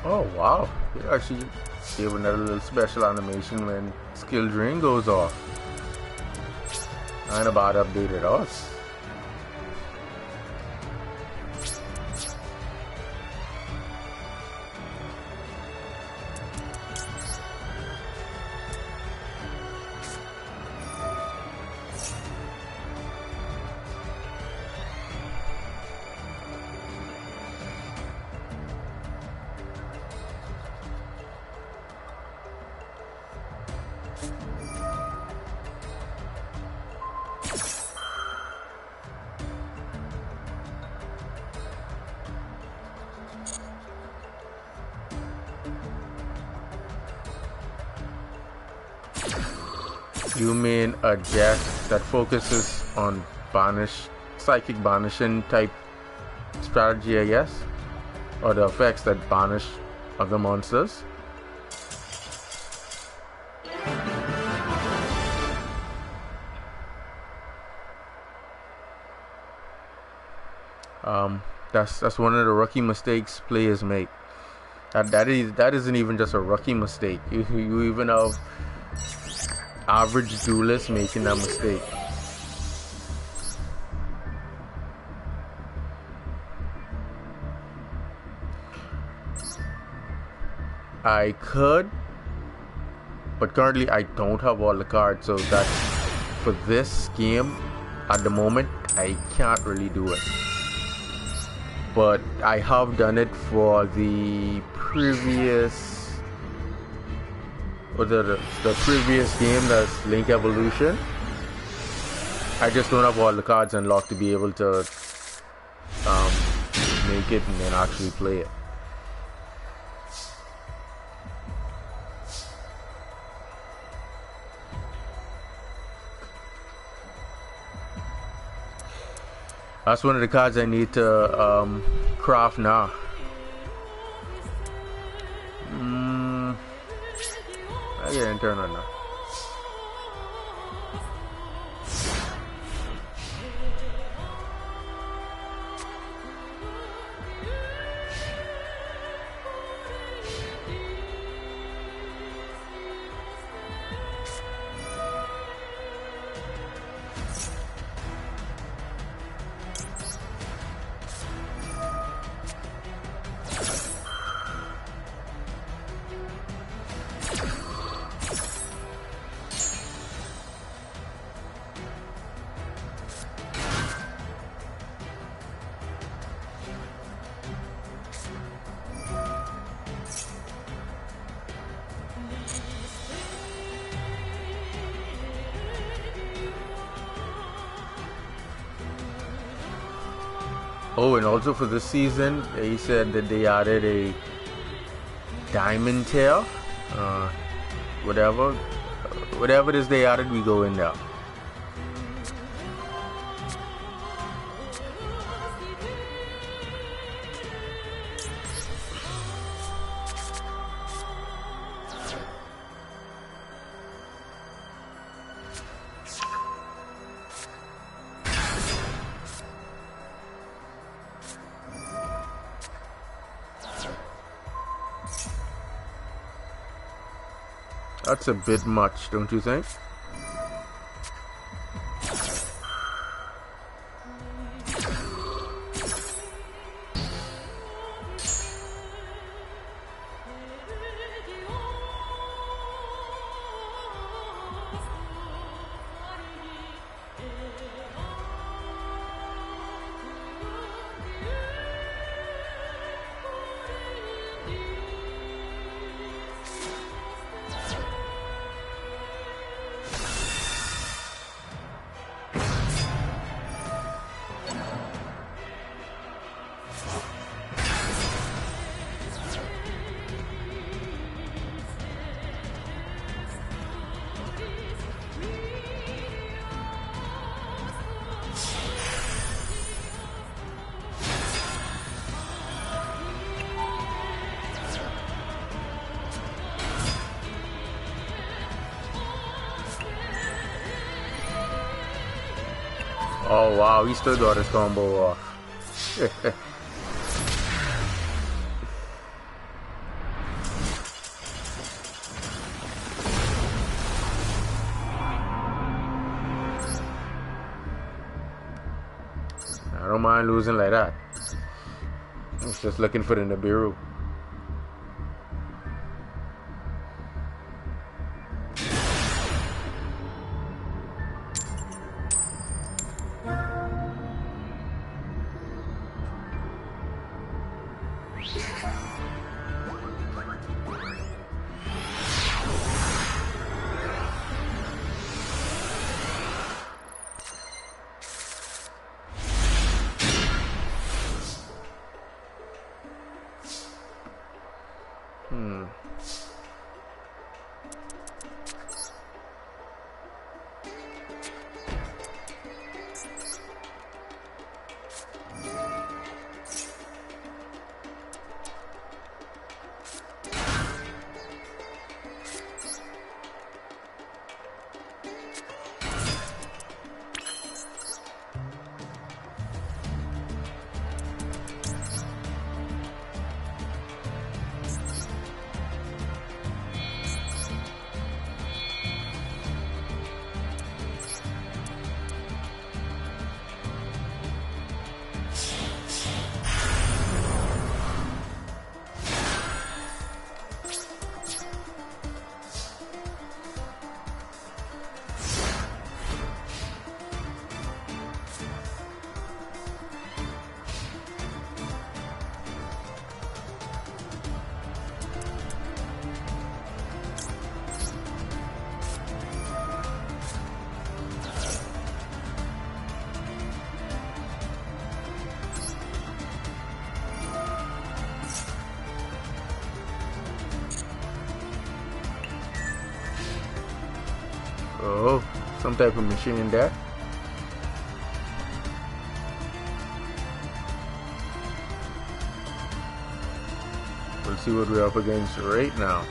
Oh wow, they actually gave another little special animation when skill drain goes off. I ain't about updated us. You mean a deck that focuses on psychic banishing type strategy, I guess? Or the effects that banish other monsters? That's one of the rookie mistakes players make. That isn't even just a rookie mistake. You even have average duelists making that mistake. I could, but currently I don't have all the cards, so that for this game at the moment I can't really do it. But I have done it for the previous the previous game, that's Link Evolution. I just don't have all the cards unlocked to be able to make it and then actually play it. That's one of the cards I need to craft now. I get an turn on now. Oh, and also for this season, he said that they added a diamond tail. Whatever it is they added, we go in there. That's a bit much, don't you think? Oh wow, he still got his combo off. don't mind losing like that. I was just looking for the Nibiru. Oh, some type of machine in there. We'll see what we're up against right now.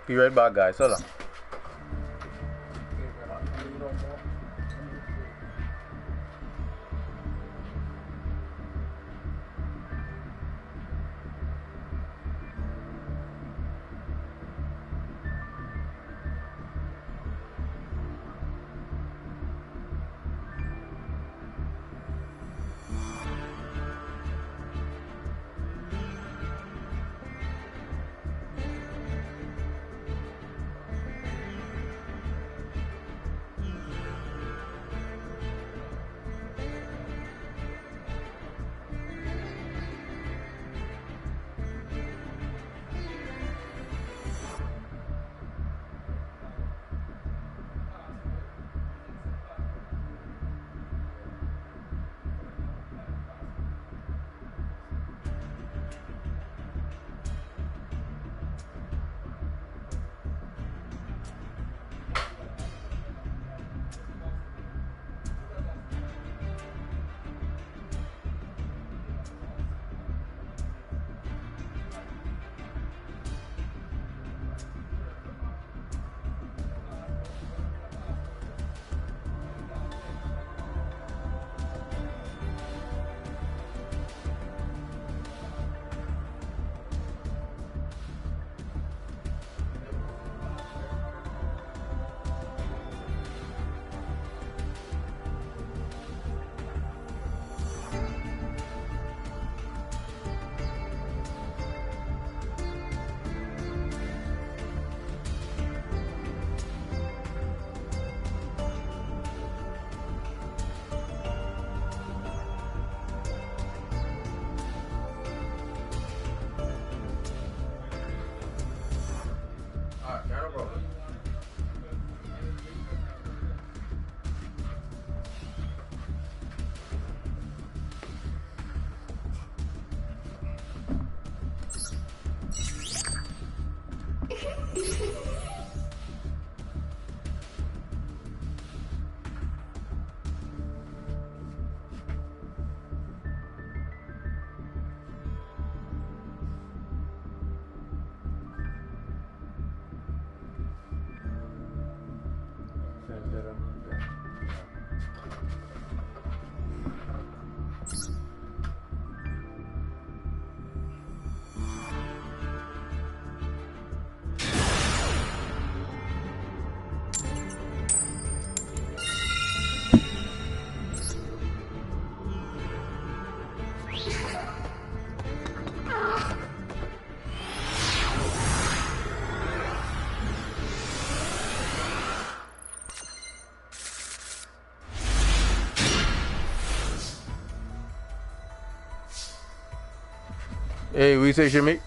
Be right back, guys. Hold on. Hey, we say Shimmy.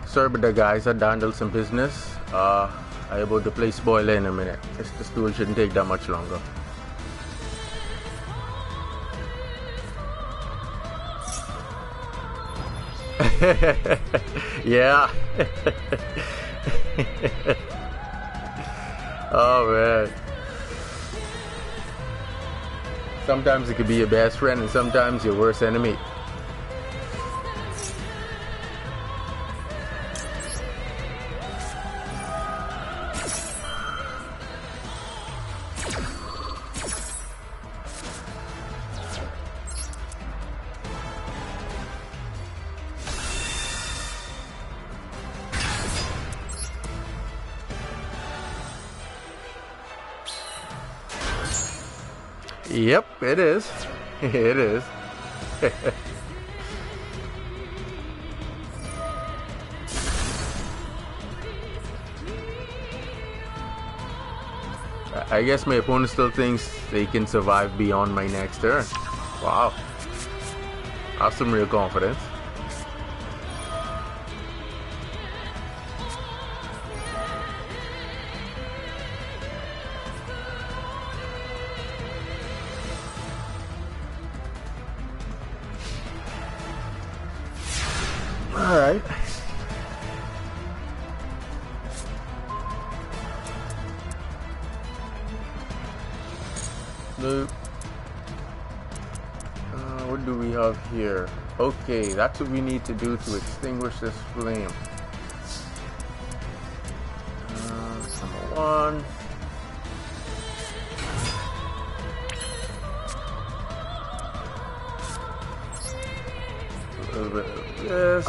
Sorry about that, guys. I handled some business. I about to play spoiler in a minute. This duel shouldn't take that much longer. Yeah. Oh man. Sometimes it could be your best friend and sometimes your worst enemy. Yep, it is. It is. I guess my opponent still thinks they can survive beyond my next turn. Wow. Have some real confidence. Alright. Nope. What do we have here? Okay, that's what we need to do to extinguish this flame. Number one. A little bit of this.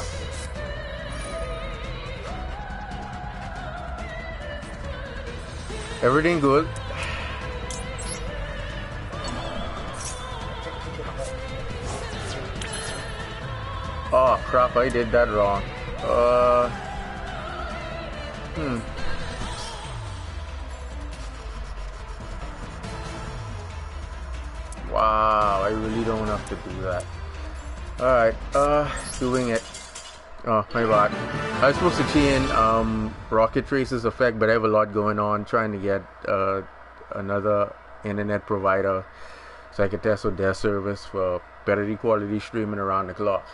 Everything good. Oh crap, I did that wrong. Wow, I really don't have to do that. Alright, doing it. Oh, my bad. I was supposed to chain Rocket Tracer's effect, but I have a lot going on trying to get another internet provider so I can test with their service for better quality streaming around the clock.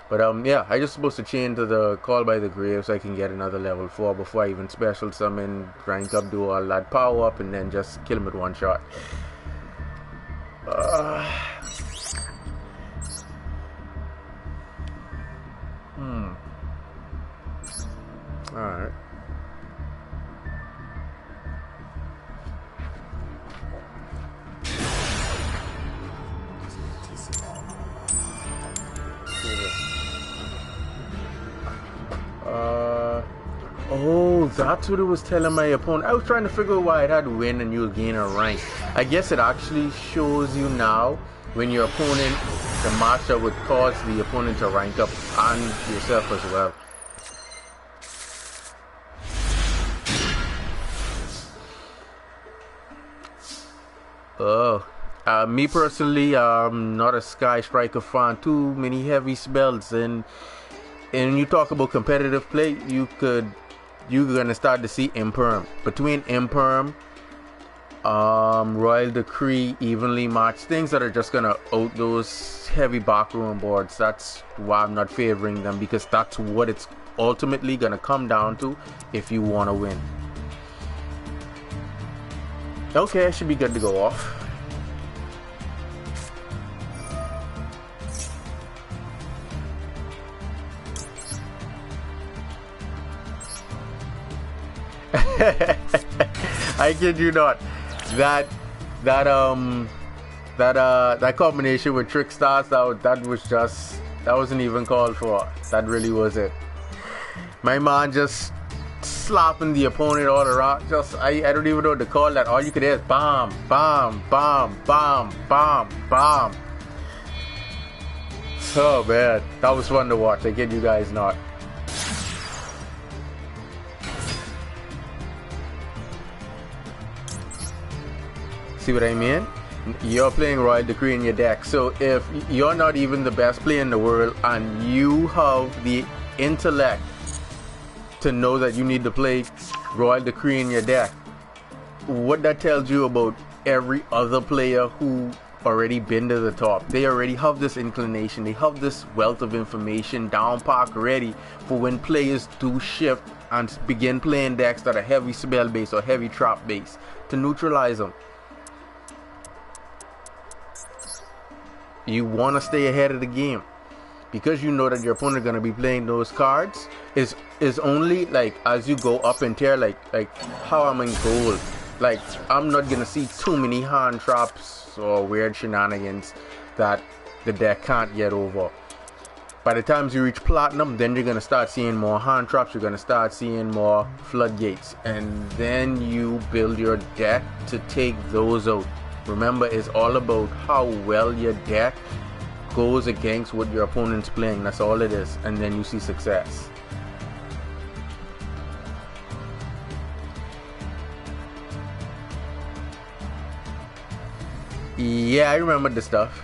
But yeah, I just supposed to chain to the Call by the Grave so I can get another level 4 before I even special summon, rank up, do all that power up, and then just kill him with one shot. Alright. Oh, that's what it was telling my opponent. I was trying to figure out why it had win and you'll gain a rank. I guess it actually shows you now when your opponent, the matchup would cause the opponent to rank up and yourself as well. Oh, me personally, I'm not a Sky Striker fan. Too many heavy spells, and you talk about competitive play, you're gonna start to see Imperm. Between Imperm, Royal Decree, evenly matched, things that are just gonna out those heavy backroom boards. That's why I'm not favoring them, because that's what it's ultimately gonna come down to if you want to win. Okay, I should be good to go off. I kid you not. That combination with Trick Stars, that wasn't even called for. That really was it. My man just slapping the opponent all around. I don't even know what to call that. All you could hear is bam, bam, bam, bam, bam, bam. Oh man, that was fun to watch. I kid you guys not. See what I mean? You're playing Royal Decree in your deck. So if you're not even the best player in the world and you have the intellect to know that you need to play Royal Decree in your deck, what that tells you about every other player who already been to the top. They already have this inclination. They have this wealth of information down pack ready for when players do shift and begin playing decks that are heavy spell based or heavy trap based to neutralize them. You want to stay ahead of the game because you know that your opponent going to be playing those cards. Is only like as you go up in tier, like how I'm in gold. Like I'm not gonna see too many hand traps or weird shenanigans that the deck can't get over. By the time you reach platinum, then you're gonna start seeing more hand traps. You're gonna start seeing more floodgates, and then you build your deck to take those out. Remember, it's all about how well your deck goes against what your opponent's playing. That's all it is, and then you see success. Yeah, I remember the stuff.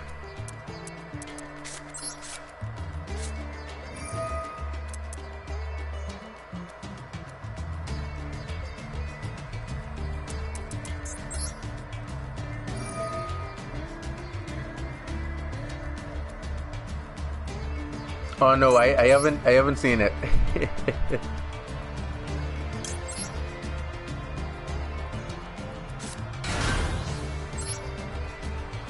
Oh no, I haven't seen it.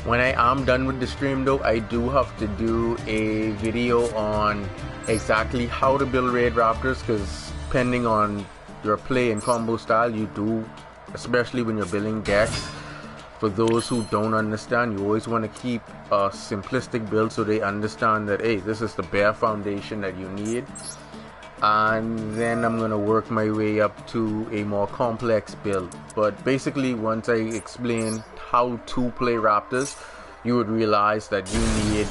When I am done with the stream though, I do have to do a video on exactly how to build raid raptors, because depending on your play and combo style, you do, especially when you're building decks, for those who don't understand, you always want to keep a simplistic build so they understand that, hey, this is the bare foundation that you need. And then I'm going to work my way up to a more complex build. But basically, once I explain how to play raptors, you would realize that you need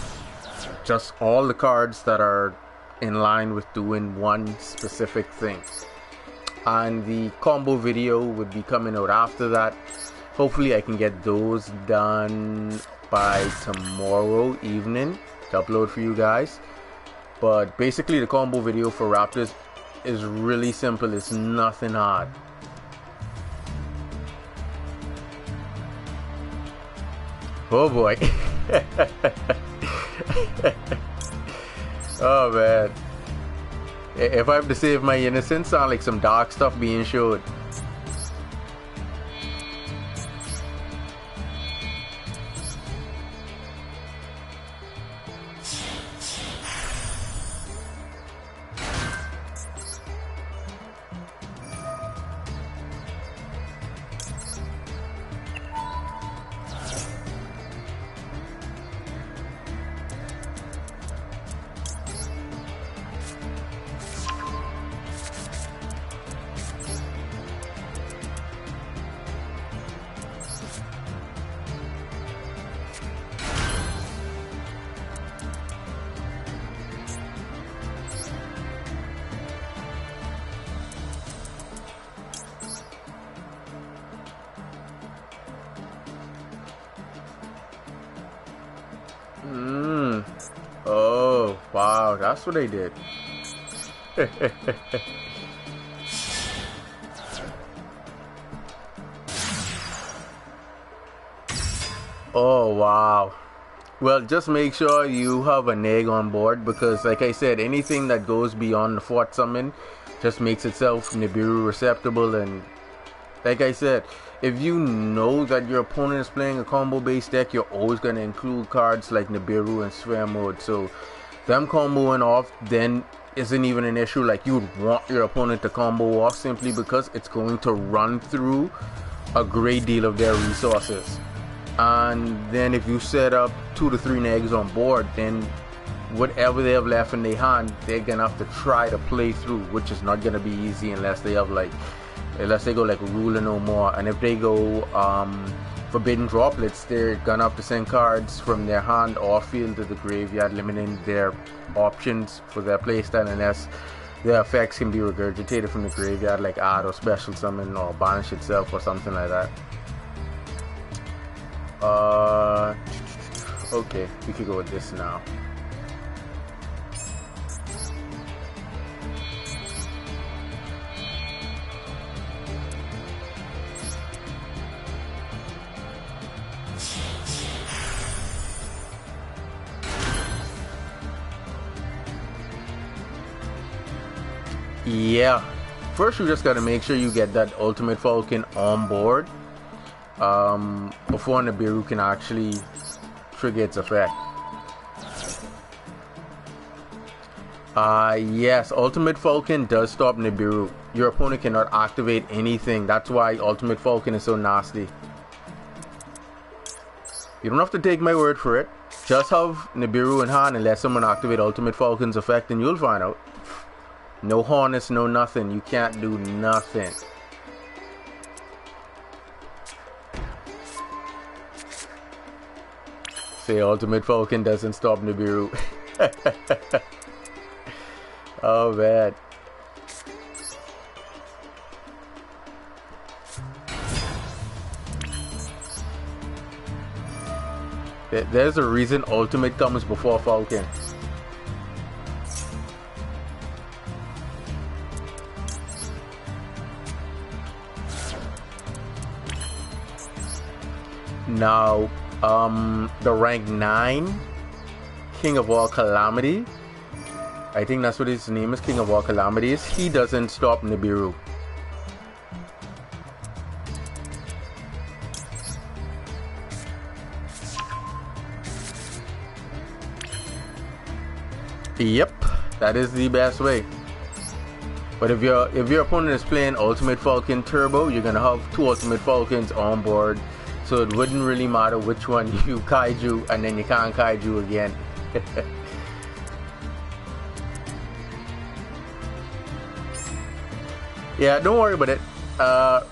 just all the cards that are in line with doing one specific thing. And the combo video would be coming out after that. Hopefully I can get those done by tomorrow evening to upload for you guys. But basically the combo video for raptors is really simple. It's nothing hard. Oh boy. Oh man. If I have to save my innocence, sound like some dark stuff being showed. Oh, wow, that's what they did. Oh, wow. Well, just make sure you have an egg on board, because like I said, anything that goes beyond the fort summon just makes itself Nibiru receptible. And like I said, if you know that your opponent is playing a combo based deck, you're always going to include cards like Nibiru and Sphere Mode. So them comboing off then isn't even an issue. Like, you would want your opponent to combo off simply because it's going to run through a great deal of their resources. And then if you set up 2 to 3 negs on board, then whatever they have left in their hand, they're gonna have to try to play through, which is not gonna be easy unless they have unless they go like Ruler No More. And if they go Forbidden Droplets, they're gonna have to send cards from their hand or field to the graveyard, limiting their options for their playstyle unless their effects can be regurgitated from the graveyard, like add or special summon or banish itself or something like that. Okay, we could go with this now. Yeah, first you just gotta make sure you get that Ultimate Falcon on board before Nibiru can actually trigger its effect. Yes, Ultimate Falcon does stop Nibiru. Your opponent cannot activate anything. That's why Ultimate Falcon is so nasty. You don't have to take my word for it. Just have Nibiru in hand and let someone activate Ultimate Falcon's effect and you'll find out. No harness, no nothing. You can't do nothing. Say Ultimate Falcon doesn't stop Nibiru. Oh man. There's a reason Ultimate comes before Falcon. Now, the rank 9 King of All Calamity I think that's what his name is, King of All Calamities. He doesn't stop Nibiru. Yep, that is the best way. But if your opponent is playing Ultimate Falcon Turbo, you're gonna have 2 Ultimate Falcons on board, so it wouldn't really matter which one you kaiju, and then you can't kaiju again. Yeah, don't worry about it.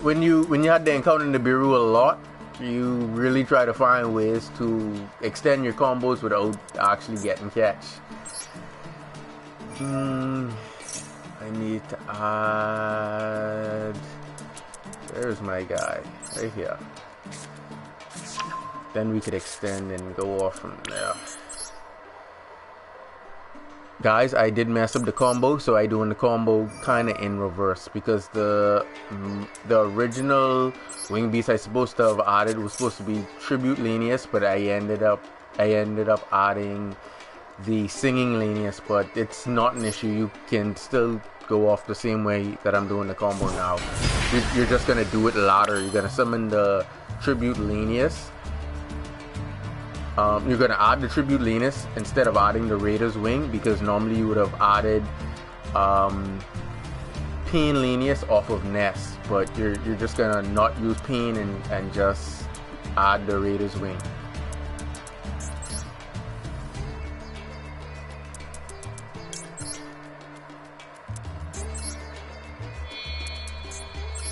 When you had to encounter Nibiru a lot, you really try to find ways to extend your combos without actually getting catch. I need to add... There's my guy, right here. Then we could extend and go off from there. Guys, I did mess up the combo, so I doing the combo kind of in reverse, because the original wing beast I supposed to have added was supposed to be Tribute Lanius, but I ended up adding the Singing Lanius, but it's not an issue. You can still go off the same way that I'm doing the combo now. You're just gonna do it ladder. You're gonna summon the Tribute Lanius. You're gonna add the Tribute Lanius instead of adding the Raider's Wing, because normally you would have added Pain Lanius off of Nest, but you're just gonna not use Pain and just add the Raider's Wing.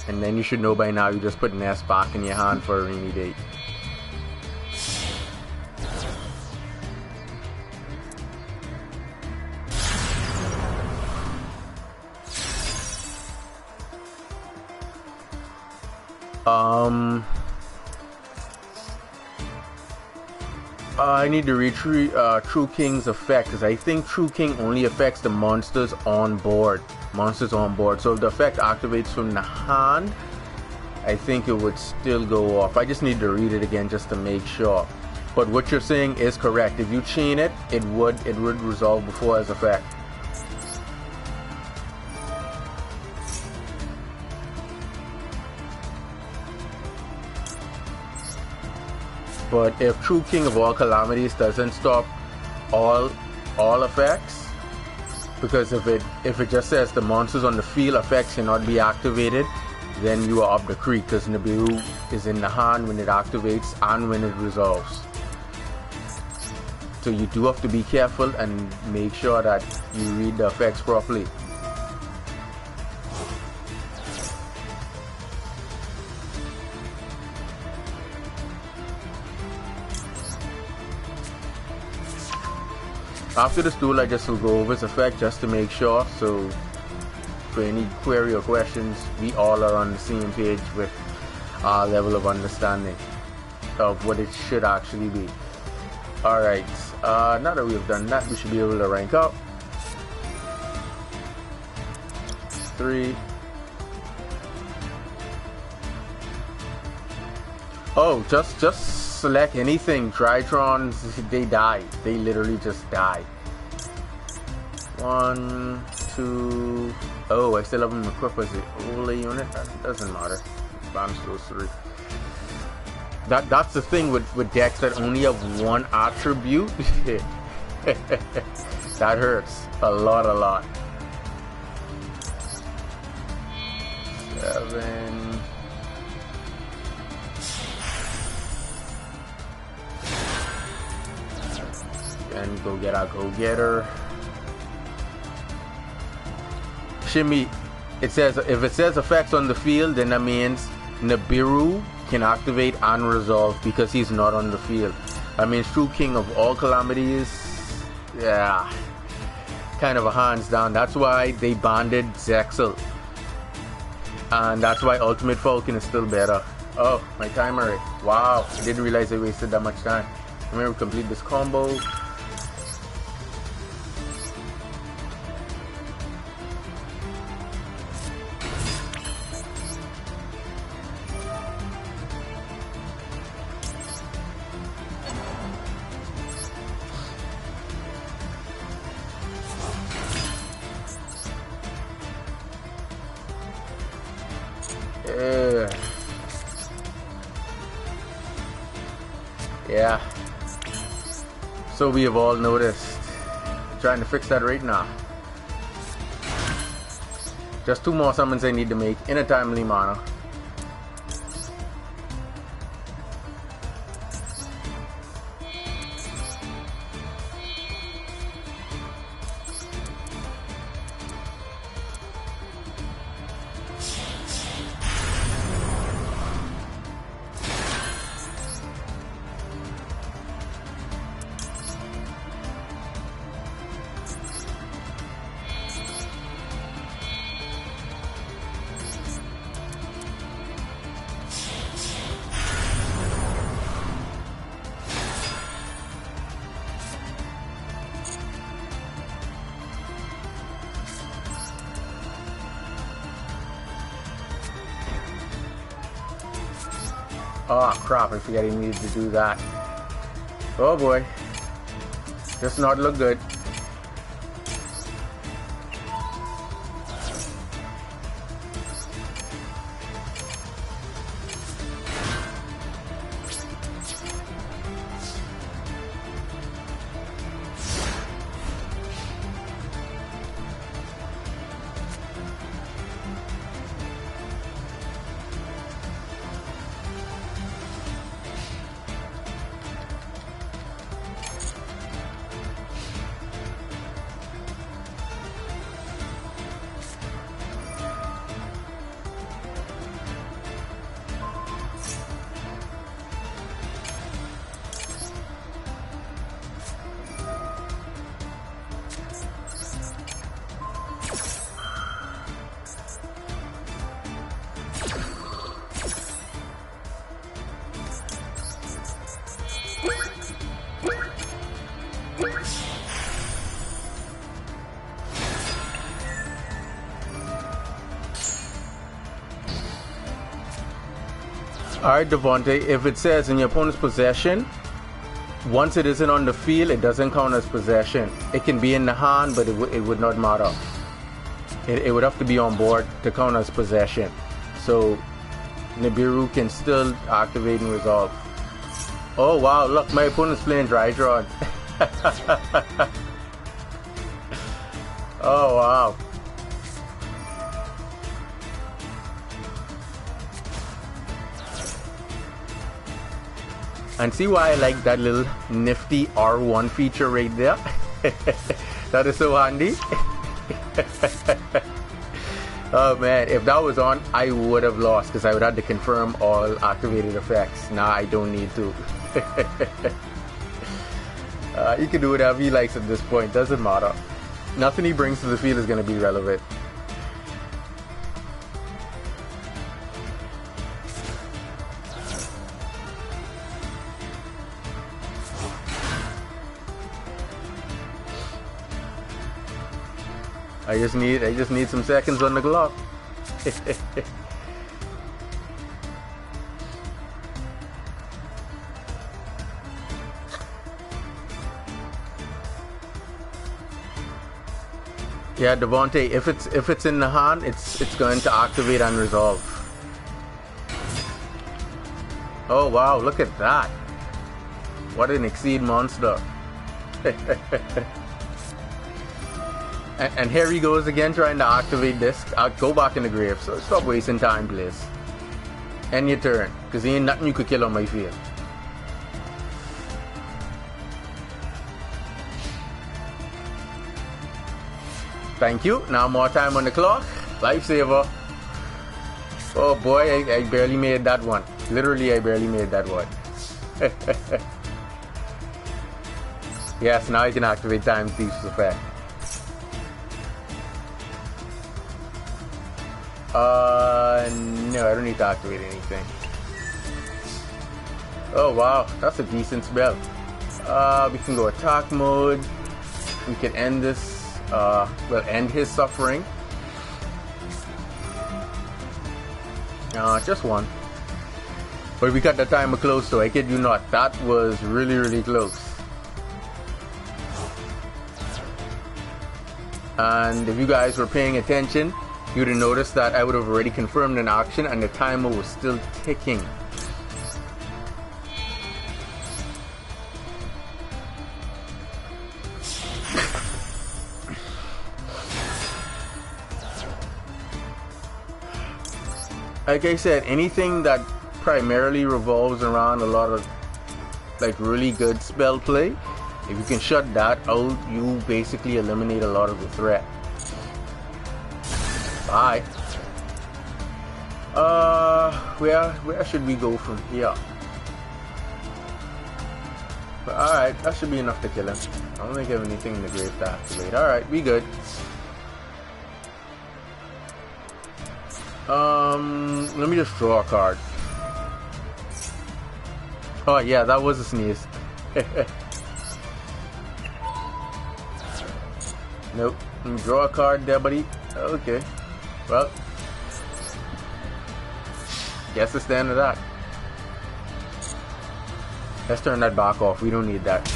And then you should know by now you just put Nest back in your hand for a rainy day. I need to read True King's effect, because I think True King only affects the monsters on board. So if the effect activates from the hand, I think it would still go off. I just need to read it again just to make sure. But what you're saying is correct. If you chain it, it would resolve before its effect. But if True King of All Calamities doesn't stop all effects, because if it just says the monsters on the field effects cannot be activated, then you are up the creek, because Nibiru is in the hand when it activates and when it resolves. So you do have to be careful and make sure that you read the effects properly. After this duel, I just will go over its effect just to make sure, so for any query or questions, we all are on the same page with our level of understanding of what it should actually be. Alright, now that we have done that, we should be able to rank up. 3. Oh, just select anything. Tritrons, they die. They literally just die. 1, 2. Oh, I still have them equipped as the only unit. That doesn't matter. Bombs those 3. That's the thing with decks that only have one attribute. That hurts a lot. 7. And go get our go-getter. Shimmy, if it says effects on the field, then that means Nibiru can activate and resolve because he's not on the field. I mean, True King of All Calamities, yeah, kind of a hands down. That's why they banded Zexel, and that's why Ultimate Falcon is still better. Oh, my timer! Wow, I didn't realize I wasted that much time. Remember, complete this combo. Yeah. So we have all noticed. Trying to fix that right now. Just 2 more summons I need to make in a timely manner. Oh crap, I forgot he needed to do that. Oh boy. Does not look good. Alright, Devontae, if it says in your opponent's possession, once it isn't on the field, it doesn't count as possession. It can be in the hand, but it would not matter. It would have to be on board to count as possession. So, Nibiru can still activate and resolve. Oh wow, look, my opponent's playing Drydron. Oh wow. And see why I like that little nifty R1 feature right there? That is so handy. Oh man, if that was on, I would have lost because I would have to confirm all activated effects. Nah, I don't need to. He can do whatever he likes at this point, doesn't matter. Nothing he brings to the field is going to be relevant. I just need some seconds on the clock. Yeah, Devontae, if it's in the hand, it's going to activate and resolve. Oh wow, look at that. What an exceed monster. And here he goes again trying to activate this. I'll go back in the grave, so stop wasting time, please. End your turn, because there ain't nothing you could kill on my field. Thank you. Now more time on the clock. Lifesaver. Oh boy, I barely made that one. Literally, I barely made that one. Yes, now I can activate Time Thief's effect. No, I don't need to activate anything. Oh wow, that's a decent spell. We can go attack mode. We can end this, well, end his suffering. Just one. But we got the timer close, so I kid you not. That was really, really close. And if you guys were paying attention, you'd have noticed that I would have already confirmed an action and the timer was still ticking. Like I said, anything that primarily revolves around a lot of like really good spell play, if you can shut that out, you basically eliminate a lot of the threat. Bye. Where should we go from here? Alright, that should be enough to kill him. I don't think I have anything in the grave to activate. Alright, we good. Let me just draw a card. Oh yeah, that was a sneeze. Nope. Let me draw a card there, buddy. Okay. Well, guess it's the end of that. Let's turn that back off. We don't need that.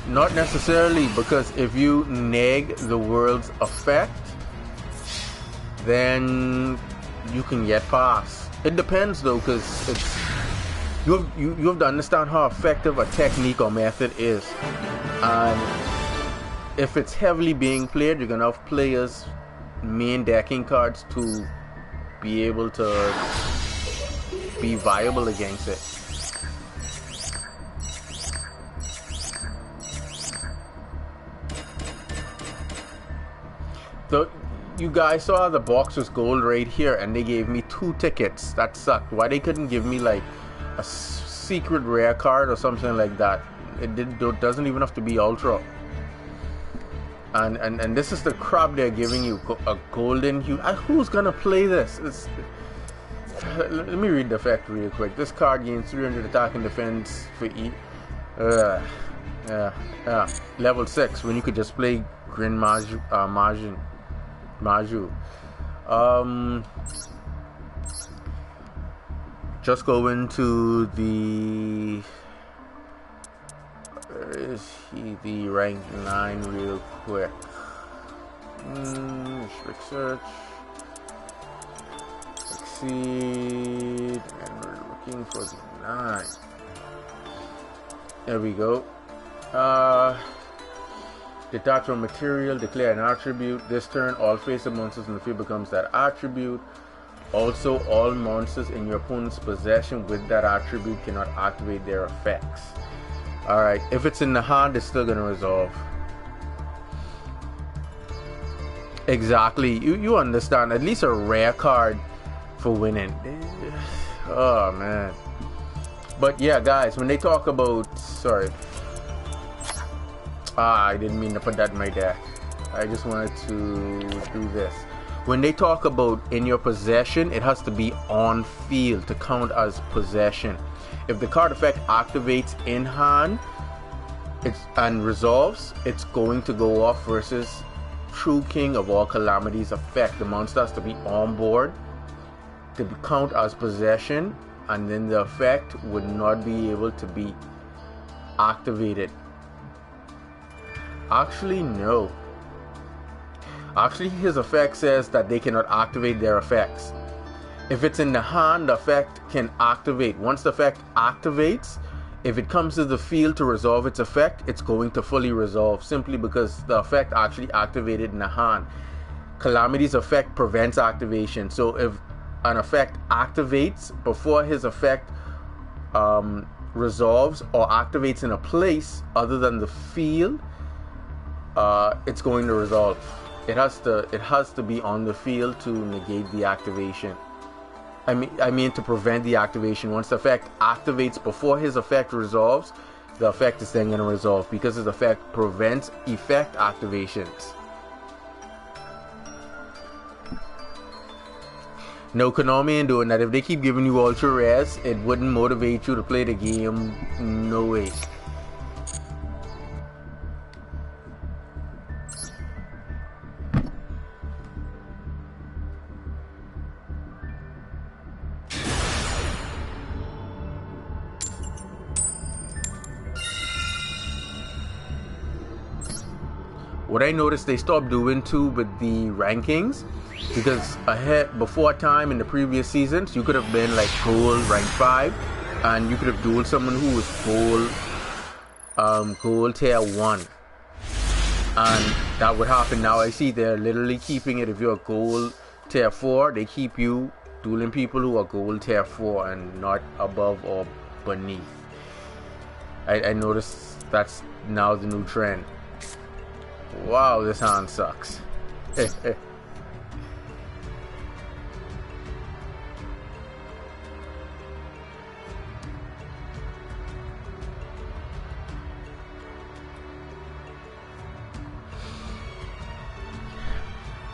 Not necessarily, because if you neg the world's effect, then you can get past. It depends though, because it's you have to understand how effective a technique or method is, and if it's heavily being played, you're gonna have players main decking cards to be able to be viable against it. So you guys saw the box was gold right here, and they gave me 2 tickets. That sucked. Why they couldn't give me like a secret rare card or something like that? It doesn't even have to be ultra. And this is the crap they're giving you, a golden hue. Who's gonna play this? Let me read the effect real quick. This card gains 300 attack and defense for each. Yeah. Level 6 when you could just play Grin Maju. Just go into the where is he? The rank 9 real quick. Strict search. Succeed, and we're looking for the 9. There we go. Detach from material, declare an attribute. This turn, all face-up monsters in the field becomes that attribute. Also, all monsters in your opponent's possession with that attribute cannot activate their effects. Alright, if it's in the hand, it's still going to resolve. Exactly. You understand. At least a rare card for winning. Oh, man. But yeah, guys, when they talk about... Sorry. I didn't mean to put that in my deck. I just wanted to do this. When they talk about in your possession, it has to be on field to count as possession. If the card effect activates in hand and resolves, it's going to go off versus True King of All Calamities effect. The monster has to be on board to count as possession, and then the effect would not be able to be activated. Actually, no. Actually, his effect says that they cannot activate their effects. If it's in the hand, the effect can activate. Once the effect activates, if it comes to the field to resolve its effect, it's going to fully resolve, simply because the effect actually activated in the hand. Calamity's effect prevents activation. So if an effect activates before his effect resolves or activates in a place other than the field, it's going to resolve. It has to be on the field to negate the activation. I mean to prevent the activation. Once the effect activates before his effect resolves, the effect is then going to resolve, because his effect prevents effect activations. No, Konami ain't doing that. If they keep giving you ultra rares, it wouldn't motivate you to play the game. No way. What I noticed they stopped doing too with the rankings, because before time in the previous seasons, you could have been like gold rank 5, and you could have dueled someone who was gold tier 1, and that would happen. Now I see they're literally keeping it. If you're gold tier 4, they keep you dueling people who are gold tier 4 and not above or beneath. I noticed that's now the new trend. Wow, this hand sucks.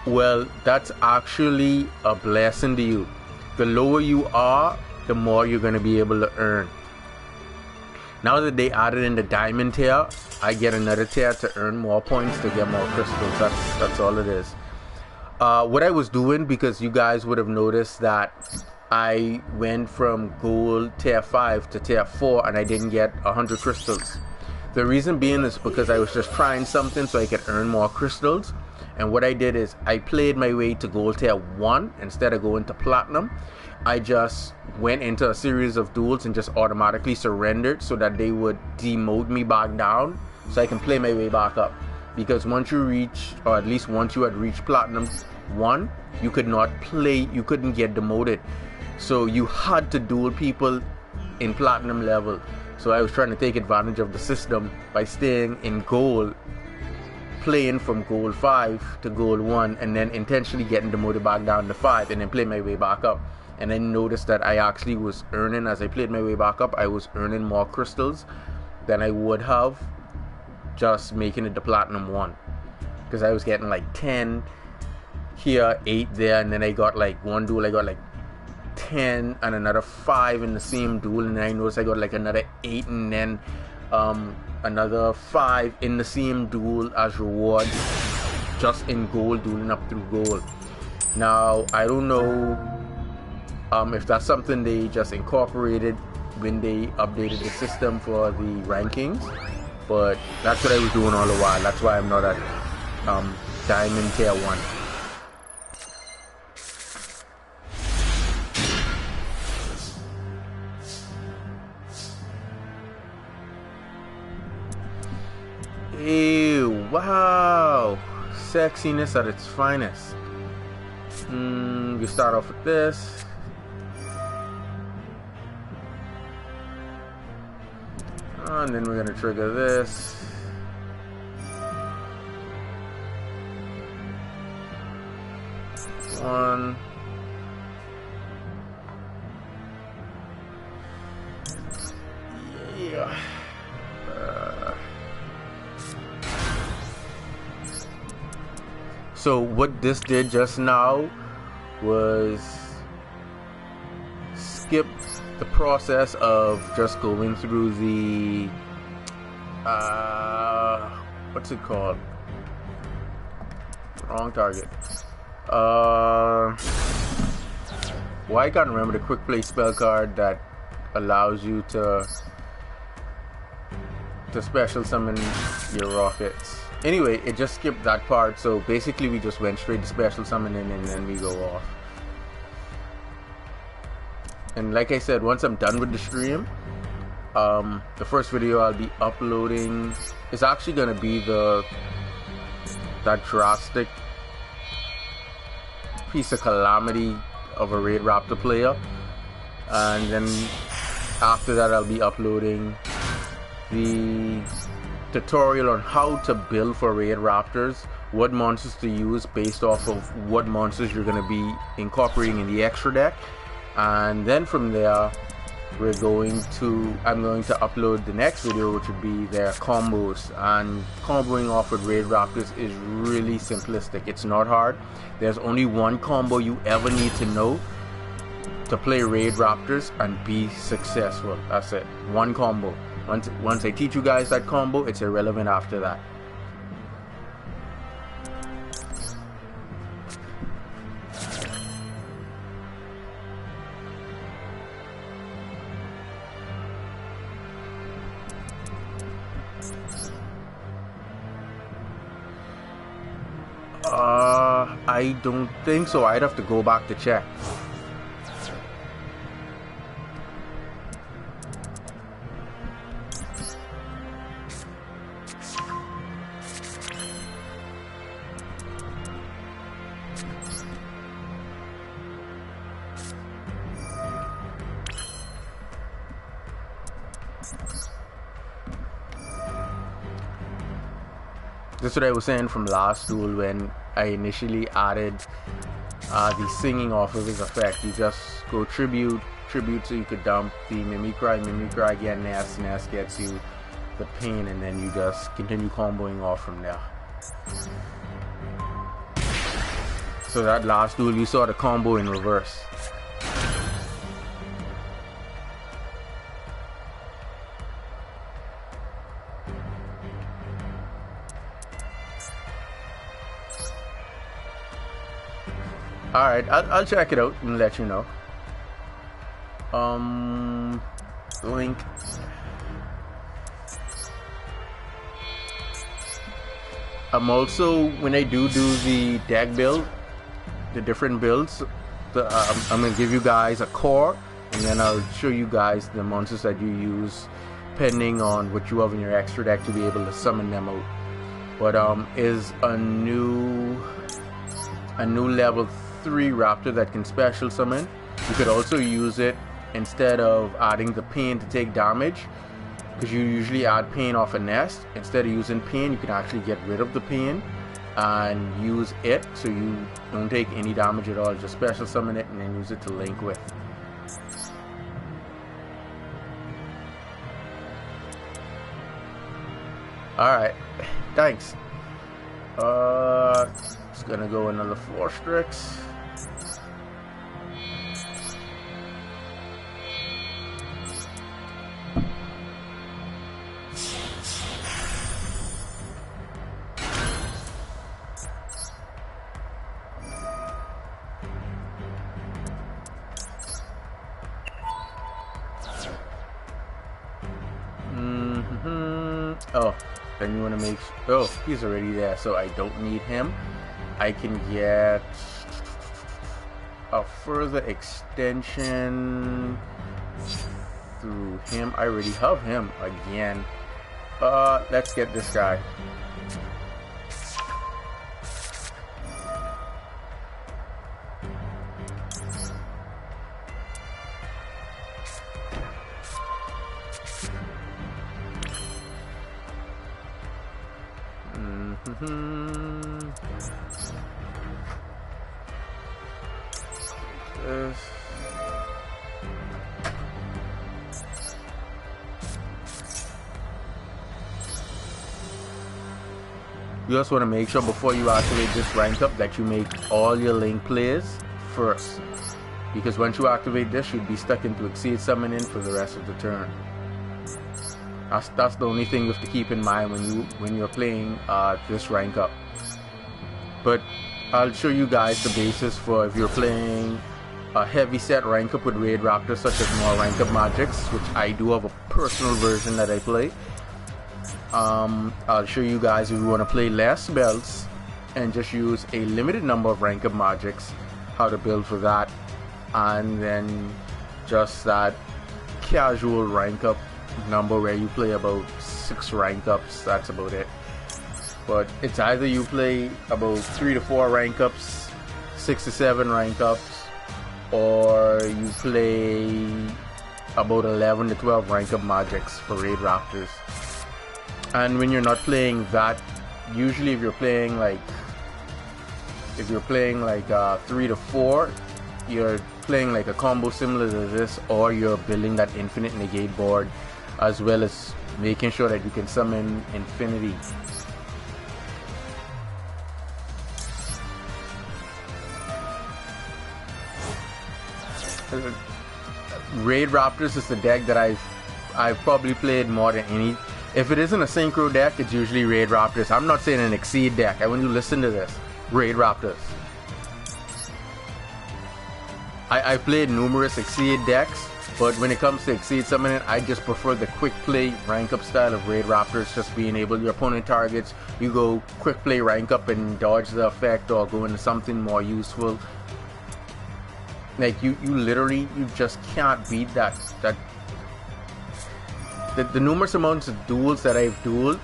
Well, that's actually a blessing to you. The lower you are, the more you're going to be able to earn. Now that they added in the diamond tier, I get another tier to earn more points to get more crystals. That's all it is. What I was doing, because you guys would have noticed that I went from gold tier 5 to tier 4 and I didn't get 100 crystals. The reason being is because I was just trying something so I could earn more crystals. And what I did is I played my way to gold tier 1 instead of going to platinum. I just went into a series of duels and just automatically surrendered so that they would demote me back down so I can play my way back up. Because once you reach, or at least once you had reached platinum 1, you could not play, you couldn't get demoted. So you had to duel people in platinum level. So I was trying to take advantage of the system by staying in gold, playing from gold 5 to gold 1, and then intentionally getting demoted back down to 5, and then play my way back up. And I noticed that I actually was earning, as I played my way back up, I was earning more crystals than I would have just making it to platinum 1, because I was getting like 10 here, 8 there, and then I got like one duel I got like 10 and another 5 in the same duel, and then I noticed I got like another 8 and then another 5 in the same duel as reward, just in gold, dueling up through gold. Now I don't know if that's something they just incorporated when they updated the system for the rankings, but that's what I was doing all the while. That's why I'm not at diamond tier 1. Ew, wow, sexiness at its finest. You start off with this. And then we're gonna trigger this. One. Yeah. So what this did just now was skip the process of just going through the what's it called? Wrong target. Well, I can't remember the quick play spell card that allows you to special summon your rockets. Anyway, it just skipped that part, so basically we just went straight to special summoning and then we go off. And like I said, once I'm done with the stream, the first video I'll be uploading is actually gonna be that drastic piece of calamity of a Raid Raptor player, and then after that I'll be uploading the tutorial on how to build for Raid Raptors, what monsters to use based off of what monsters you're going to be incorporating in the extra deck, and then from there I'm going to upload the next video, which would be their combos. And comboing off with Raid Raptors is really simplistic. It's not hard. There's only one combo you ever need to know to play Raid Raptors and be successful. That's it. One combo. Once I teach you guys that combo, it's irrelevant after that. I don't think so. I'd have to go back to check. That's what I was saying from last duel when I initially added the singing off of his effect. You just go tribute so you could dump the mimicry again, nest gets you the pain, and then you just continue comboing off from there. So that last duel you saw the combo in reverse. Alright, I'll check it out and let you know. Link. I'm also, when I do the deck build, the different builds, I'm going to give you guys a core, and then I'll show you guys the monsters that you use depending on what you have in your extra deck to be able to summon them out. But is a new level 3 raptor that can special summon. You could also use it instead of adding the pain to take damage, because you usually add pain off a nest. Instead of using pain, you can actually get rid of the pain and use it so you don't take any damage at all. Just special summon it and then use it to link with. Alright, thanks. It's gonna go another 4 Strix. Oh, then you want to make oh, he's already there, so I don't need him. I can get a further extension through him. I already have him again. Let's get this guy. You also want to make sure before you activate this rank up that you make all your link plays first, because once you activate this, you'd be stuck into exceed summoning for the rest of the turn. That's the only thing you have to keep in mind when you're playing this rank up. But I'll show you guys the basis for if you're playing a heavy set rank up with raid raptors, such as more rank up magics, which I do have a personal version that I play. I'll show you guys if you want to play less belts and just use a limited number of rank up magics, how to build for that, and then just that casual rank up number where you play about 6 rank ups. That's about it. But it's either you play about 3 to 4 rank ups, 6 to 7 rank ups, or you play about 11 to 12 rank up magics for raid raptors. And when you're not playing that, usually if you're playing like 3 to 4, you're playing like a combo similar to this, or you're building that infinite negate board, as well as making sure that you can summon infinity. Raid Raptors is the deck that I've probably played more than any. If it isn't a synchro deck, it's usually Raid Raptors. I'm not saying an Exceed deck. I want you to listen to this. Raid Raptors. I played numerous Exceed decks, But when it comes to Exceed Summoning, I just prefer the quick play rank up style of Raid Raptors, just being able, your opponent targets, you go quick play rank up and dodge the effect or go into something more useful. Like you literally, you just can't beat that. The numerous amounts of duels that I've dueled,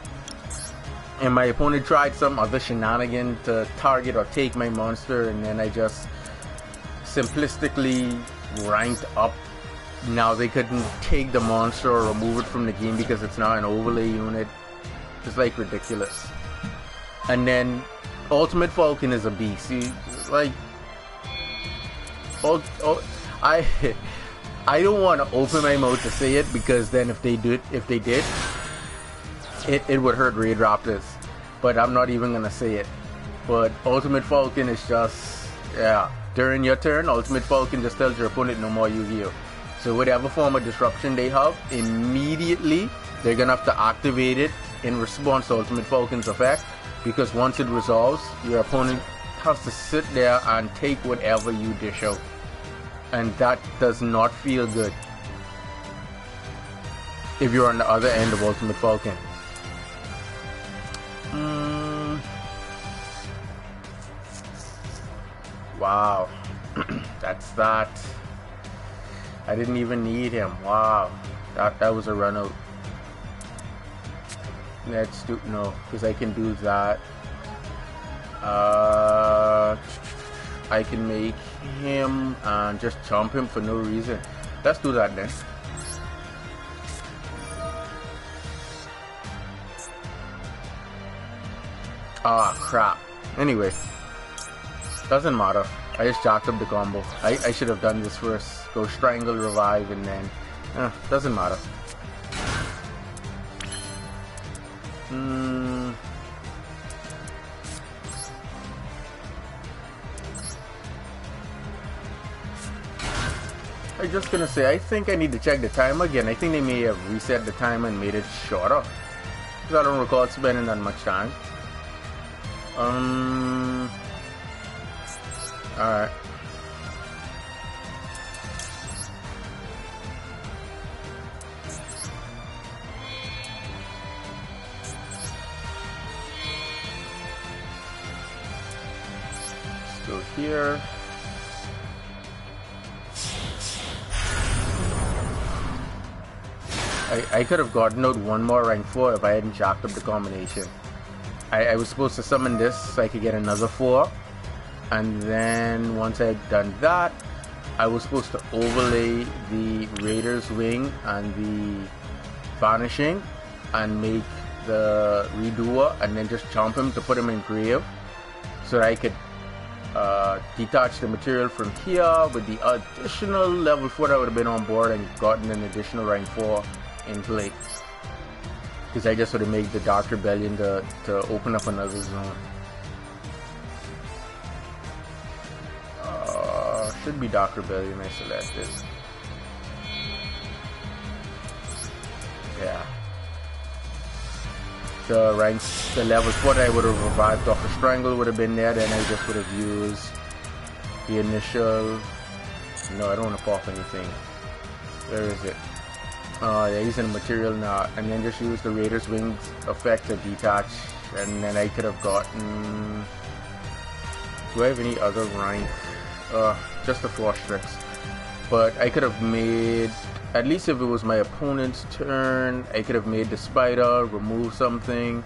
and my opponent tried some other shenanigan to target or take my monster, and then I just simplistically ranked up. Now they couldn't take the monster or remove it from the game because it's now an overlay unit. It's like ridiculous. And then Ultimate Falcon is a beast. Like, I don't want to open my mouth to say it, because then if they did, it would hurt Raid Raptors. But I'm not even gonna say it. But Ultimate Falcon is just, yeah. During your turn, Ultimate Falcon just tells your opponent no more Yu-Gi-Oh! So whatever form of disruption they have, immediately they're gonna have to activate it in response to Ultimate Falcon's effect, because once it resolves, your opponent has to sit there and take whatever you dish out. And that does not feel good if you're on the other end of Ultimate Falcon. Wow. That's that. I didn't even need him. Wow. That was a run out. Let's do, no, because I can do that. I can make him and just jump him for no reason. Let's do that then. Ah, crap. Anyway, doesn't matter. I just jacked up the combo. I should have done this first. Go strangle, revive, and then doesn't matter. I'm just gonna say, I think I need to check the time again. I think they may have reset the time and made it shorter, because I don't recall spending that much time. Alright. Still here. I could have gotten out one more rank 4 if I hadn't jacked up the combination. I was supposed to summon this so I could get another 4, and then once I had done that, I was supposed to overlay the Raider's Wing and the Vanishing and make the Redoer, and then just jump him to put him in grave, so that I could detach the material from here with the additional level 4 that would have been on board, and gotten an additional rank 4 in play. Because I just would have made the Dark Rebellion to open up another zone. Should be Dark Rebellion I selected. Yeah. The level 4 that I would have revived off of Strangle would have been there, then I just would have used the initial... No, I don't want to pop anything. Where is it? Yeah, using the material now, and then just use the Raider's Wings effect to detach, and then I could have gotten... Do I have any other rank? Just the 4 tricks. But I could have made, at least if it was my opponent's turn, I could have made the Spider remove something,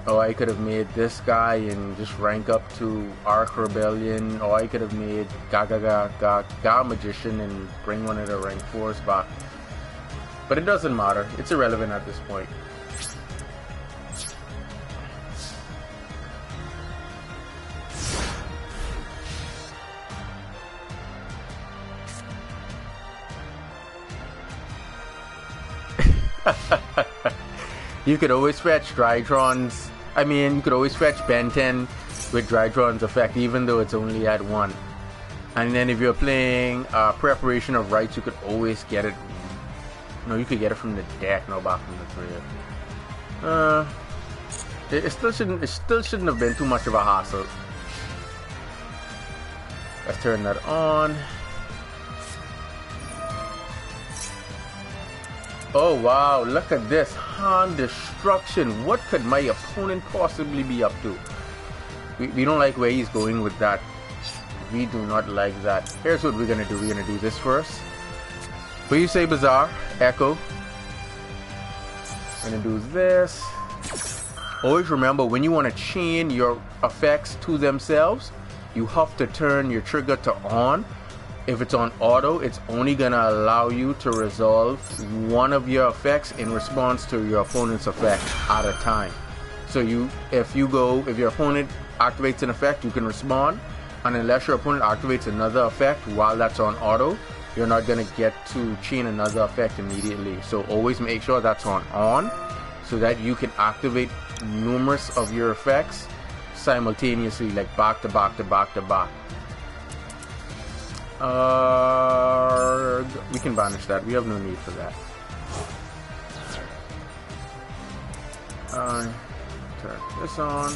or I could have made this guy and just rank up to Arc Rebellion, or I could have made Ga Magician and bring one of the rank 4s back. But it doesn't matter. It's irrelevant at this point. You could always fetch Drytron's. I mean, you could always fetch Ben 10 with Drytron's effect, even though it's only at 1. And then if you're playing Preparation of Rites, you could always get it. No, you could get it from the deck, no back from the crib. It still shouldn't have been too much of a hassle. Let's turn that on. Oh wow, look at this. Hand destruction. What could my opponent possibly be up to? We don't like where he's going with that. We do not like that. Here's what we're gonna do. We're gonna do this first. What you say, Bazaar? Echo. We're gonna do this. Always remember, when you want to chain your effects to themselves, you have to turn your trigger to on. If it's on auto, it's only gonna allow you to resolve one of your effects in response to your opponent's effect at a time. So if your opponent activates an effect, you can respond, and unless your opponent activates another effect while that's on auto, you're not gonna get to chain another effect immediately. So always make sure that's on, so that you can activate numerous of your effects simultaneously, like back to back to back to back. We can banish that. We have no need for that. Turn this on.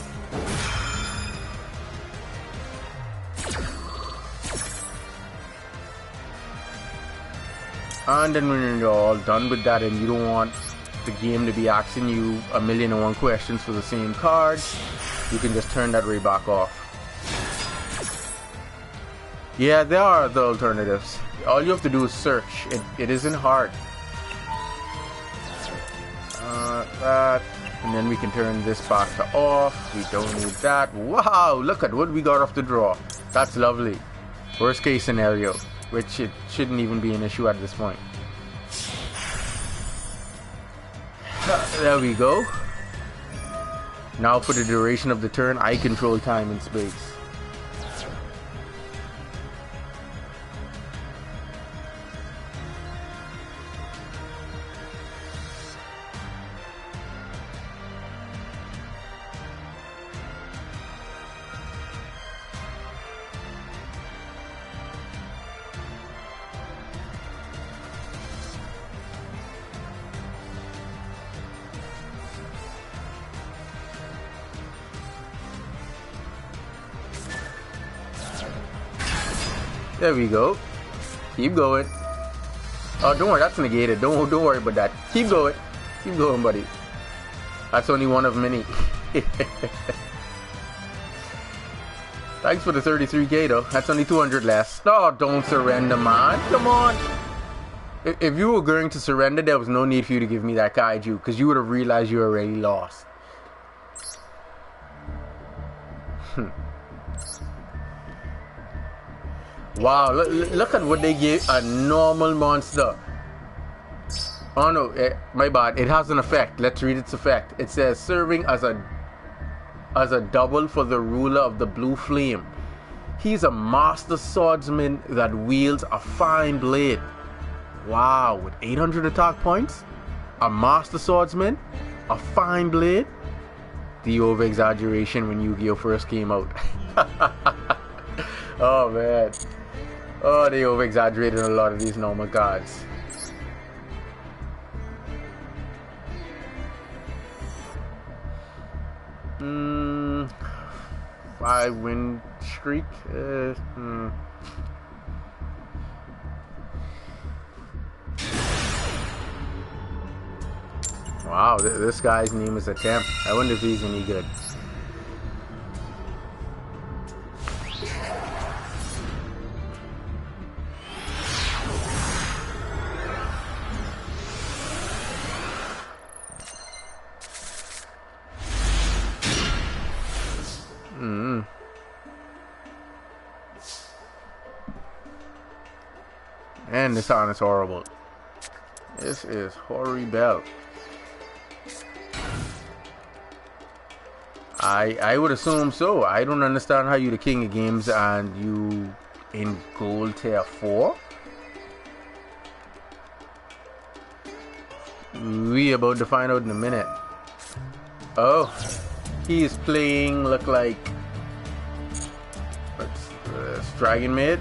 And then when you're all done with that and you don't want the game to be asking you 1,000,001 questions for the same card, you can just turn that right back off. Yeah, there are other alternatives. All you have to do is search. It isn't hard. That, and then we can turn this back to off. We don't need that. Wow, look at what we got off the draw. That's lovely. Worst case scenario, which it shouldn't even be an issue at this point. There we go. Now for the duration of the turn, I control time and space. There we go. Keep going. Oh, don't worry, that's negated. Don't worry about that. Keep going. Keep going, buddy. That's only one of many. Thanks for the 33k though. That's only 200 less. Oh, don't surrender, man. Come on. If you were going to surrender, there was no need for you to give me that kaiju, because you would have realized you already lost. Wow, look at what they gave a normal monster. Oh no, my bad. It has an effect. Let's read its effect. It says, serving as a double for the ruler of the blue flame. He's a master swordsman that wields a fine blade. Wow, with 800 attack points? A master swordsman? A fine blade? The over-exaggeration when Yu-Gi-Oh! First came out. Oh man. Oh, they over-exaggerated a lot of these normal cards. Five win streak. Wow, this guy's name is Attempt. I wonder if he's any good. And this sound is horrible. This is horrible. I would assume so. I don't understand how you the king of games and you in gold tier 4. We about to find out in a minute. Oh, he is playing look like Dragon Maid.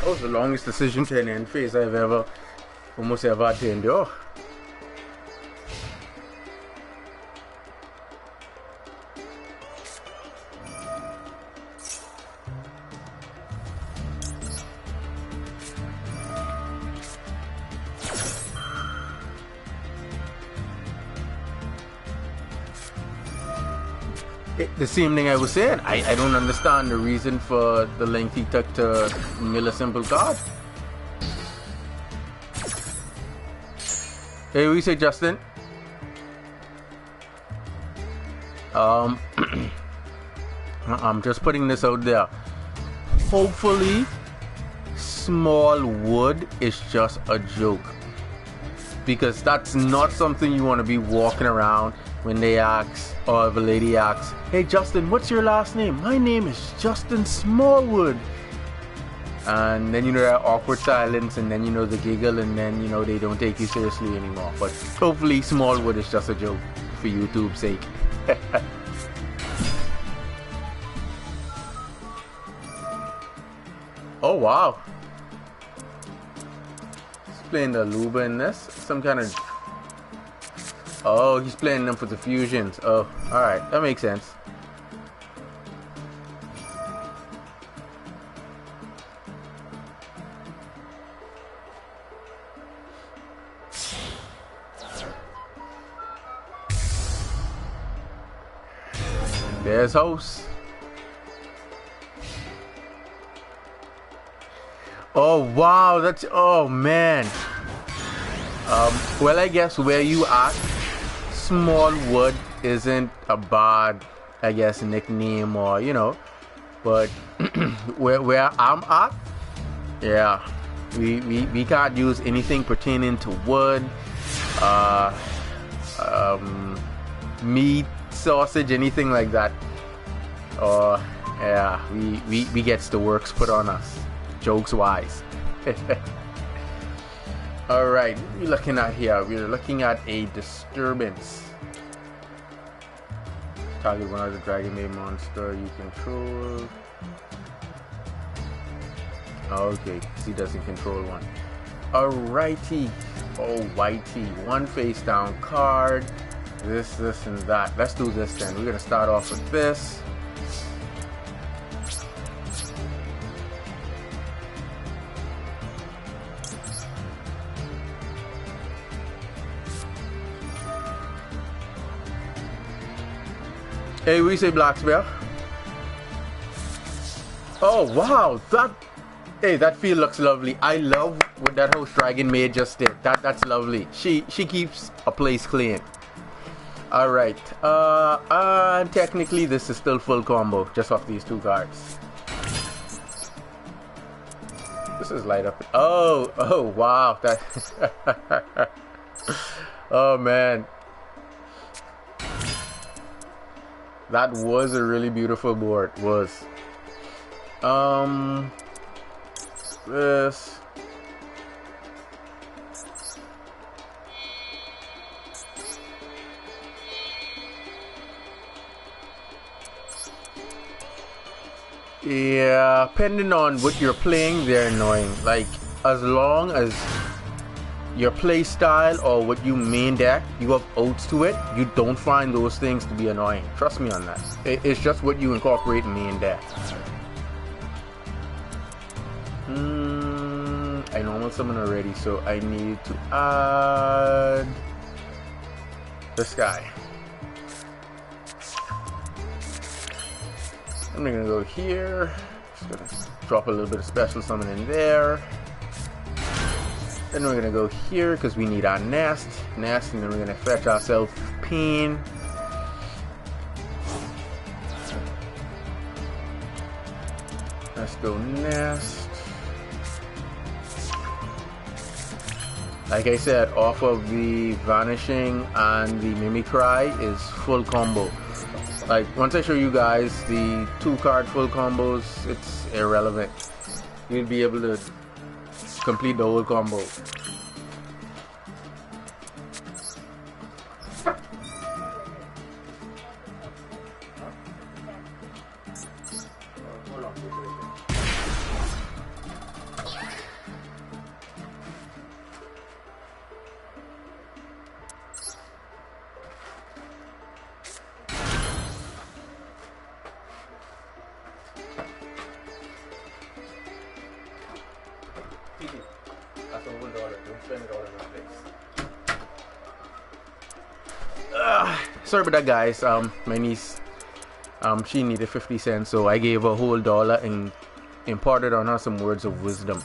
That was the longest decision to an end phase I've almost ever had to endure. The same thing I was saying. I don't understand the reason for the length he took to mill a simple card. Hey, what you say, Justin? I'm just putting this out there. Hopefully, small wood is just a joke, because that's not something you want to be walking around when they ask, or if a lady asks, "Hey Justin, what's your last name?" "My name is Justin Smallwood." And then, you know, that awkward silence, and then, you know, the giggle, and then, you know, they don't take you seriously anymore. But hopefully Smallwood is just a joke for YouTube's sake. Oh wow, he's playing the Luba in this, some kind of... Oh, he's playing them for the fusions. Oh, alright, that makes sense. There's host. Oh wow, that's... Oh man. Well, I guess where you at, Smallwood isn't a bad, I guess, nickname, or, you know, but where I'm at, yeah, we can't use anything pertaining to wood, meat, sausage, anything like that. Or yeah, we gets the works put on us, jokes wise. Alright, what are we looking at here? We're looking at a disturbance. Target one other dragon made monster you control. Okay, he doesn't control one. Alrighty. Oh, whitey. One face down card. This, and that. Let's do this then. We're gonna start off with this. Hey, we say Black Spear. Oh wow, that field looks lovely. I love what that host dragon maid just did. That's lovely. She keeps a place clean. All right. Technically this is still full combo just off these two cards. This is light up. Oh wow. That. Oh man. That was a really beautiful board. Was. This. Yeah, depending on what you're playing, they're annoying. Like, as long as your play style or what you main deck, you have oats to it, you don't find those things to be annoying. Trust me on that. It's just what you incorporate in main deck. I normal summon already, so I need to add this guy. I'm gonna go here. Just gonna drop a little bit of special summon in there. Then we're gonna go here because we need our nest, and then we're gonna fetch ourselves pain. Let's go nest. Like I said, off of the vanishing and the mimicry is full combo. Like, once I show you guys the 2-card full combos, it's irrelevant. You'll be able to complete the whole combo. spend it all in one place. Sorry about that, guys. My niece, she needed 50 cents, so I gave her a whole $1 and imparted on her some words of wisdom.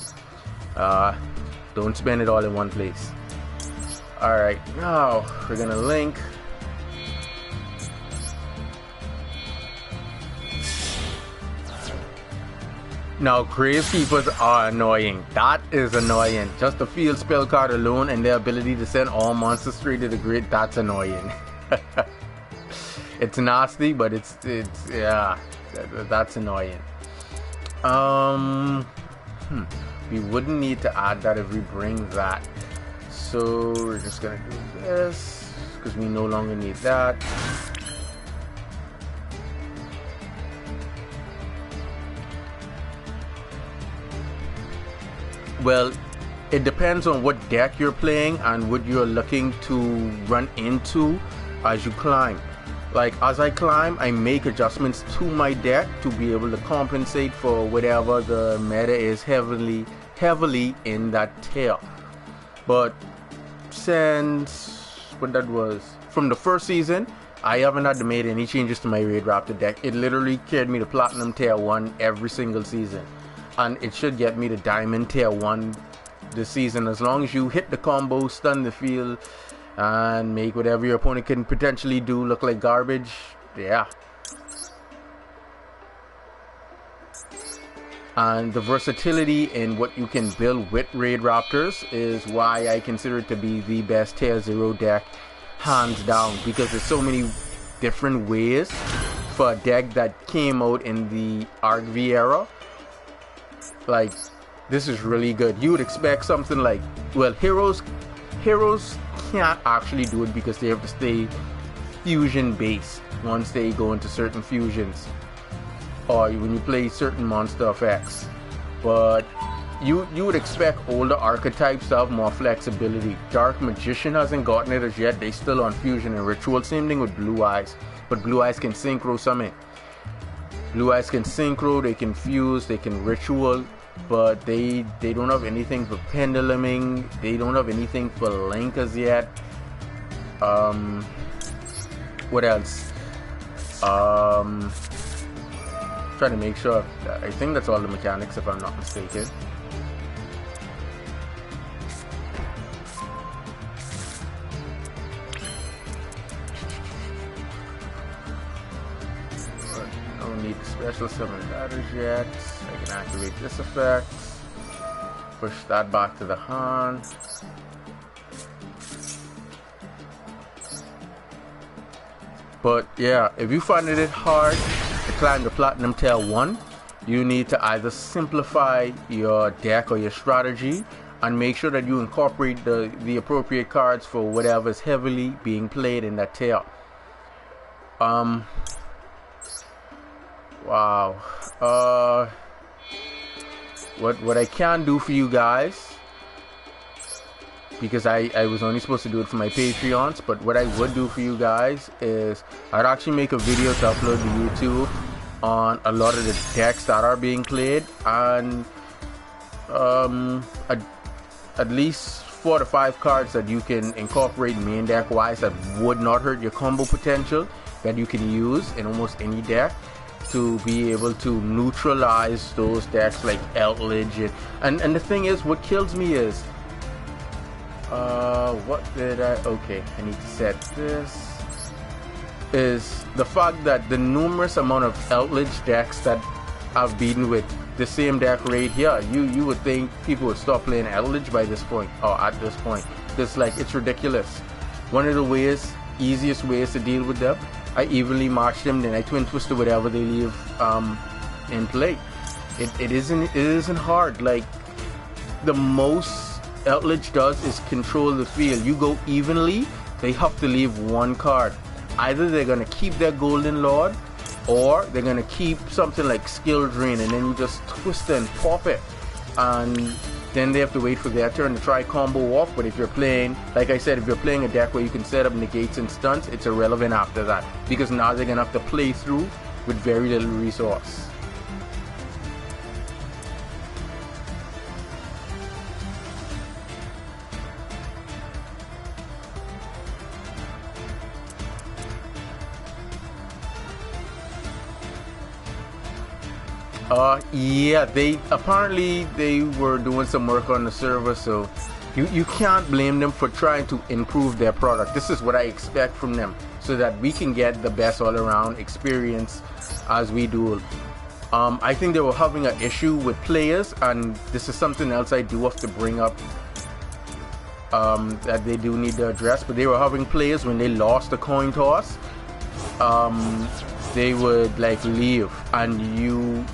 Don't spend it all in one place. Alright, now we're gonna link. Now, Gravekeepers are annoying. That is annoying. Just the field spell card alone and their ability to send all monsters straight to the grid, that's annoying. It's nasty, but it's yeah, that's annoying. We wouldn't need to add that if we bring that. So we're just gonna do this because we no longer need that. Well, it depends on what deck you're playing and what you're looking to run into as you climb. Like, as I climb, I make adjustments to my deck to be able to compensate for whatever the meta is heavily in that tier. But since what that was from the first season, I haven't had to make any changes to my Raid Raptor deck. It literally carried me to Platinum Tier 1 every single season. And it should get me to Diamond Tier 1 this season, as long as you hit the combo, stun the field, and make whatever your opponent can potentially do look like garbage. Yeah. And the versatility in what you can build with Raid Raptors is why I consider it to be the best Tier 0 deck, hands down, because there's so many different ways for a deck that came out in the ArcV era. Like, this is really good. You would expect something like, well, heroes can't actually do it because they have to stay fusion based once they go into certain fusions or when you play certain monster effects. But you would expect older archetypes to have more flexibility. Dark Magician hasn't gotten it as yet. They still on fusion and ritual. Same thing with Blue Eyes, but Blue Eyes can synchro summon. Blue Eyes can synchro, they can fuse, they can ritual, but they don't have anything for penduluming. They don't have anything for link as yet. What else? Trying to make sure. I think that's all the mechanics, if I'm not mistaken. Need special summon batters yet. I can activate this effect, push that back to the hand. But yeah, if you find it hard to climb the Platinum Tier 1, you need to either simplify your deck or your strategy and make sure that you incorporate the appropriate cards for whatever is heavily being played in that tier. Wow. What I can do for you guys, because I was only supposed to do it for my Patreons, but what I would do for you guys is I'd actually make a video to upload to YouTube on a lot of the decks that are being played, and at least 4 to 5 cards that you can incorporate main deck wise that would not hurt your combo potential, that you can use in almost any deck to be able to neutralize those decks like Eldritch. And the thing is, what kills me is okay, I need to set this, is the fact that the numerous amount of Eldritch decks that I've beaten with the same deck right here, you would think people would stop playing Eldritch by this point, or at this point. It's like, it's ridiculous. One of the easiest ways to deal with them, I evenly march them, then I twin twist to whatever they leave in play. It isn't hard. Like, the most Eldritch does is control the field. You go evenly, they have to leave one card. Either they're gonna keep their Golden Lord, or they're gonna keep something like Skill Drain, and then you just twist and pop it, and then they have to wait for their turn to try combo off. But if you're playing, like I said, if you're playing a deck where you can set up negates and stunts, it's irrelevant after that, because now they're gonna have to play through with very little resource. Yeah, they apparently they were doing some work on the server, so you can't blame them for trying to improve their product. This is what I expect from them, so that we can get the best all-around experience as we duel. I think they were having an issue with players, and this is something else I do have to bring up that they do need to address. But they were having players, when they lost the coin toss, they would like leave, and you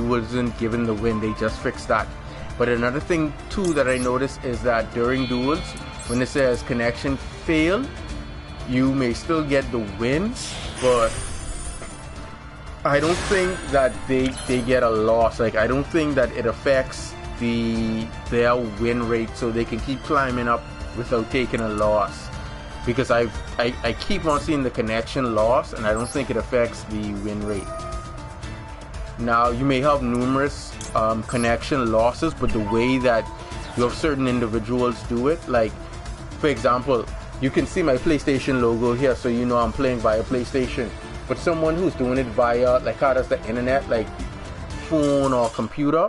wasn't given the win. They just fixed that. But another thing too that I noticed is that during duels, when it says connection failed, you may still get the win, but I don't think that they get a loss. Like, I don't think that it affects their win rate, so they can keep climbing up without taking a loss. Because I keep on seeing the connection loss, and I don't think it affects the win rate. Now, you may have numerous connection losses, but the way that you have certain individuals do it, like, for example, you can see my PlayStation logo here, so you know I'm playing via PlayStation. But someone who's doing it via, like, how does the internet, like phone or computer,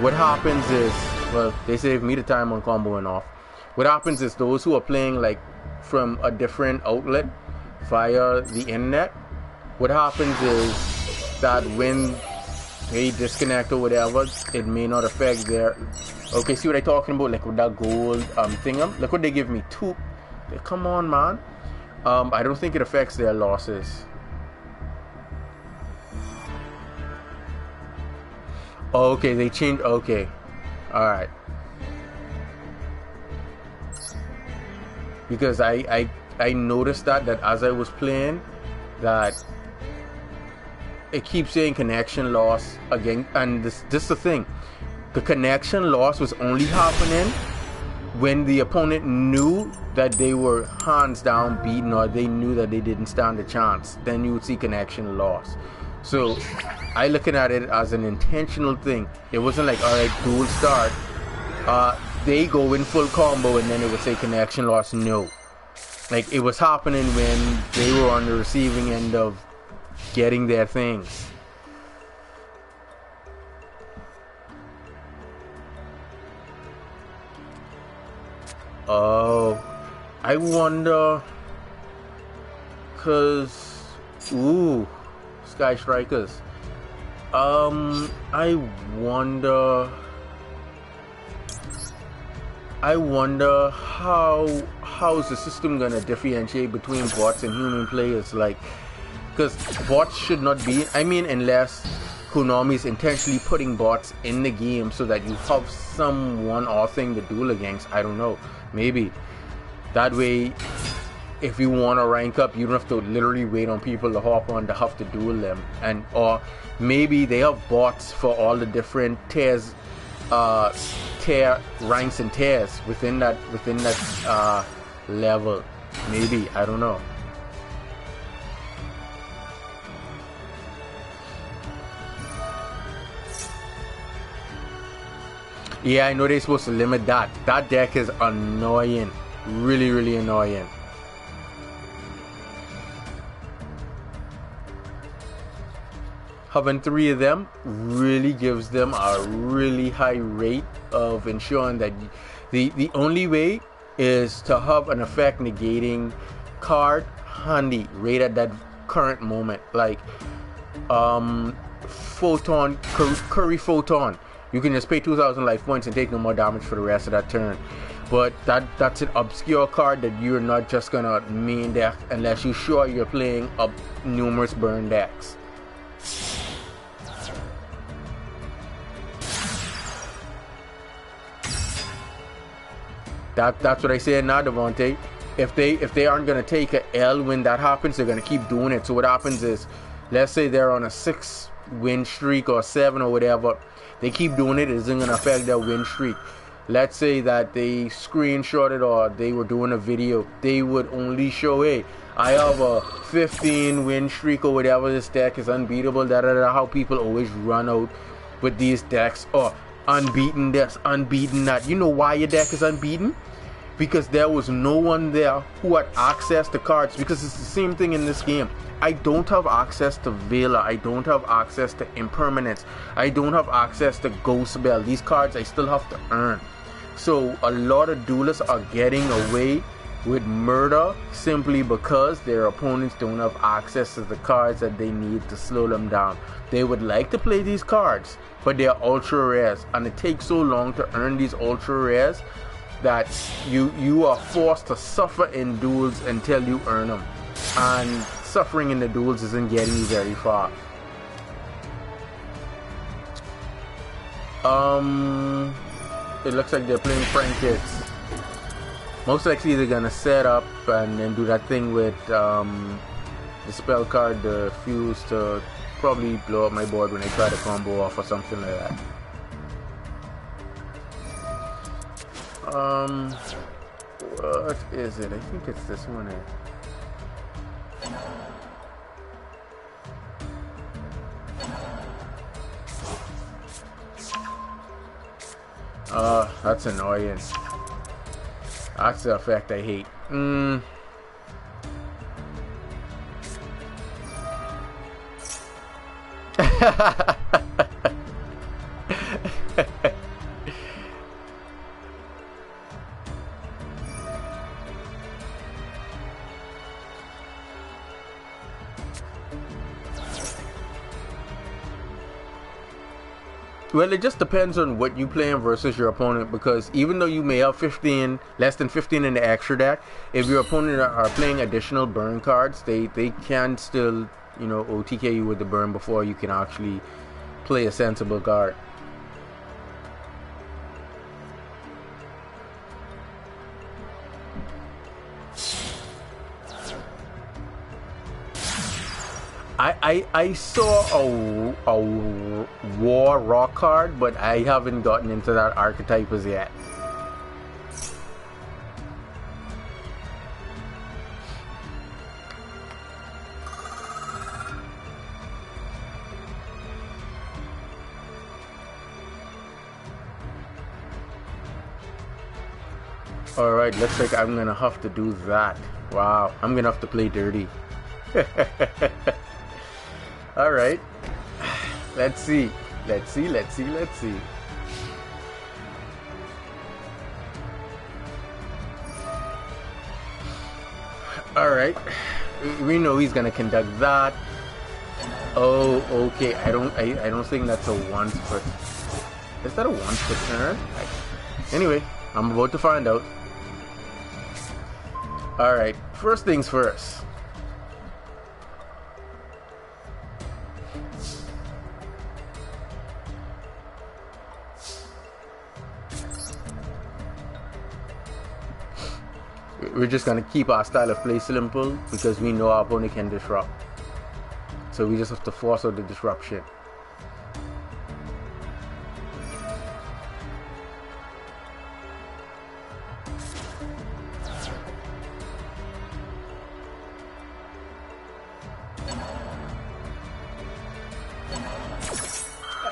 what happens is, well, they save me the time on comboing off. What happens is those who are playing like from a different outlet via the internet, what happens is that when they disconnect or whatever, it may not affect their... Okay, see what I'm talking about? Like with that gold thingam. Look what they give me, 2. Come on, man. I don't think it affects their losses. Okay, they changed. Okay, all right. Because I noticed that as I was playing, that it keeps saying connection loss again, and this is the thing. The connection loss was only happening when the opponent knew that they were hands down beaten, or they knew that they didn't stand a chance. Then you would see connection loss. So I looking at it as an intentional thing. It wasn't like, all right, duel start, they go in full combo and then it would say connection loss. No, like, it was happening when they were on the receiving end of getting their things. Oh, I wonder, cause Sky Strikers. I wonder how's the system gonna differentiate between bots and human players, like, because bots should not be, I mean, unless Konami is intentionally putting bots in the game so that you have someone or thing to duel against. I don't know, maybe that way if you want to rank up, you don't have to literally wait on people to hop on to have to duel them. And or maybe they have bots for all the different tiers, tier ranks and tiers within that level. Maybe, I don't know. Yeah, I know they're supposed to limit that. That deck is annoying. Really, really annoying. Having 3 of them really gives them a really high rate of ensuring that the only way is to have an effect negating card handy right at that current moment. Like Photon, Curry Photon. You can just pay 2,000 life points and take no more damage for the rest of that turn. But that's an obscure card that you're not just gonna main deck unless you're sure you're playing up numerous burn decks. That's what I say now, Devontae. If they aren't gonna take a L when that happens, they're gonna keep doing it. So what happens is, let's say they're on a 6 win streak or 7 or whatever. They keep doing it, isn't gonna affect their win streak. Let's say that they screenshotted or they were doing a video, they would only show, hey, I have a 15 win streak or whatever, this deck is unbeatable, how people always run out with these decks, or unbeaten this, unbeaten that. You know why your deck is unbeaten? Because there was no one there who had access to cards, because it's the same thing in this game. I don't have access to Vela. I don't have access to Impermanence. I don't have access to Ghost Bell. These cards I still have to earn. So a lot of duelists are getting away with murder simply because their opponents don't have access to the cards that they need to slow them down. They would like to play these cards, but they're ultra rares, and it takes so long to earn these ultra rares that you are forced to suffer in duels until you earn them, and suffering in the duels isn't getting you very far. It looks like they're playing Frank Kids. Most likely they're gonna set up and then do that thing with the spell card, the fuse, to probably blow up my board when I try to combo off or something like that. What is it? I think it's this one here. That's annoying. That's the effect I hate. Well, it just depends on what you playing versus your opponent, because even though you may have 15, less than 15 in the extra deck, if your opponent are playing additional burn cards, they can still, you know, OTK you with the burn before you can actually play a sensible card. I saw a war rock card, but I haven't gotten into that archetype as yet. Alright, looks like I'm gonna have to do that. Wow, I'm gonna have to play dirty. Alright, let's see. Alright, we know he's gonna conduct that. Oh, okay. I don't think that's a once per. Is that a once per turn? Anyway, I'm about to find out. Alright, first things first. We're just gonna keep our style of play simple because we know our opponent can disrupt. So we just have to force out the disruption.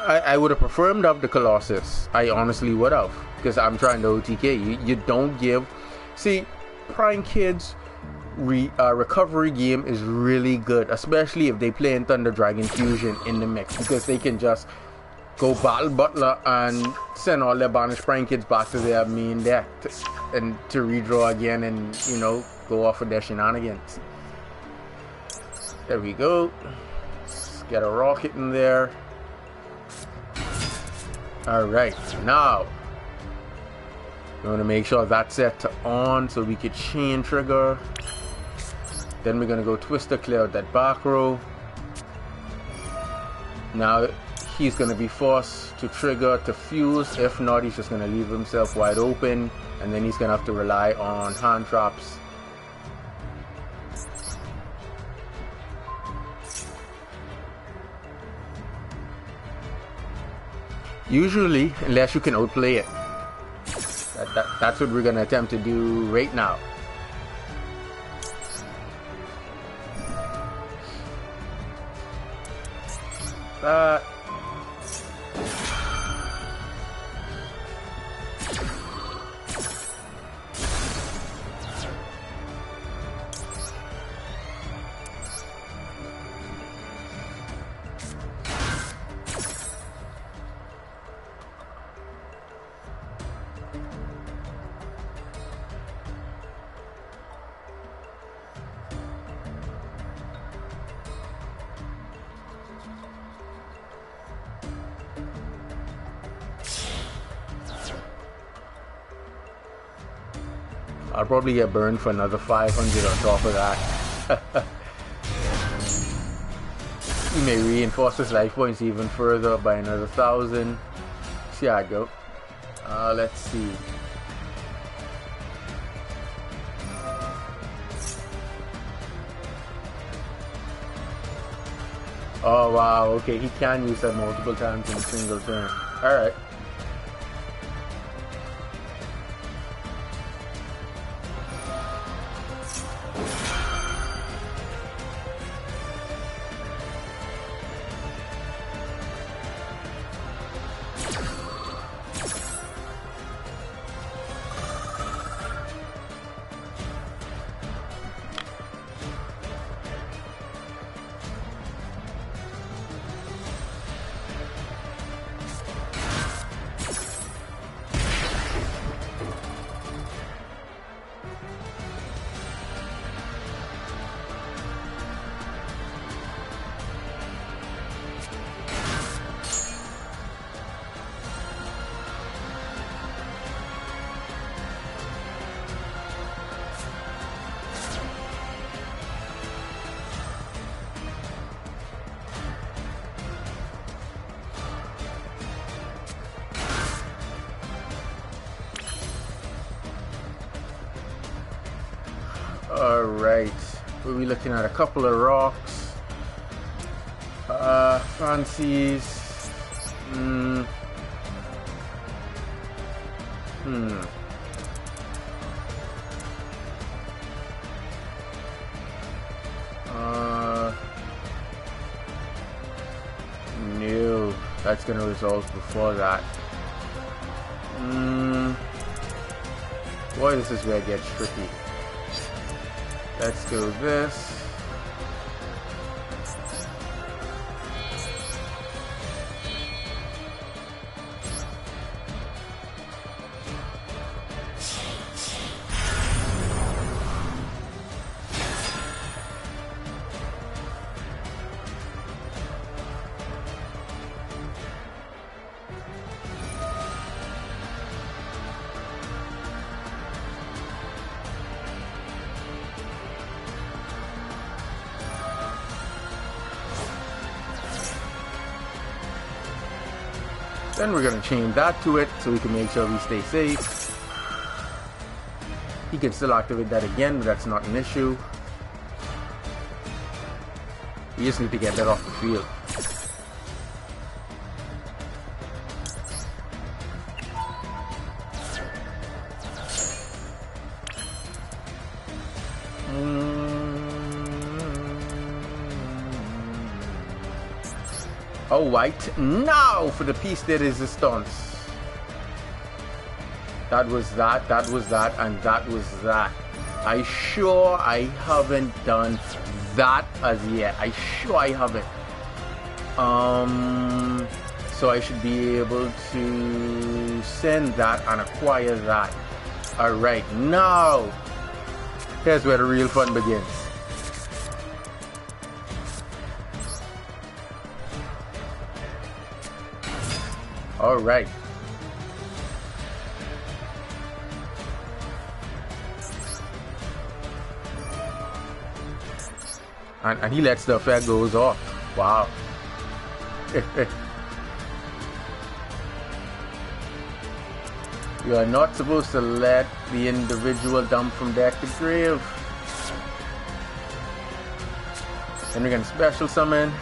I would have preferred to have the Colossus. I honestly would have, because I'm trying to OTK. You don't give. See, Prime Kids recovery game is really good, especially if they play in Thunder Dragon Fusion in the mix, because they can just go Battle Butler and send all their banished Prime Kids back to their main deck and to redraw again and, you know, go off with their shenanigans. There we go. Let's get a rocket in there. Alright, now we want to make sure that's set to on so we could chain trigger. Then we're going to go Twister, clear out that back row. Now he's going to be forced to trigger to fuse. If not, he's just going to leave himself wide open, and then he's going to have to rely on hand traps. Usually, unless you can outplay it. That's what we're going to attempt to do right now. I'll probably get burned for another 500 on top of that. He may reinforce his life points even further by another 1,000. See how it go. Let's see. Oh wow, okay, he can use that multiple times in a single turn. Alright. Alright, we'll be looking at a couple of rocks. Fancies. No, that's gonna resolve before that. Boy, this is where it gets tricky. Let's go this. Then we're going to chain that to it so we can make sure we stay safe. He can still activate that again, but that's not an issue. We just need to get that off the field. Oh, white. Now for the piece de resistance. That was that, that was that, and that was that. I haven't done that as yet. I haven't. So I should be able to send that and acquire that. Alright, now here's where the real fun begins. Alright. And he lets the effect goes off. Wow. You are not supposed to let the individual dump from deck to grave. Then we're gonna special summon.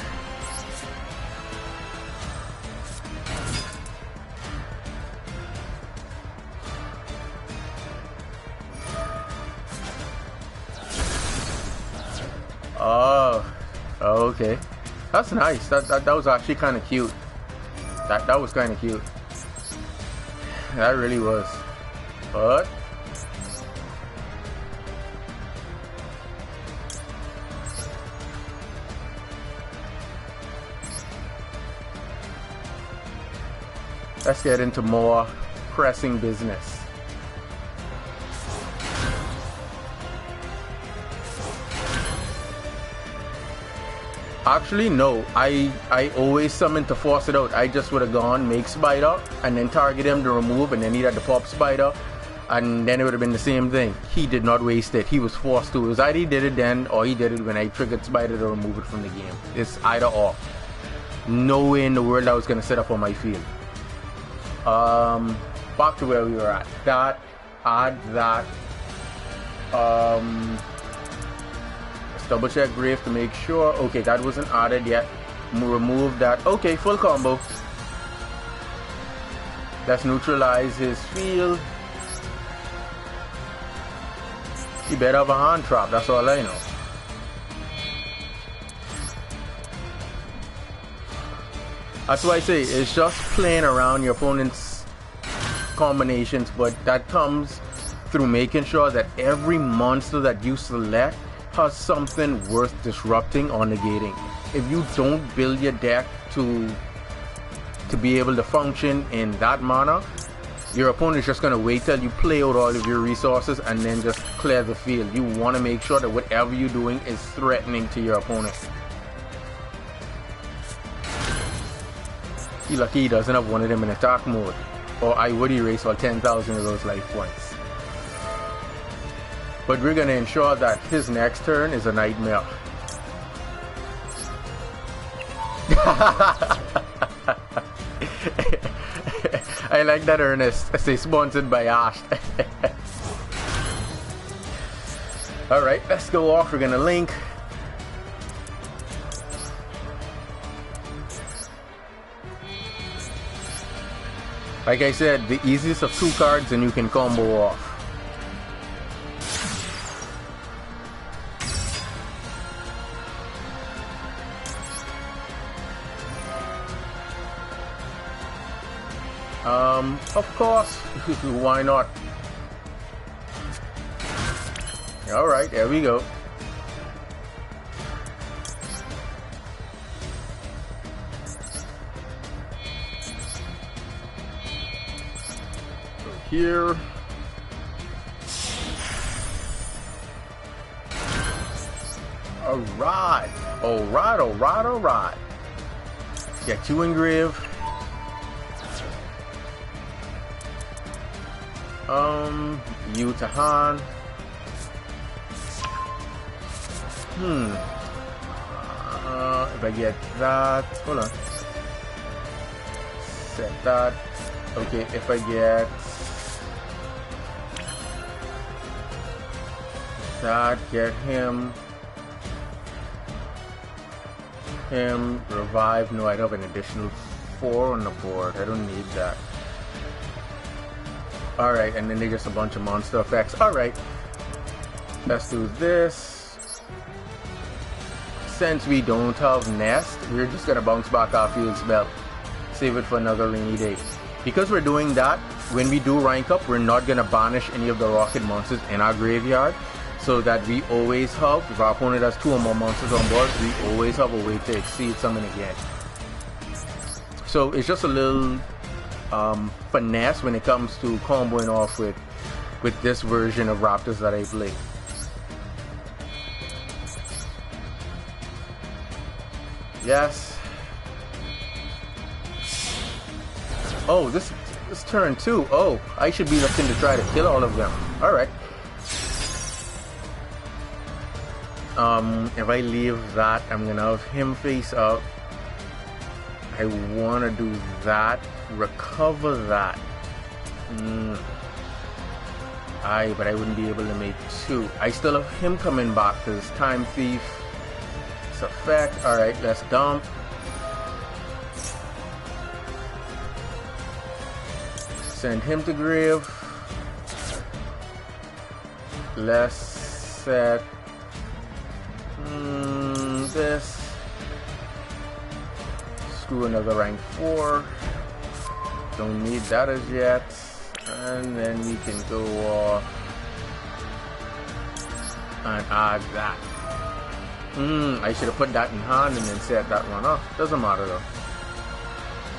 Oh, okay. That's nice. That was actually kind of cute. That was kind of cute. That really was. But let's get into more pressing business. Actually, no. I always summon to force it out. I just would have gone make spider and then target him to remove, and then he'd have to pop spider and then it would have been the same thing. He did not waste it. He was forced to. It was either he did it then or he did it when I triggered Spider to remove it from the game. It's either or. No way in the world I was going to set up on my field. Back to where we were at. That, add that. Let's double check Grave to make sure. Okay, that wasn't added yet. Remove that. Okay, full combo. Let's neutralize his field. He better have a hand trap, that's all I know. That's why I say it's just playing around your opponent's combinations, but that comes through making sure that every monster that you select has something worth disrupting or negating. If you don't build your deck to be able to function in that manner, your opponent is just going to wait till you play out all of your resources and then just clear the field. You want to make sure that whatever you're doing is threatening to your opponent. He lucky he doesn't have one of them in attack mode, or I would erase all 10,000 of those life points. But we're going to ensure that his next turn is a nightmare. I like that, Ernest. Say sponsored by Ash. Alright, let's go off. We're gonna link. Like I said, the easiest of 2 cards and you can combo off. Of course, why not? Alright, there we go. So here. Alright, alright. Get you engraved. You to Han. If I get that, hold on. Set that. Okay, if I get that, get him. Revive. No, I don't have an additional 4 on the board. I don't need that. Alright, and then they just a bunch of monster effects. Alright, let's do this. Since we don't have Nest, we're just gonna bounce back our field spell. Save it for another rainy day. Because we're doing that, when we do rank up, we're not gonna banish any of the rocket monsters in our graveyard. So that we always have, if our opponent has 2 or more monsters on board, we always have a way to exceed summon again. So it's just a little finesse when it comes to comboing off with this version of Raptors that I play. Yes. Oh, this turn too. Oh, I should be looking to try to kill all of them. Alright. If I leave that, I'm gonna have him face up. I wanna do that. Recover that. But I wouldn't be able to make 2. I still have him coming back because Time Thief. It's effect. Alright, let's dump. Send him to grave. Let's set this. Screw another rank 4. Don't need that as yet. And then we can go off and add that. I should have put that in hand and then set that one off. Doesn't matter though.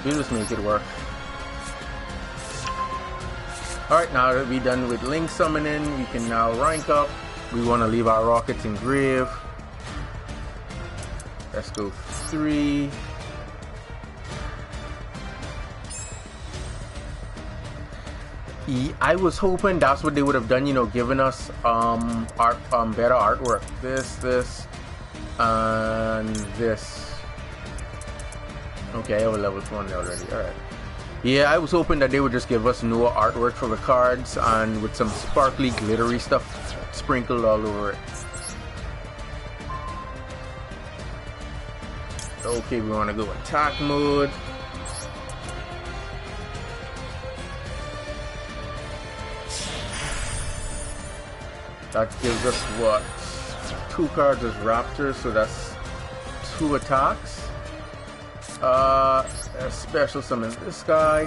We'll just make it work. Alright, now that we're done with Link summoning, we can now rank up. We want to leave our rockets in grave. Let's go 3. I was hoping that's what they would have done, you know, giving us better artwork. This, and this. Okay, I have a level 20 already. Alright. Yeah, I was hoping that they would just give us newer artwork for the cards and with some sparkly, glittery stuff sprinkled all over it. Okay, we want to go attack mode. That gives us what? 2 cards as raptors, so that's 2 attacks. Special summon this guy.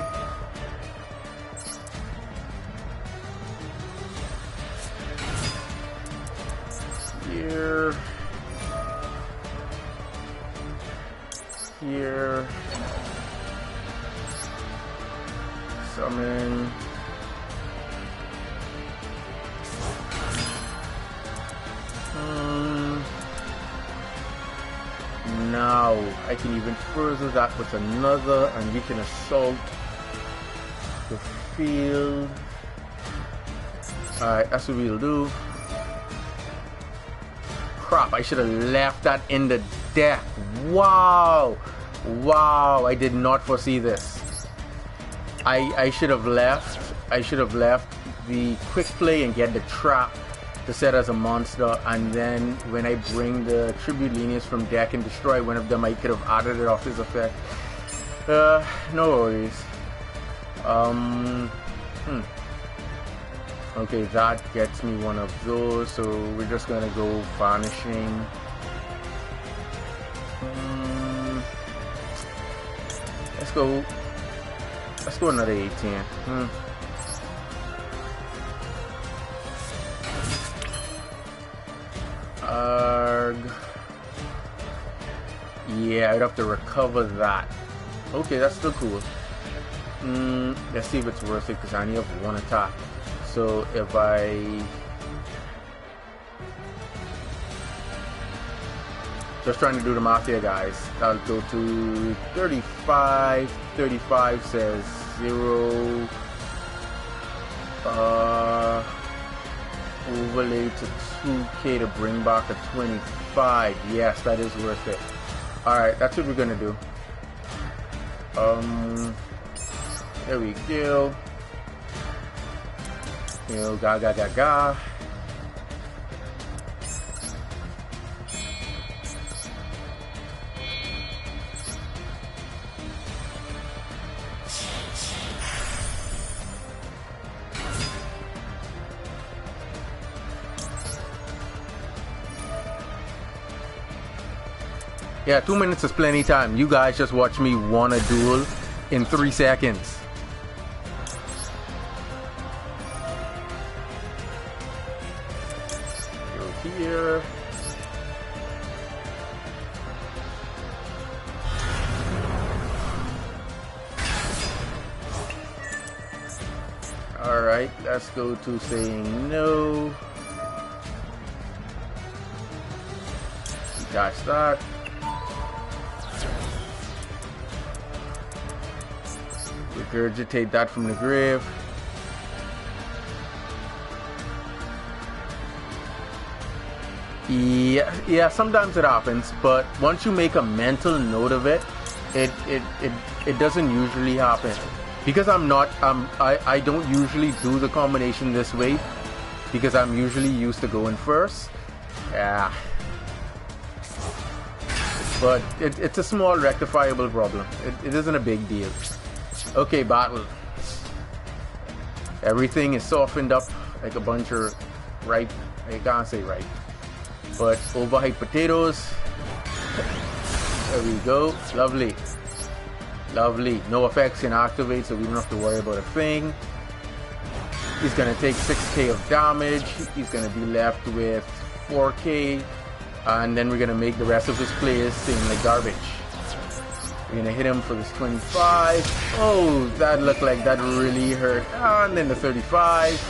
Here. Here. Summon. Now I can even further that with another, and we can assault the field. Alright, that's what we'll do. Crap, I should have left that in the deck. Wow! Wow, I did not foresee this. I should have left the quick play and get the trap to set as a monster, and then when I bring the tribute lineage from deck and destroy one of them, I could have added it off his effect. No worries. Okay, that gets me one of those, so we're just gonna go vanishing. Let's go another 18. Yeah, I'd have to recover that. Okay, that's still cool. Let's see if it's worth it, because I only have 1 attack. So if I just trying to do the math here, guys, I'll go to 35. 35 says 0. Overlay to 2k to bring back a 25. Yes, that is worth it. Alright, that's what we're gonna do. There we go. Ga. Yeah, 2 minutes is plenty time. You guys just watch me won a duel in 3 seconds. Go here. Alright, let's go to saying no. That's that. Regurgitate that from the grave. Yeah, sometimes it happens, but once you make a mental note of it, it doesn't usually happen. Because I don't usually do the combination this way, because I'm usually used to going first. Yeah. But it's a small rectifiable problem. It isn't a big deal. Okay, battle. Everything is softened up like a bunch of ripe, I can't say ripe, but overhyped potatoes. There we go. Lovely. Lovely. No effects can activate, so we don't have to worry about a thing. He's going to take 6k of damage. He's going to be left with 4k. And then we're going to make the rest of his plays seem like garbage. We're going to hit him for this 25. Oh, that looked like that really hurt. And then the 35.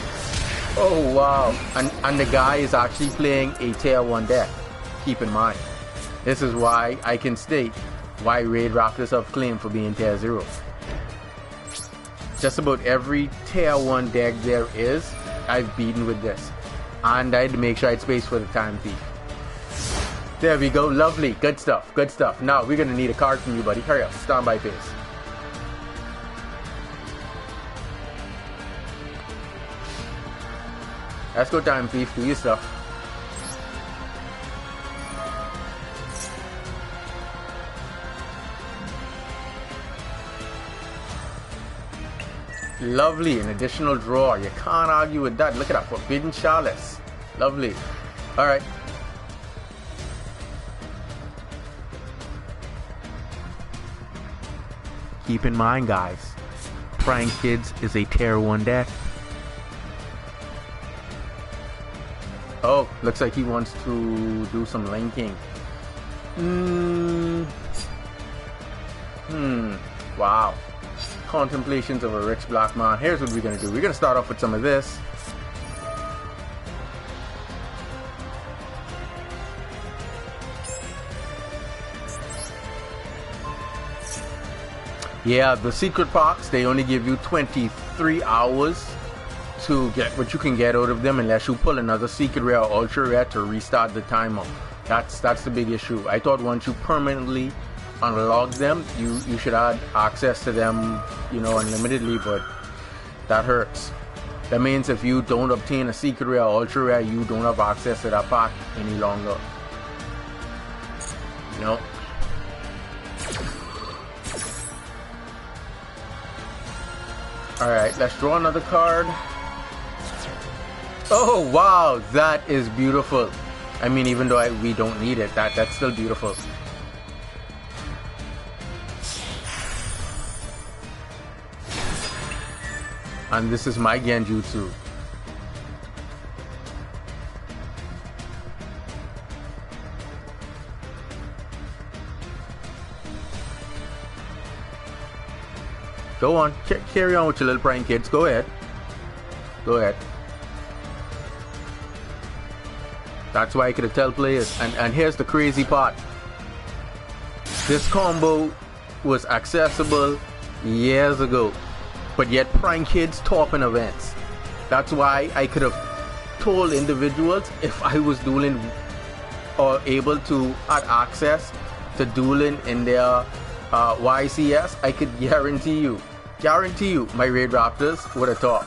Oh, wow. And the guy is actually playing a tier 1 deck. Keep in mind. This is why I can state why Raid Raptors have claim for being tier 0. Just about every tier 1 deck there is, I've beaten with this. And I had to make sure I had space for the Time Thief. There we go, lovely, good stuff, good stuff. Now we're gonna need a card from you, buddy. Hurry up, standby phase. Let's go, Time Thief, do your stuff. Lovely, an additional draw. You can't argue with that. Look at that, Forbidden Chalice. Lovely. Alright. Keep in mind, guys, Prank Kids is a tier 1 deck. Oh, looks like he wants to do some linking. Wow. Contemplations of a Rich Black Man. Here's what we're gonna do. We're gonna start off with some of this. Yeah, the secret packs, they only give you 23 hours to get what you can get out of them unless you pull another secret rare or ultra rare to restart the timer. That's the big issue. I thought once you permanently unlock them, you should add access to them, you know, unlimitedly, but that hurts. That means if you don't obtain a secret rare or ultra rare, you don't have access to that pack any longer. You know? Alright, let's draw another card. Oh wow, that is beautiful. I mean, even though we don't need it, that's still beautiful. And this is my Genjutsu. Go on, carry on with your little prank kids. Go ahead. Go ahead. That's why I could have tell players. And here's the crazy part. This combo was accessible years ago, but yet prank kids top in events. That's why I could have told individuals if I was dueling or able to add access to dueling in their YCS, I could guarantee you my raid raptors would have top.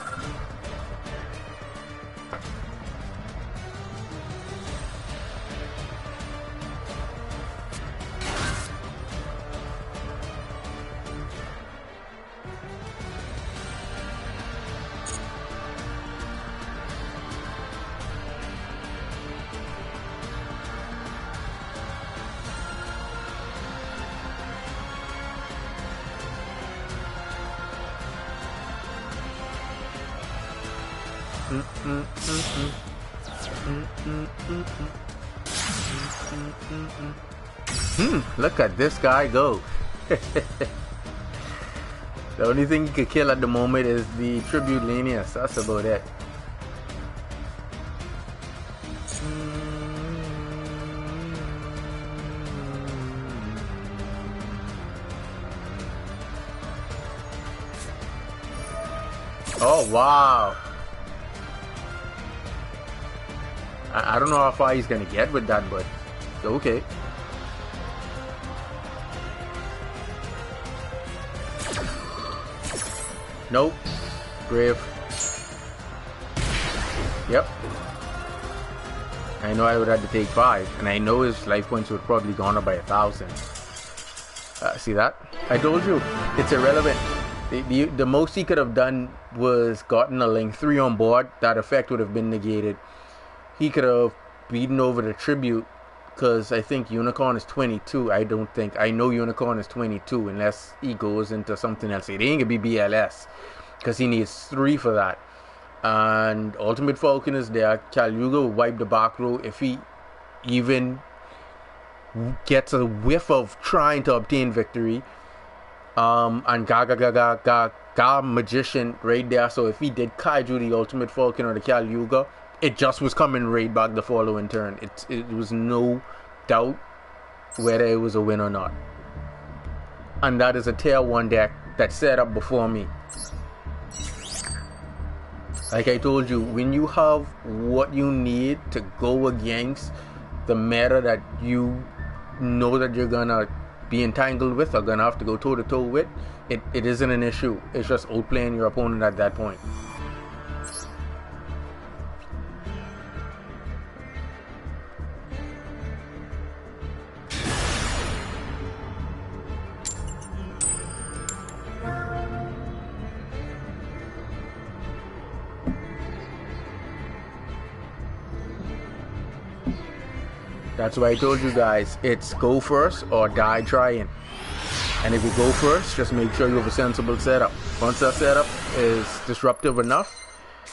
Look at this guy go. The only thing you could kill at the moment is the tribute Lanius. That's about it. Oh wow. I don't know how far he's gonna get with that, but okay. Nope. Brave. Yep. I know I would have to take 5, and I know his life points would probably gone up by 1,000. See that? I told you, it's irrelevant. The most he could have done was gotten a link 3 on board. That effect would have been negated. He could have beaten over the tribute, because I think Unicorn is 22. I know Unicorn is 22 unless he goes into something else. It ain't gonna be BLS because he needs 3 for that. And Ultimate Falcon is there. Caluga will wipe the back row if he even gets a whiff of trying to obtain victory. And Ga Magician right there. So if he did Kaiju the Ultimate Falcon or the Caluga, it just was coming right back the following turn. It was no doubt whether it was a win or not. And that is a tier 1 deck that's set up before me. Like I told you, when you have what you need to go against the meta that you know that you're gonna be entangled with or gonna have to go toe to toe with, it isn't an issue. It's just outplaying your opponent at that point. That's why I told you guys, it's go first or die trying. And if you go first, just make sure you have a sensible setup. Once that setup is disruptive enough,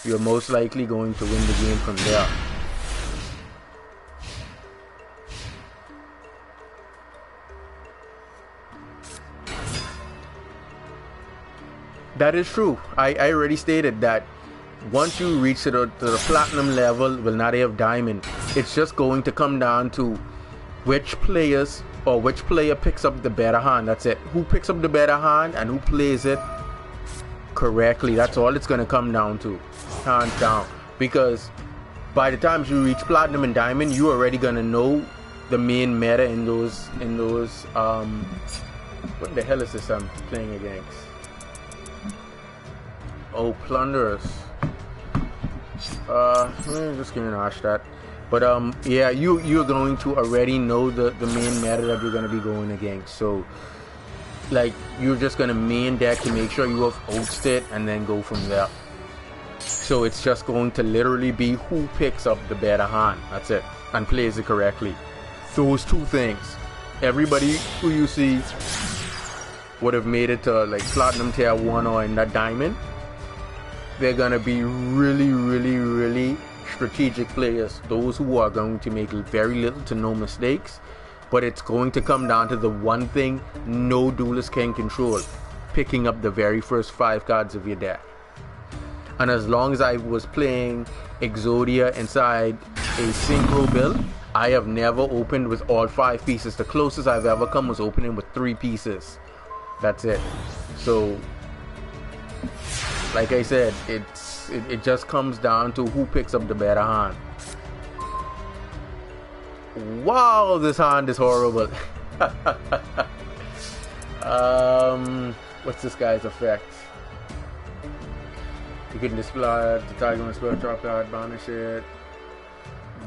you're most likely going to win the game from there. That is true. I already stated that once you reach to the platinum level, will not have diamond. It's just going to come down to which players or which player picks up the better hand. That's it. Who picks up the better hand and who plays it correctly. That's all it's going to come down to, hands down. Because by the time you reach platinum and diamond, you're already going to know the main meta in those what the hell is this I'm playing against? Oh, plunderers. Just gonna ask that. But yeah, you're going to already know the main meta that you're gonna be going against. So like you're just gonna main deck to make sure you have oatsed it and then go from there. So it's just going to literally be who picks up the better hand. That's it. And plays it correctly. Those two things. Everybody who you see would have made it to like platinum tier 1 or in that diamond. They're gonna be really strategic players. Those who are going to make very little to no mistakes. But it's going to come down to the one thing no duelist can control: picking up the very first 5 cards of your deck. And as long as I was playing Exodia inside a synchro build, I have never opened with all 5 pieces. The closest I've ever come was opening with 3 pieces. That's it. So like I said, it just comes down to who picks up the better hand. Wow, this hand is horrible. What's this guy's effect? You can display the target on spell drop card, banish it.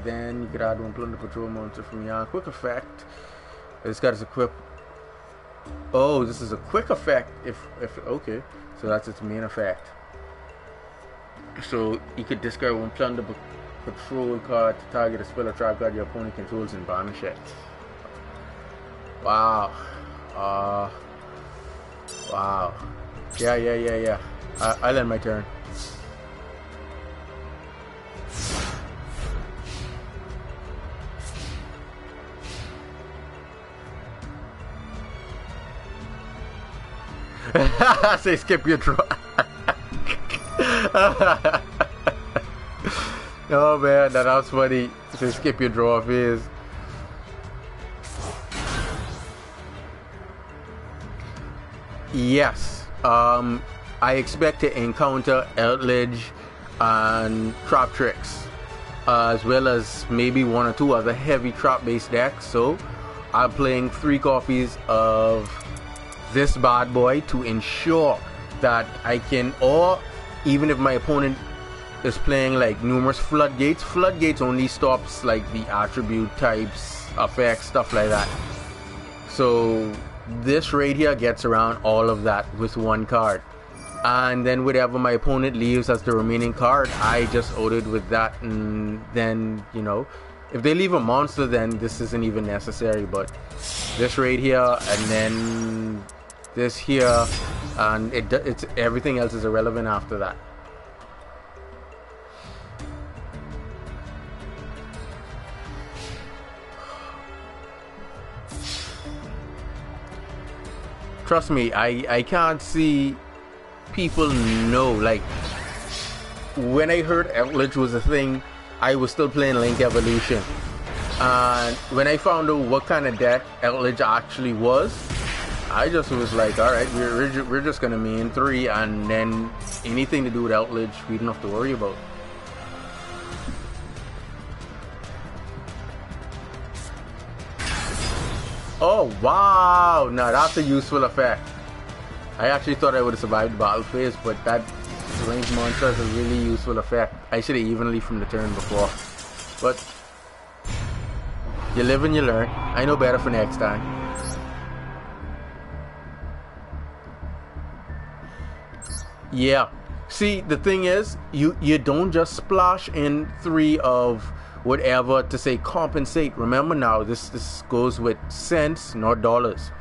Then you could add 1 plunder patrol monster from your quick effect. This guy's equip. Oh, this is a quick effect. If okay. So that's its main effect. So you could discard 1 plunder patrol card to target a spell or trap card your opponent controls and banish it. Wow. Wow. Yeah. I'll end my turn. Say skip your draw. Oh man, that was funny. Say skip your draw phase. Yes. I expect to encounter Eldritch and Trap Tricks, as well as maybe 1 or 2 other heavy trap based decks. So I'm playing 3 copies of this bad boy to ensure that I can, or even if my opponent is playing like numerous floodgates only stops like the attribute types, effects, stuff like that. So this right here gets around all of that with 1 card, and then whatever my opponent leaves as the remaining card, I just outed with that. And then, you know, if they leave a monster, then this isn't even necessary. But this right here, and then this here, and it's everything else is irrelevant after that. Trust me, I can't see people know. Like when I heard Eldritch was a thing, I was still playing Link Evolution, and when I found out what kind of deck Eldritch actually was, I just was like, all right, we're just gonna main 3, and then anything to do with outlage, we don't have to worry about. Oh wow! Now that's a useful effect. I actually thought I would have survived the battle phase, but that ranged monster is a really useful effect. I should have evenly from the turn before, but you live and you learn. I know better for next time. Yeah. See, the thing is, you don't just splash in 3 of whatever to say compensate. Remember now, this goes with cents, not dollars.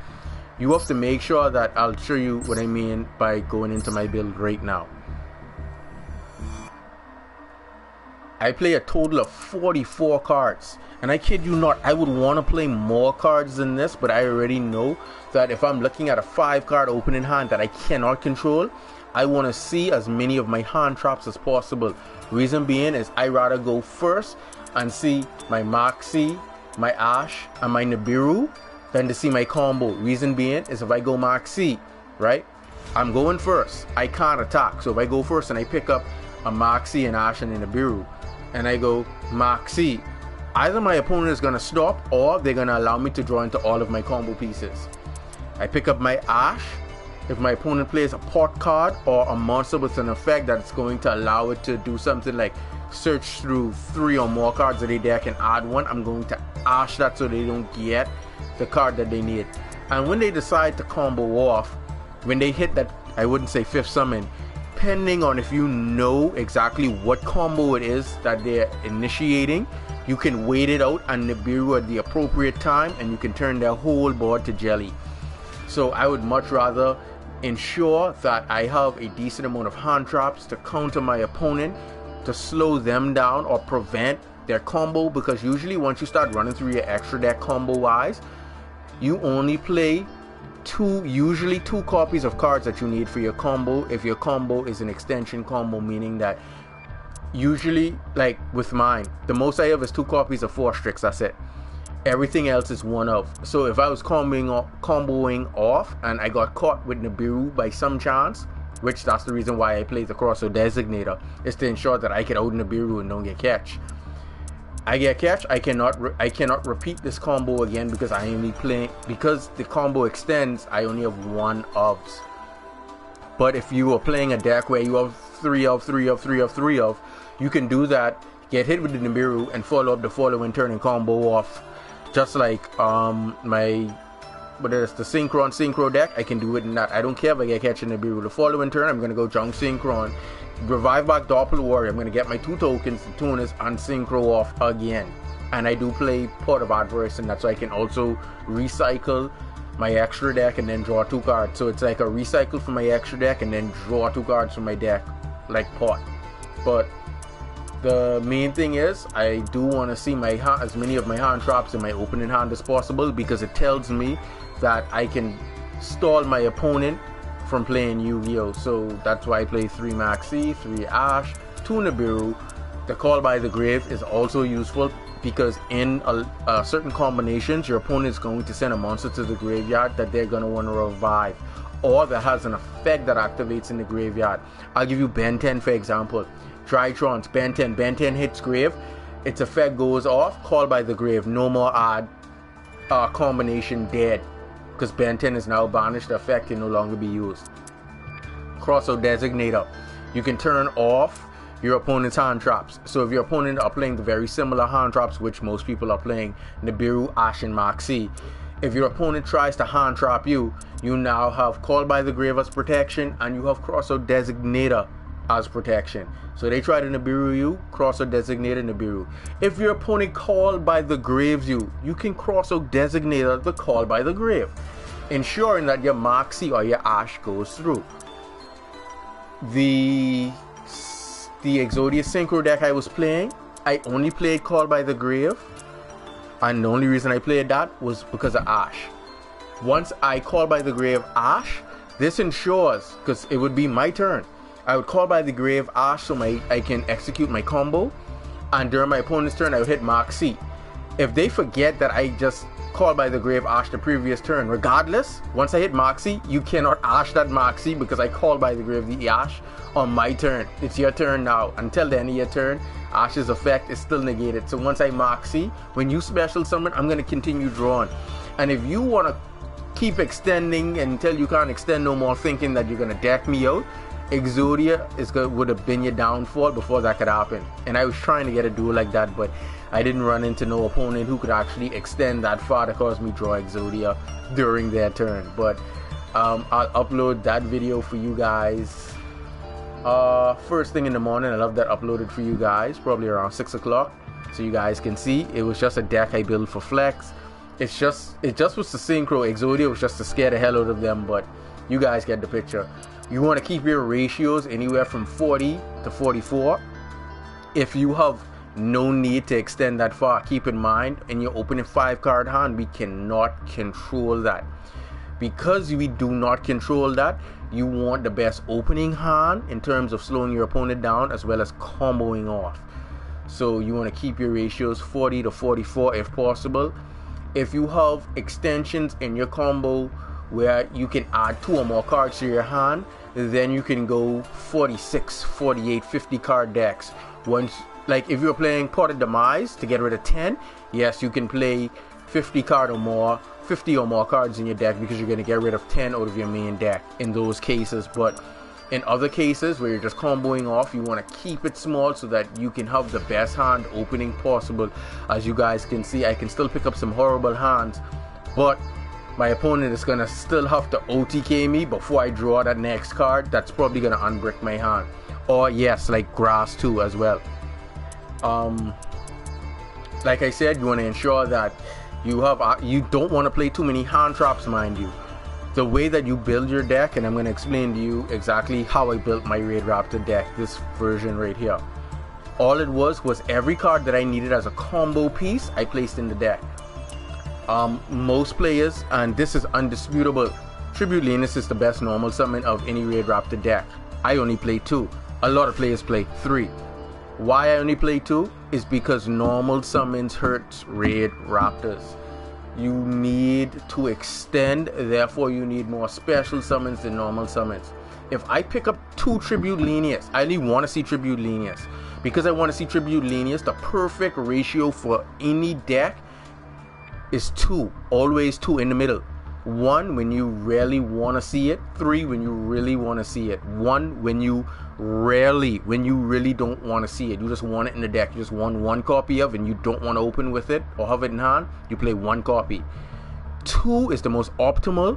You have to make sure that I'll show you what I mean by going into my build right now. I play a total of 44 cards, and I kid you not, I would want to play more cards than this, but I already know that if I'm looking at a 5-card opening hand that I cannot control, I want to see as many of my hand traps as possible. Reason being is I rather go first and see my Moxie, my Ash, and my Nibiru than to see my combo. Reason being is if I go Moxie, right, I'm going first. I can't attack. So if I go first and I pick up a Moxie, an Ash, and a Nibiru, and I go Moxie, either my opponent is going to stop or they're going to allow me to draw into all of my combo pieces. I pick up my Ash. If my opponent plays a pot card or a monster with an effect that's going to allow it to do something like search through 3 or more cards of their deck and add 1, I'm going to Ash that so they don't get the card that they need. And when they decide to combo off, when they hit that, I wouldn't say 5th summon, depending on if you know exactly what combo it is that they're initiating, you can wait it out and Nibiru at the appropriate time, and you can turn their whole board to jelly. So I would much rather ensure that I have a decent amount of hand traps to counter my opponent, to slow them down or prevent their combo, because usually once you start running through your extra deck combo wise, you only play usually two copies of cards that you need for your combo. If your combo is an extension combo, meaning that usually, like with mine, the most I have is 2 copies of 4 Strix, that's it. Everything else is 1 of. So if I was comboing off and I got caught with Nibiru by some chance, which that's the reason why I play the Crossover Designator, is to ensure that I can out Nibiru and don't get catch. I get catch, I cannot repeat this combo again because I only play, because the combo extends, I only have 1 ofs. But if you are playing a deck where you have 3 of, you can do that, get hit with the Nibiru and follow up the following turn and combo off. Just like the Synchro deck, I can do it in that. I don't care if I get catch in Nibiru. The following turn, I'm going to go Junk Synchron, revive back Doppel Warrior. I'm going to get my 2 tokens, the tuners, and Synchro off again. And I do play Pot of Adverse, and that's why I can also recycle my extra deck and then draw 2 cards. So it's like a recycle from my extra deck and then draw 2 cards from my deck, like Pot. But the main thing is, I do want to see as many of my hand traps in my opening hand as possible, because it tells me that I can stall my opponent from playing Yu-Gi-Oh! So that's why I play 3 Maxi, 3 Ash, 2 Nibiru. The Call by the Grave is also useful because in certain combinations, your opponent is going to send a monster to the graveyard that they're going to want to revive, or that has an effect that activates in the graveyard. I'll give you Ben 10 for example. Tritron's Ben 10. Ben 10 hits grave, its effect goes off, Call by the Grave, no more add combination dead, because Ben 10 is now banished, the effect can no longer be used. Crossover Designator, you can turn off your opponent's hand traps. So if your opponent are playing the very similar hand traps, which most people are playing, Nibiru, Ash, and Maxi, if your opponent tries to hand trap you, you now have Call by the Grave as protection, and you have Crossover Designator as protection. So they try to Nibiru you, Crossover Designator Nibiru. If your opponent Call by the Graves you can Crossover Designator the Call by the Grave, ensuring that your Maxi or your Ash goes through. The Exodius Synchro deck I was playing, I only played Call by the Grave, and the only reason I played that was because of Ash. Once I Call by the Grave Ash, this ensures, because it would be my turn, I would Call by the Grave Ash so I can execute my combo, and during my opponent's turn I would hit Maxi. If they forget that I just Call by the Grave Ash the previous turn. Regardless, once I hit Moxie, you cannot Ash that Moxie because I called by the Grave the Ash on my turn. It's your turn now. Until the end of your turn, Ash's effect is still negated. So once I Moxie, when you special summon, I'm going to continue drawing. And if you want to keep extending until you can't extend no more, thinking that you're going to deck me out, Exodia would have been your downfall before that could happen. And I was trying to get a duel like that, but I didn't run into no opponent who could actually extend that far to cause me draw Exodia during their turn. But I'll upload that video for you guys first thing in the morning. I love that uploaded for you guys, probably around 6 o'clock, so you guys can see. It was just a deck I built for flex. It just was to synchro. Exodia was just to scare the hell out of them, but you guys get the picture. You want to keep your ratios anywhere from 40 to 44. If you have no need to extend that far, keep in mind in your opening 5-card hand, we cannot control that. Because we do not control that, you want the best opening hand in terms of slowing your opponent down as well as comboing off. So you want to keep your ratios 40 to 44 if possible. If you have extensions in your combo where you can add 2 or more cards to your hand, then you can go 46, 48, 50 card decks. Once, like if you're playing Pot of Demise to get rid of 10, yes, you can play 50 or more cards in your deck because you're going to get rid of 10 out of your main deck in those cases. But in other cases where you're just comboing off, you want to keep it small so that you can have the best hand opening possible. As you guys can see, I can still pick up some horrible hands, but my opponent is going to still have to OTK me before I draw that next card. That's probably going to unbrick my hand. Or yes, like grass too as well. Like I said, you want to ensure that you don't want to play too many hand traps, mind you. The way that you build your deck, and I'm going to explain to you exactly how I built my Raid Raptor deck, this version right here. All it was every card that I needed as a combo piece, I placed in the deck. Most players, and this is undisputable, Tribute Linus is the best normal summon of any Raid Raptor deck. I only play 2. A lot of players play 3. Why I only play 2 is because normal summons hurts Raid Raptors. You need to extend, therefore you need more special summons than normal summons. If I pick up 2 Tribute Linus, I only want to see Tribute Linus. Because I want to see Tribute Linus, the perfect ratio for any deck is 2, always 2 in the middle. 1 when you really want to see it, 3 when you really want to see it, 1 when you really don't want to see it. You just want it in the deck. You just want 1 copy of it and you don't want to open with it or have it in hand, you play 1 copy. 2 is the most optimal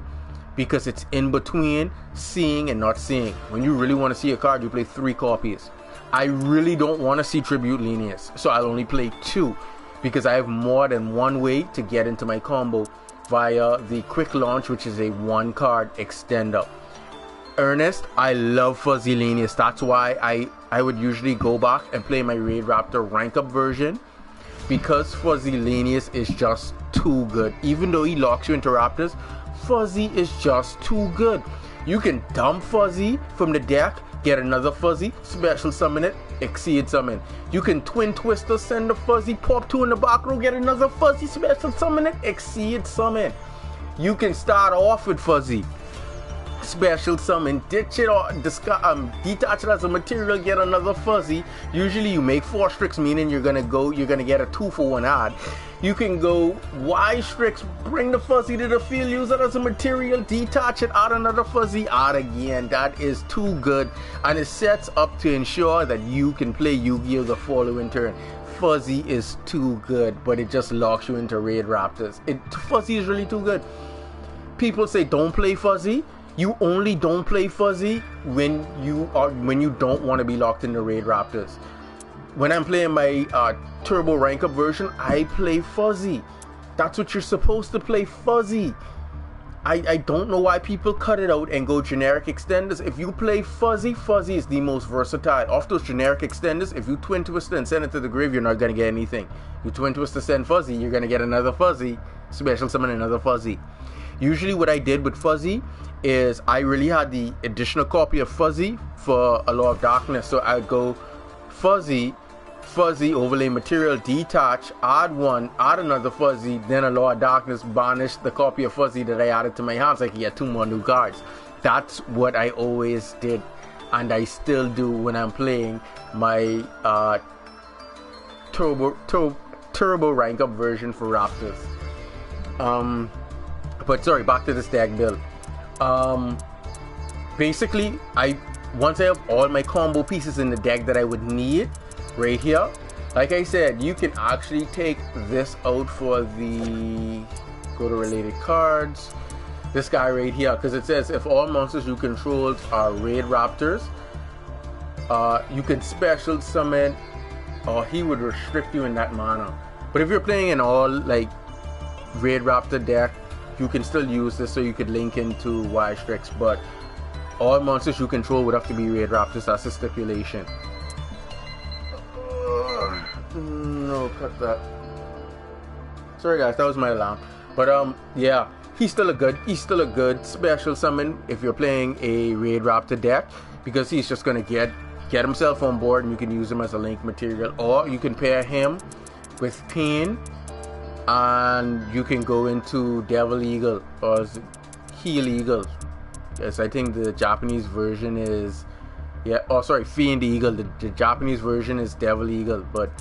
because it's in between seeing and not seeing. When you really want to see a card, you play 3 copies. I really don't want to see Tribute Linus, so I'll only play 2. Because I have more than 1 way to get into my combo via the quick launch, which is a 1-card extender. Ernest, I love Fuzzy Linus. That's why I would usually go back and play my Raid Raptor rank up version, because Fuzzy Linus is just too good. Even though he locks you into Raptors, Fuzzy is just too good. You can dump Fuzzy from the deck, get another Fuzzy, special summon it, exceed summon. You can twin twister, send a Fuzzy, pop 2 in the back row, get another Fuzzy, special summon it, exceed summon. You can start off with Fuzzy, special summon, ditch it or detach it as a material, get another Fuzzy. Usually you make 4 Strix, meaning you're gonna get a 2-for-1 add. You can go Y Strix, bring the Fuzzy to the field, use it as a material, detach it, add another Fuzzy, add again. That is too good, and it sets up to ensure that you can play Yu-Gi-Oh! The following turn. Fuzzy is too good, but it just locks you into Raid Raptors. Fuzzy is really too good. People say don't play Fuzzy. You only don't play Fuzzy when you don't want to be locked into Raid Raptors. When I'm playing my Turbo Rank Up version, I play Fuzzy. That's what you're supposed to play, Fuzzy. I don't know why people cut it out and go generic extenders. If you play Fuzzy, Fuzzy is the most versatile. Off those generic extenders, if you twin twister and send it to the grave, you're not going to get anything. You twin twister, send Fuzzy, you're going to get another Fuzzy. Special summon another Fuzzy. Usually what I did with Fuzzy is I really had the additional copy of Fuzzy for a Law of Darkness. So I would go Fuzzy, fuzzy, overlay material, detach, add one, add another fuzzy, then a Law of Darkness, banish the copy of fuzzy that I added to my hands. I can get 2 more new cards. That's what I always did, and I still do when I'm playing my turbo rank up version for Raptors. But sorry, back to this deck build. Basically, once I have all my combo pieces in the deck that I would need right here, like I said, you can actually take this out for the, go to related cards, this guy right here, because it says if all monsters you control are raid raptors, you can special summon, or he would restrict you in that manner. But if you're playing an all like raid raptor deck, you can still use this, so you could link into Y-Strix, but all monsters you control would have to be raid raptors. That's a stipulation. No, cut that. Sorry guys, that was my alarm. But yeah, he's still a good special summon if you're playing a raid raptor deck, because he's just gonna get himself on board, and you can use him as a link material, or you can pair him with Pain, and you can go into Devil Eagle or Heel Eagle. Yes, I think the Japanese version is, yeah, oh sorry, Fiend Eagle. The Japanese version is Devil Eagle, but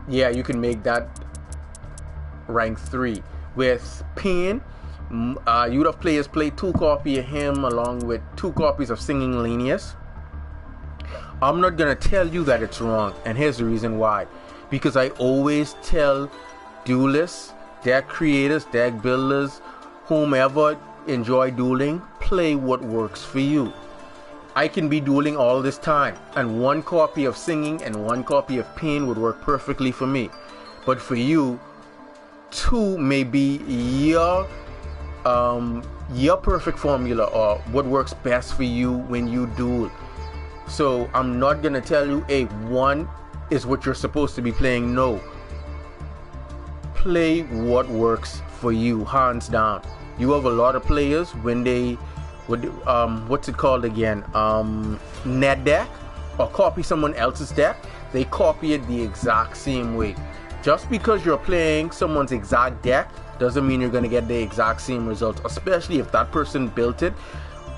yeah, you can make that rank 3 with Pain. You would have players play 2 copies of him along with 2 copies of Singing Linnaeus. I'm not gonna tell you that it's wrong, and here's the reason why. Because I always tell duelists, deck creators, deck builders, whomever enjoy dueling, play what works for you. I can be dueling all this time, and 1 copy of Singing and 1 copy of Pain would work perfectly for me. But for you, 2 may be your perfect formula, or what works best for you when you duel. So I'm not gonna tell you, hey, 1 is what you're supposed to be playing. No, play what works for you, hands down. You have a lot of players when they would what's it called again, net deck, or copy someone else's deck, they copy it the exact same way. Just because you're playing someone's exact deck doesn't mean you're going to get the exact same results, especially if that person built it.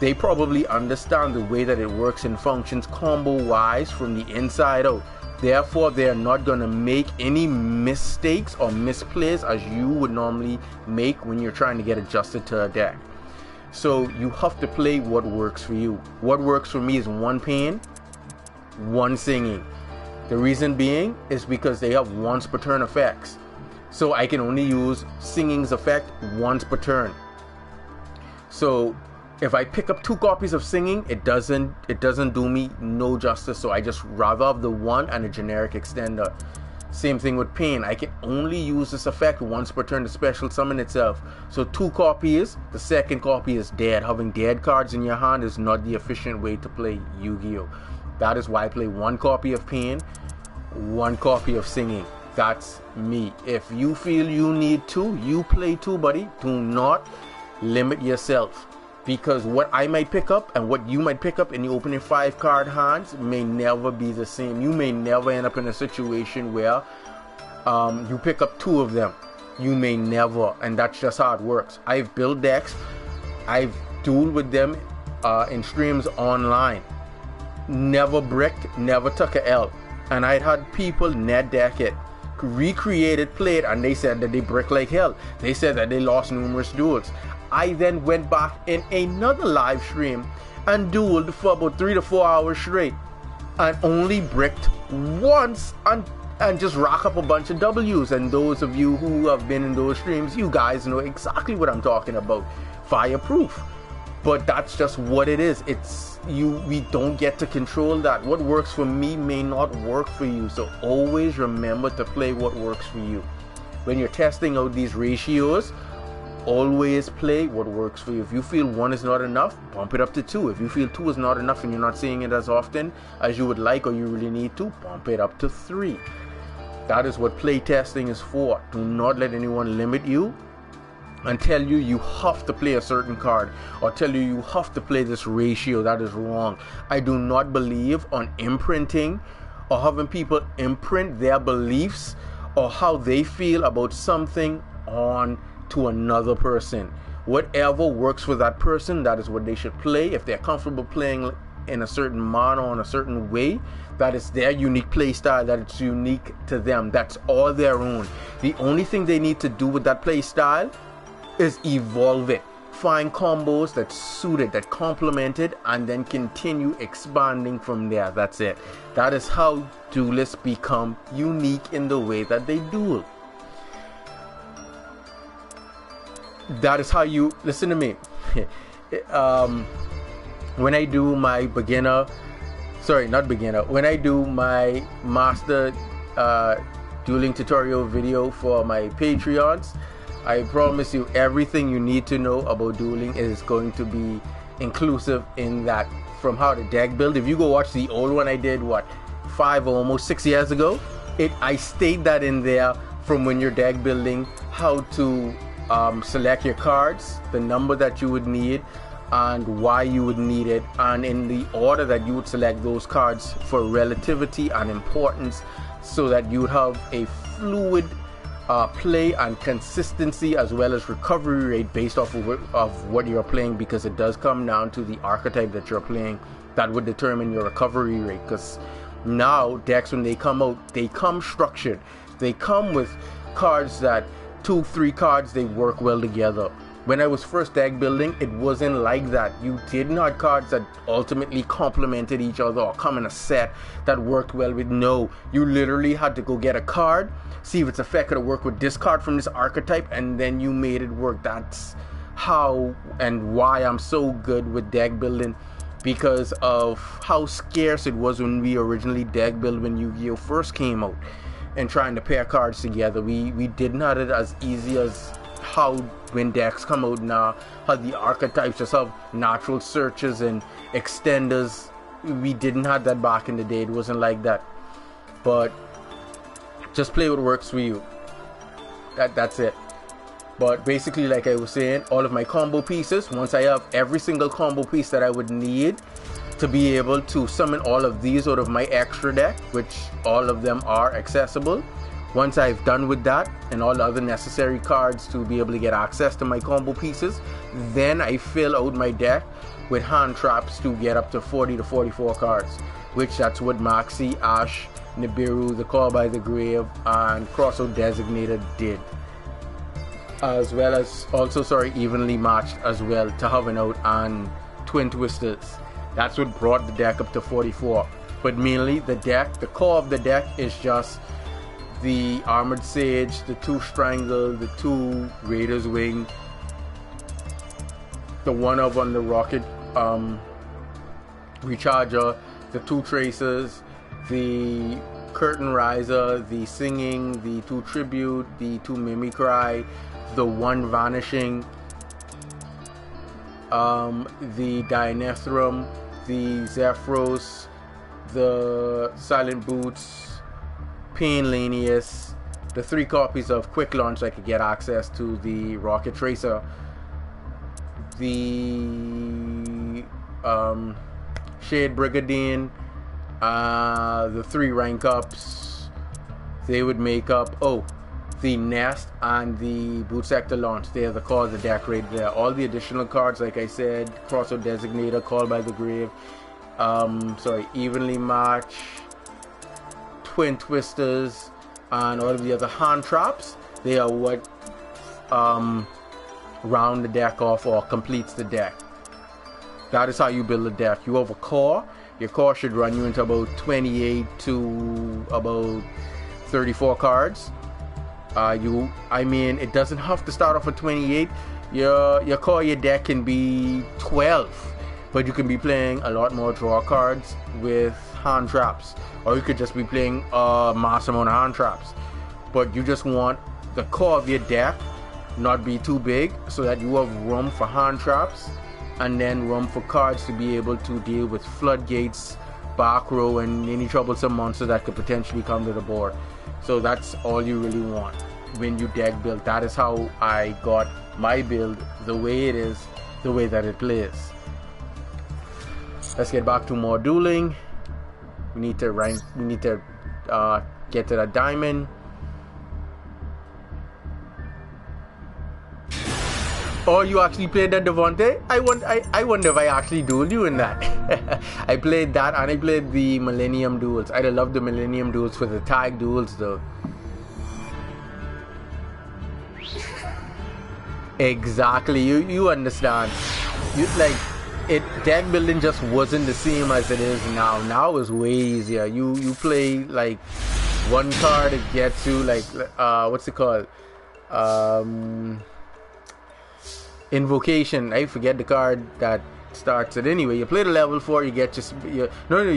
They probably understand the way that it works and functions combo wise from the inside out. Therefore, they're not going to make any mistakes or misplays as you would normally make when you're trying to get adjusted to a deck. So you have to play what works for you. What works for me is 1 Pain, 1 Singing. The reason being is because they have once per turn effects. So I can only use Singing's effect once per turn. So if I pick up 2 copies of Singing, it doesn't do me no justice. So I just rather have the 1 and a generic extender. Same thing with Pain. I can only use this effect once per turn to special summon itself. So 2 copies, the second copy is dead. Having dead cards in your hand is not the efficient way to play Yu-Gi-Oh! That is why I play 1 copy of Pain, 1 copy of Singing. That's me. If you feel you need 2, you play 2, buddy. Do not limit yourself. Because what I might pick up and what you might pick up in the opening 5 card hands may never be the same. You may never end up in a situation where you pick up 2 of them. You may never, and that's just how it works. I've built decks, I've dueled with them in streams online. Never bricked, never took a L. And I'd had people net deck it, recreate it, play it, and they said that they brick like hell. They said that they lost numerous duels. I then went back in another live stream and dueled for about 3 to 4 hours straight, and only bricked once and just rack up a bunch of W's. And those of you who have been in those streams, you guys know exactly what I'm talking about. Fireproof. But that's just what it is. We don't get to control that. What works for me may not work for you. So always remember to play what works for you. When you're testing out these ratios, always play what works for you. If you feel 1 is not enough, bump it up to 2. If you feel 2 is not enough and you're not seeing it as often as you would like, or you really need to, bump it up to 3. That is what play testing is for. Do not let anyone limit you and tell you you have to play a certain card, or tell you have to play this ratio. That is wrong. I do not believe on imprinting or having people imprint their beliefs or how they feel about something on to another person. Whatever works for that person, that is what they should play. If they're comfortable playing in a certain manner or in a certain way, that is their unique play style, that it's unique to them. That's all their own. The only thing they need to do with that play style is evolve it. Find combos that suit it, that complement it, and then continue expanding from there. That's it. That is how duelists become unique in the way that they duel. That is how you listen to me. When I do my when I do my master dueling tutorial video for my Patreons, I promise you everything you need to know about dueling is going to be inclusive in that. From how to deck build. If you go watch the old one I did 5 or almost 6 years ago, I stayed that in there. From when you're deck building, how to select your cards, the number that you would need, and why you would need it, and in the order that you would select those cards for relativity and importance, so that you would have a fluid play and consistency, as well as recovery rate based off of what you're playing, because it does come down to the archetype that you're playing that would determine your recovery rate. Because now decks, when they come out, they come structured. They come with cards that 2-3 cards, they work well together. When I was first deck building, it wasn't like that. You didn't have cards that ultimately complemented each other or come in a set that worked well with. No, you literally had to go get a card, see if its effect could work with this card from this archetype, and then you made it work. That's how and why I'm so good with deck building, because of how scarce it was when we originally deck built when Yu-Gi-Oh first came out, and trying to pair cards together. We didn't have it as easy as how when decks come out now, how the archetypes just have natural searches and extenders. We didn't have that back in the day. It wasn't like that. But just play what works for you. That's it. But basically, like I was saying, all of my combo pieces, once I have every single combo piece that I would need to be able to summon all of these out of my extra deck, which all of them are accessible. Once I've done with that and all the other necessary cards to be able to get access to my combo pieces, then I fill out my deck with hand traps to get up to 40 to 44 cards, which that's what Maxi, Ash, Nibiru, the Call by the Grave, and Crossout Designated did. As well as evenly matched as well to Having Out and Twin Twisters. That's what brought the deck up to 44. But mainly the core of the deck is just the Armored Sage, the 2 Strangle, the 2 Raider's Wing, the 1-of on the Rocket Recharger, the 2 Tracers, the Curtain Riser, the Singing, the 2 Tribute, the 2 Mimicry, the 1 Vanishing, the Dianethrum, the Zephyros, the Silent Boots, Pain Lanius, the 3 copies of Quick Launch I could get access to, the Rocket Tracer, the Shade Brigandine, the 3 rank ups. They would make up the Nest and the Boot Sector Launch. They are the core of the deck right there. All the additional cards, like I said, Crossout Designator, Call by the Grave, Evenly Match, Twin Twisters, and all of the other hand traps, they are what round the deck off or completes the deck. That is how you build a deck. You have a core. Your core should run you into about 28 to about 34 cards. It doesn't have to start off at 28. Your core, your deck can be 12, but you can be playing a lot more draw cards with hand traps, or you could just be playing a mass amount of hand traps. But you just want the core of your deck not be too big, so that you have room for hand traps and then room for cards to be able to deal with floodgates, back row, and any troublesome monster that could potentially come to the board. So that's all you really want when you deck build. That is how I got my build the way it is, the way that it plays. Let's get back to more dueling. We need to get to that diamond. Oh, you actually played that, Devontae? I wonder if I actually dueled you in that. I played that, and I played the Millennium Duels. I love the Millennium Duels for the tag duels, though. Exactly, you understand. Deck building just wasn't the same as it is now. Now it's way easier. You play like one card, it gets you like what's it called? Invocation. I forget the card that starts it. Anyway, you play the level 4, you get you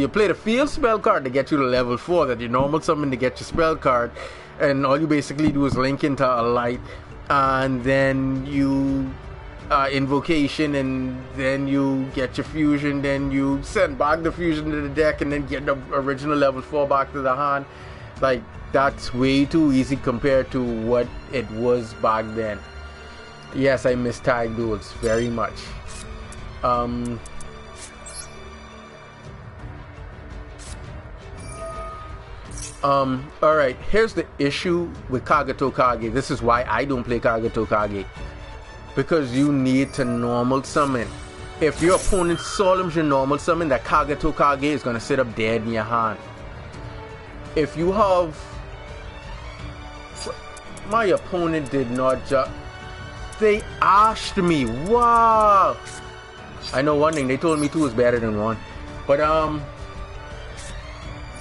play the field spell card to get you to level 4, that you normal summon to get your spell card, and all you basically do is link into a light, and then you invocation, and then you get your fusion, then you send back the fusion to the deck, and then get the original level 4 back to the hand. Like, that's way too easy compared to what it was back then. Yes, I miss tag duels very much. Alright, here's the issue with Kagato Kage. This is why I don't play Kagato Kage. Because you need to normal summon. If your opponent solemns your normal summon, that Kagato Kage is going to sit up dead in your hand. If you have... My opponent did not just... They ashed me. Wow. I know one thing. They told me 2 is better than 1. But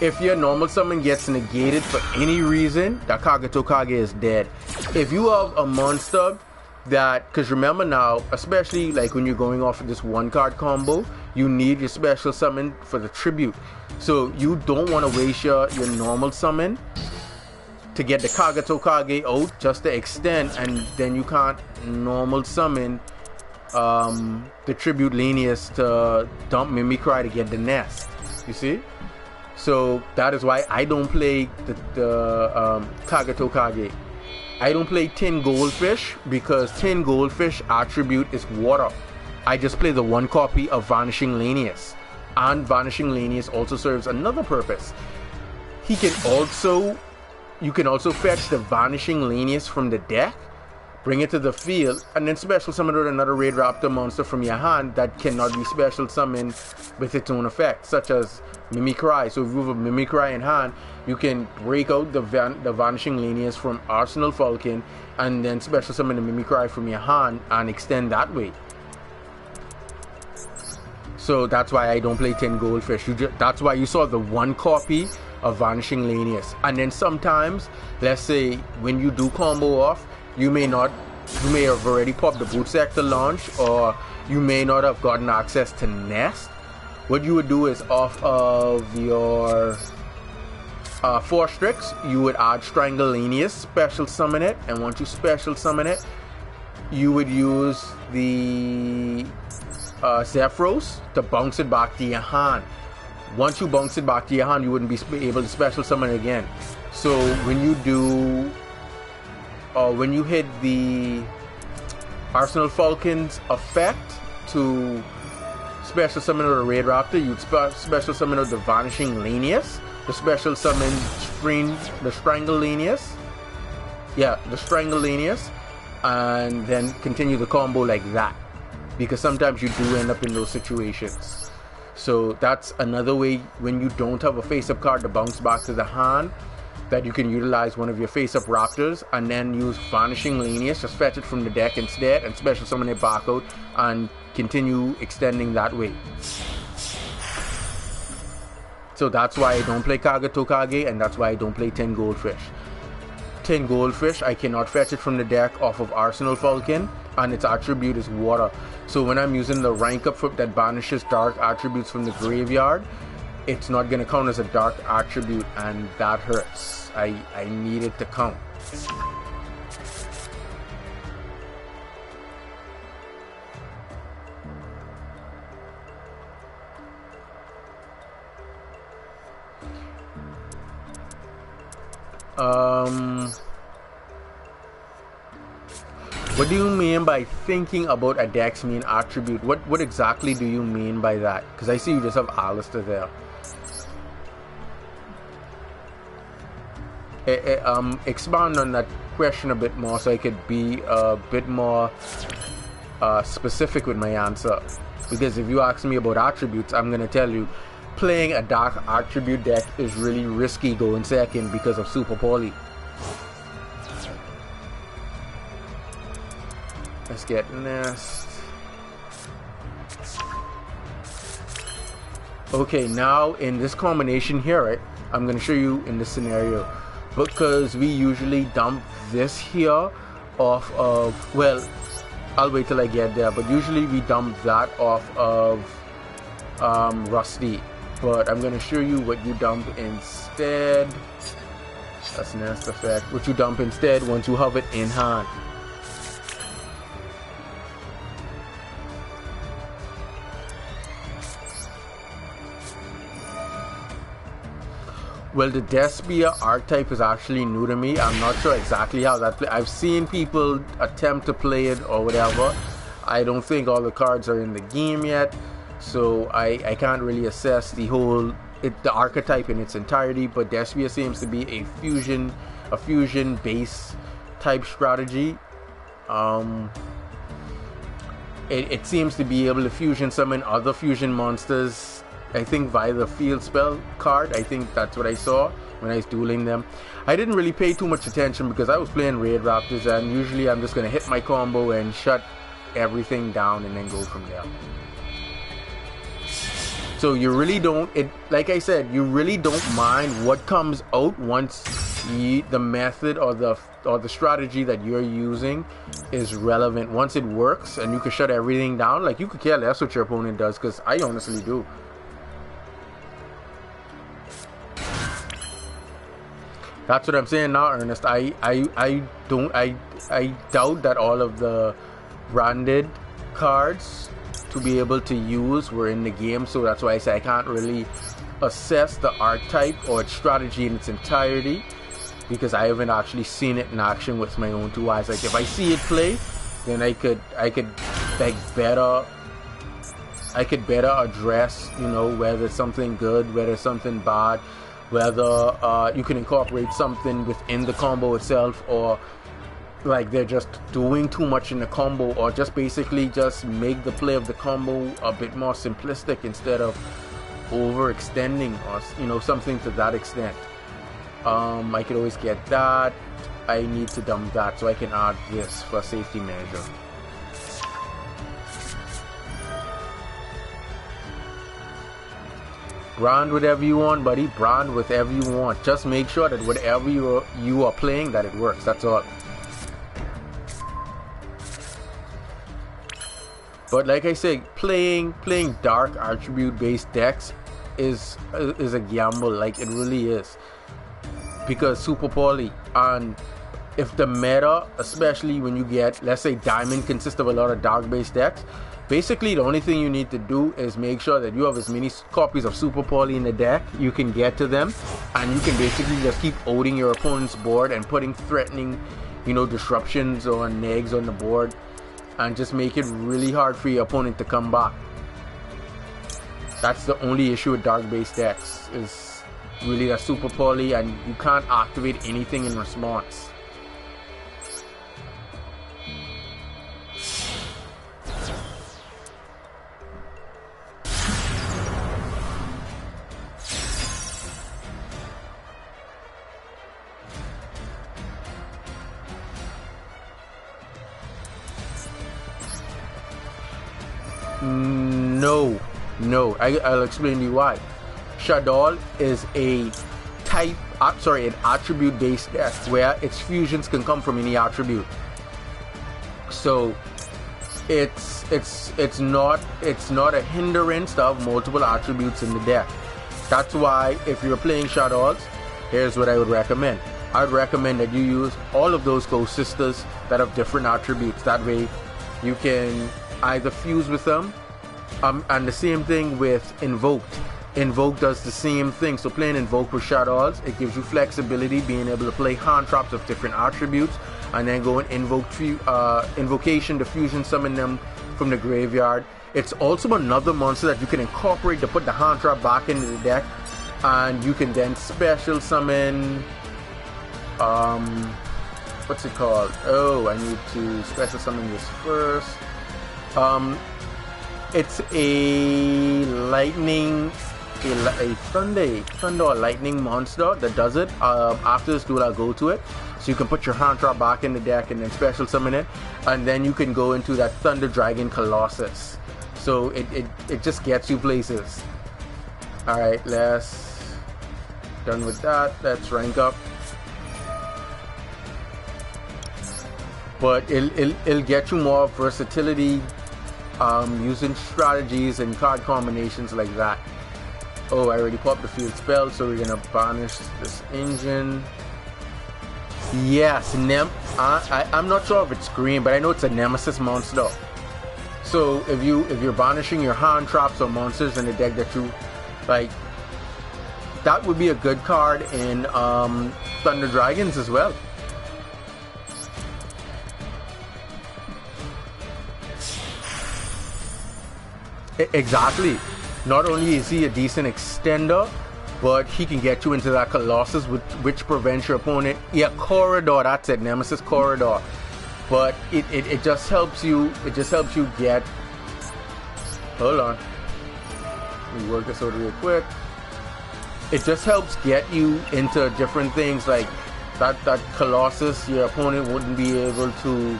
if your normal summon gets negated for any reason, that Kagato Kage is dead. If you have a monster that, because remember now, especially like when you're going off of this 1-card combo, you need your special summon for the tribute. So you don't want to waste your normal summon to get the Kagato Kage out just to extend, and then you can't normal summon the tribute Lanius to dump Mimikry to get the nest. You see? So that is why I don't play the Kagato Kage. I don't play Tin Goldfish because Tin Goldfish attribute is water. I just play the 1 copy of Vanishing Lanius, and Vanishing Lanius also serves another purpose. You can also fetch the Vanishing Lanius from the deck, bring it to the field, and then special summon with another Raid Raptor monster from your hand that cannot be special summoned with its own effect, such as Mimikry. So if you have a Mimikry in hand, you can break out the Vanishing Lanius from Arsenal Falcon, and then special summon the Mimikry from your hand and extend that way. So that's why I don't play Tin Goldfish. That's why you saw the 1 copy of Vanishing Lanius. And then sometimes, let's say when you do combo off, you may have already popped the boot sector launch, or you may not have gotten access to nest. What you would do is, off of your 4 Strix, you would add Strangle Lanius, special summon it, and once you special summon it, you would use the Zephyros to bounce it back to your hand. Once you bounce it back to your hand, you wouldn't be able to special summon it again. So when you hit the Arsenal Falcon's effect to special summon of the Raid Raptor, you'd special summon of the Vanishing Lanius, the special summon the Strangle Lanius. Yeah, the Strangle Lanius, and then continue the combo like that. Because sometimes you do end up in those situations. So that's another way, when you don't have a face-up card to bounce back to the hand, that you can utilize one of your face-up Raptors and then use Vanishing Lanius, just fetch it from the deck instead and special summon it back out and continue extending that way. So that's why I don't play Kagato Kage, and that's why I don't play Tin Goldfish. Tin Goldfish, I cannot fetch it from the deck off of Arsenal Falcon, and its attribute is water. So when I'm using the rank up that banishes dark attributes from the graveyard, it's not going to count as a dark attribute, and that hurts. I need it to count. What do you mean by thinking about a deck's main attribute? What exactly do you mean by that? Because I see you just have Alistair there. expand on that question a bit more so I could be a bit more specific with my answer. Because if you ask me about attributes, I'm gonna tell you playing a dark attribute deck is really risky going second because of super poly. Let's get nest. Okay, now in this combination here, right, I'm gonna show you in this scenario, because we usually dump this here off of, well, I'll wait till I get there, but usually we dump that off of Rusty. But I'm gonna show you what you dump instead. That's nest effect. What you dump instead once you have it in hand. Well, the Despia archetype is actually new to me. I'm not sure exactly how that plays. I've seen people attempt to play it or whatever. I don't think all the cards are in the game yet, so I can't really assess the archetype in its entirety. But Despia seems to be a fusion base type strategy. It seems to be able to fusion summon other fusion monsters, I think via the field spell card. I think that's what I saw when I was dueling them. I didn't really pay too much attention because I was playing Raid Raptors, and usually I'm just going to hit my combo and shut everything down and then go from there. So you really don't, like I said, you really don't mind what comes out once the method or the strategy that you're using is relevant. Once it works and you can shut everything down, like you could care less what your opponent does, because I honestly do. That's what I'm saying now, Ernest. I doubt that all of the branded cards to be able to use were in the game, so that's why I say I can't really assess the archetype or its strategy in its entirety, because I haven't actually seen it in action with my own two eyes. Like if I see it play, then I could like better address, you know, whether it's something good, whether it's something bad, whether you can incorporate something within the combo itself, or like they're just doing too much in the combo, or just basically just make the play of the combo a bit more simplistic instead of overextending, or you know, something to that extent. I could always get that. I need to dump that so I can add this for safety measure. Brand whatever you want, buddy. Brand whatever you want. Just make sure that whatever you are playing, that it works. That's all. But like I say, playing dark attribute based decks is a gamble. Like it really is, because super poly, and if the meta, especially when you get, let's say, diamond consists of a lot of dark based decks. Basically, the only thing you need to do is make sure that you have as many copies of super poly in the deck you can get to them, and you can basically just keep owning your opponent's board and putting threatening, you know, disruptions or negs on the board, and just make it really hard for your opponent to come back. That's the only issue with dark based decks, is really that super poly, and you can't activate anything in response. No, I'll explain to you why. Shaddoll is an attribute based deck where its fusions can come from any attribute. So it's not a hindrance to have multiple attributes in the deck. That's why if you're playing Shaddolls, here's what I would recommend. I'd recommend that you use all of those Ghost Sisters that have different attributes. That way you can either fuse with them, and the same thing with Invoked. Invoke does the same thing. So playing Invoke with Shaddolls, it gives you flexibility, being able to play hand traps of different attributes, and then go and invocation to fusion summon them from the graveyard. It's also another monster that you can incorporate to put the hand trap back into the deck, and you can then special summon what's it called? Oh, I need to special summon this first. It's a lightning, a thunder or lightning monster that does it. After this duel, I'll go to it. So you can put your hand trap back in the deck and then special summon it, and then you can go into that Thunder Dragon Colossus. So it just gets you places. All right, done with that. Let's rank up. But it'll get you more versatility, using strategies and card combinations like that. Oh, I already popped the field spell, so we're gonna banish this engine. Yes, I'm not sure if it's green, but I know it's a Nemesis monster. So if you're banishing your hand traps or monsters in the deck that you like, that would be a good card in Thunder Dragons as well. Exactly. Not only is he a decent extender, but he can get you into that Colossus, which prevents your opponent. Yeah, Corridor. That's it. Nemesis Corridor. But it just helps you. It just helps you get. Hold on. Let me work this out real quick. It just helps get you into different things like that Colossus. Your opponent wouldn't be able to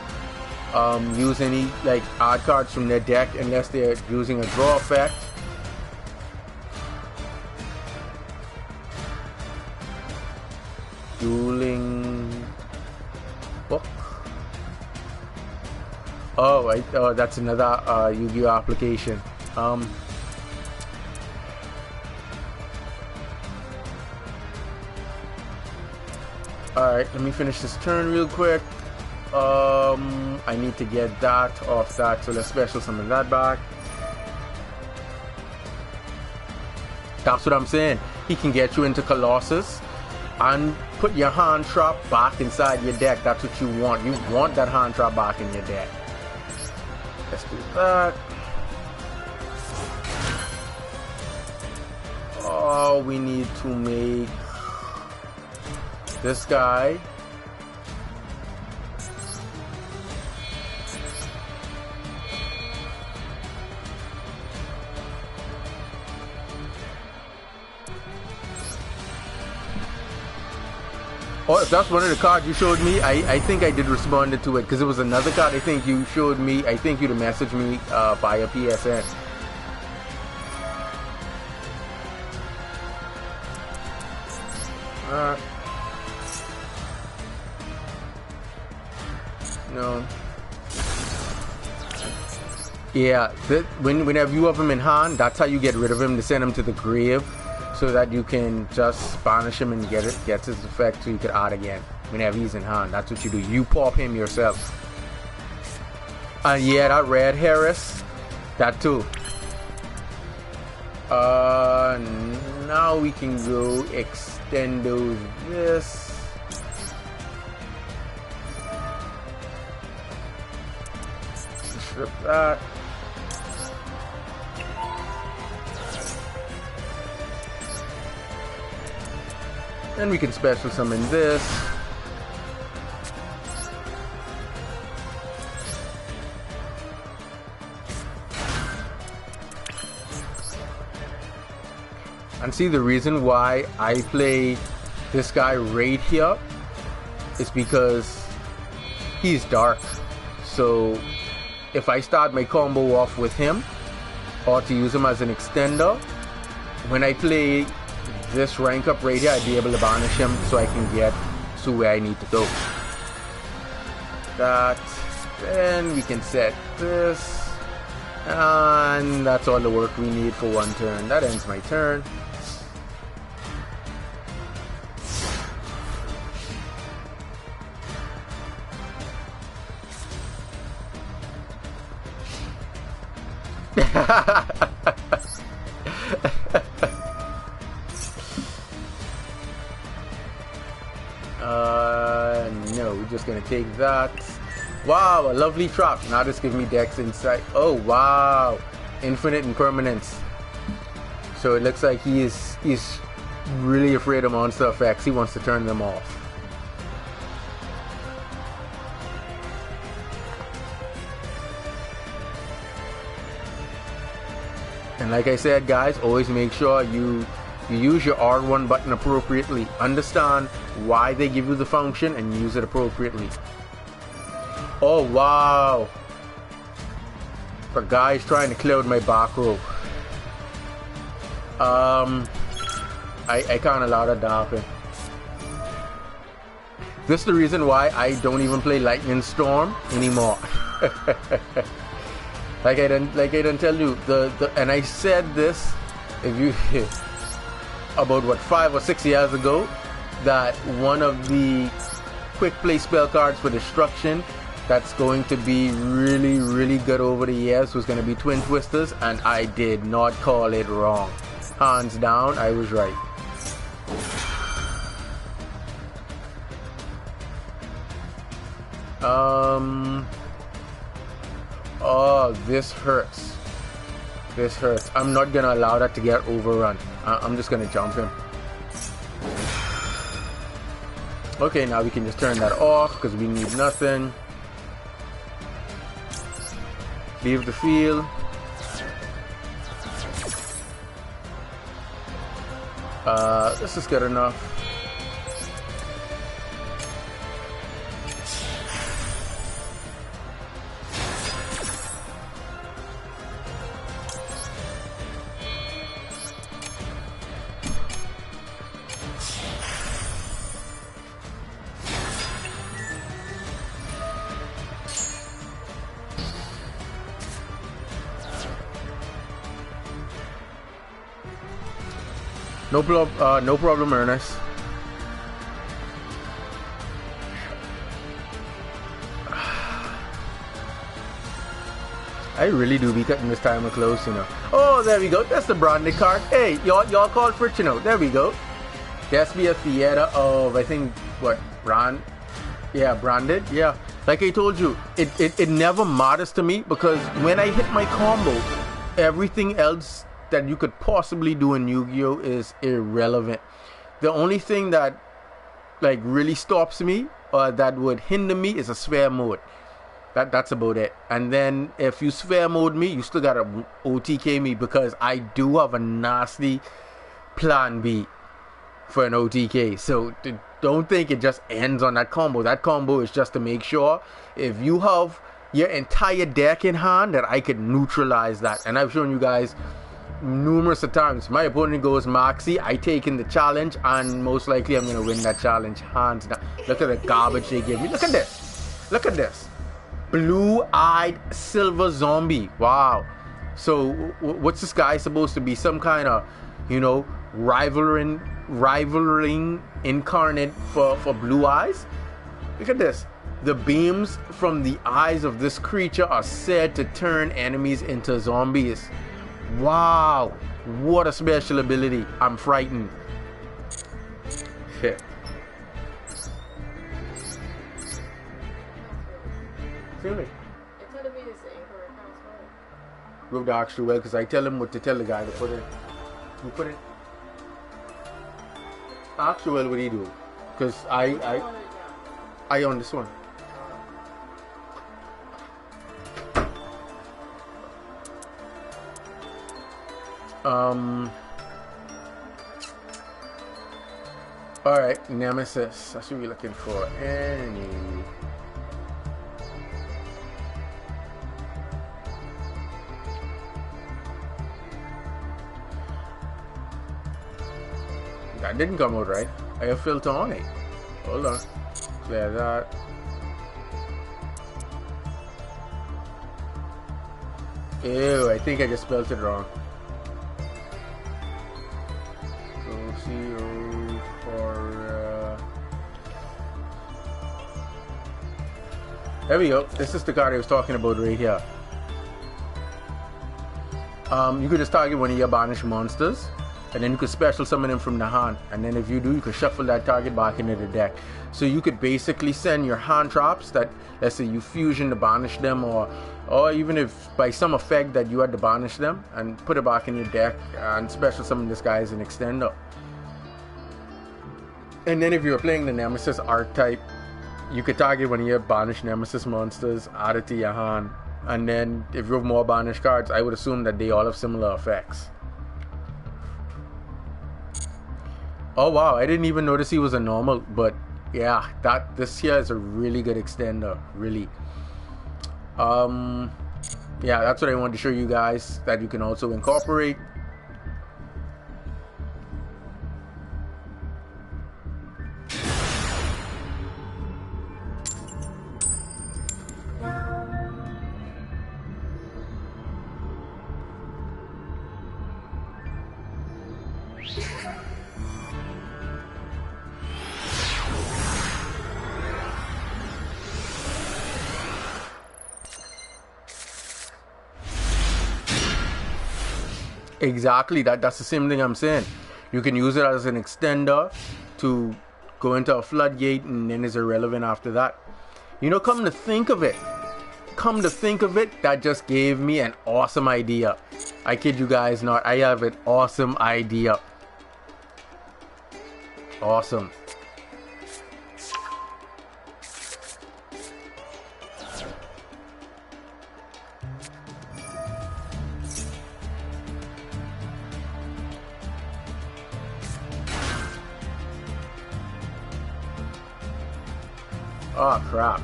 use any like odd cards from their deck unless they're using a draw effect. Dueling book. Oh, that's another Yu-Gi-Oh application. Alright, let me finish this turn real quick. I need to get that off that, so let's special summon that back. That's what I'm saying. He can get you into Colossus and put your hand trap back inside your deck. That's what you want. You want that hand trap back in your deck. Let's do that. Oh, we need to make this guy. Oh, if that's one of the cards you showed me, I think I did respond to it, because it was another card I think you showed me. I think you'd have messaged me via PSN. No. Yeah, whenever you have him in hand, that's how you get rid of him, to send him to the grave, so that you can just banish him and gets his effect, so you can add again whenever he's in hand. That's what you do. You pop him yourself. And yeah, that red Harris, that too. Now we can go extendo this. Strip that. Then we can special summon this. And see, the reason why I play this guy right here is because he's dark. So if I start my combo off with him, or to use him as an extender, when I play this rank up right here, I'd be able to banish him so I can get to where I need to go. That, then we can set this, and that's all the work we need for one turn. That ends my turn. No, we're just gonna take that. Wow, a lovely trap. Now this gives me Dex Insight. Oh wow, infinite impermanence. So it looks like he's really afraid of monster effects. He wants to turn them off. And like I said, guys, always make sure you use your R1 button appropriately. Understand why they give you the function and use it appropriately. Oh, wow. The guy's trying to clear my back row. I can't allow that to happen. This is the reason why I don't even play Lightning Storm anymore. like I didn't tell you and I said this if you about what 5 or 6 years ago, that one of the quick play spell cards for destruction that's going to be really, really good over the years was going to be Twin Twisters, and I did not call it wrong. Hands down, I was right. Oh, this hurts. This hurts. I'm not gonna allow that to get overrun. I'm just gonna jump him. Okay, now we can just turn that off because we need nothing. Leave the field. This is good enough. No problem, Ernest. I really do be cutting this timer close, you know. Oh, there we go. That's the branded card. Hey, y'all called for it, you know. There we go. There has to be a theater of, I think, what, branded. Yeah. Like I told you, it never matters to me because when I hit my combo, everything else that you could possibly do in Yu-Gi-Oh is irrelevant. The only thing that like really stops me or that would hinder me is a sphere mode. That's about it. And then if you sphere mode me, you still gotta OTK me because I do have a nasty plan B for an OTK. So don't think it just ends on that combo. That combo is just to make sure if you have your entire deck in hand that I could neutralize that. And I've shown you guys numerous of times. My opponent goes Maxi, I take in the challenge, and most likely I'm gonna win that challenge hands down. Look at the garbage they give me. Look at this. Look at this. Blue-eyed silver zombie. Wow. So what's this guy supposed to be? Some kind of, you know, rivaling incarnate for blue eyes? Look at this. The beams from the eyes of this creature are said to turn enemies into zombies. Wow, what a special ability. I'm frightened. Shit. Feel me? It's telling me it's the incorrect password. Wrote the actual well because I tell him what to tell the guy to put in. You put it. Actual, what do you do? Because I on this one. Alright, Nemesis. That's what we're looking for. That didn't come out right. I have filter on it. Hold on. Clear that. Ew, I think I just spelled it wrong. There we go. This is the card I was talking about right here. You could just target one of your banished monsters, and then you could special summon them from the hand. And then if you do, you could shuffle that target back into the deck. So you could basically send your hand traps that, let's say you fusion to banish them, or even if by some effect that you had to banish them, and put it back in your deck and special summon this guy as an extender. And then if you're playing the Nemesis archetype, you could target one of your banished Nemesis monsters, add it to your hand, And then if you have more banished cards, I would assume that they all have similar effects. Oh wow, I didn't even notice he was a normal, but yeah, this here is a really good extender, really. Yeah, that's what I wanted to show you guys, that you can also incorporate. Exactly, that's the same thing I'm saying. You can use it as an extender to go into a floodgate, and then it's irrelevant after that. You know, come to think of it, that just gave me an awesome idea. I kid you guys not, I have an awesome idea. Awesome. Oh crap.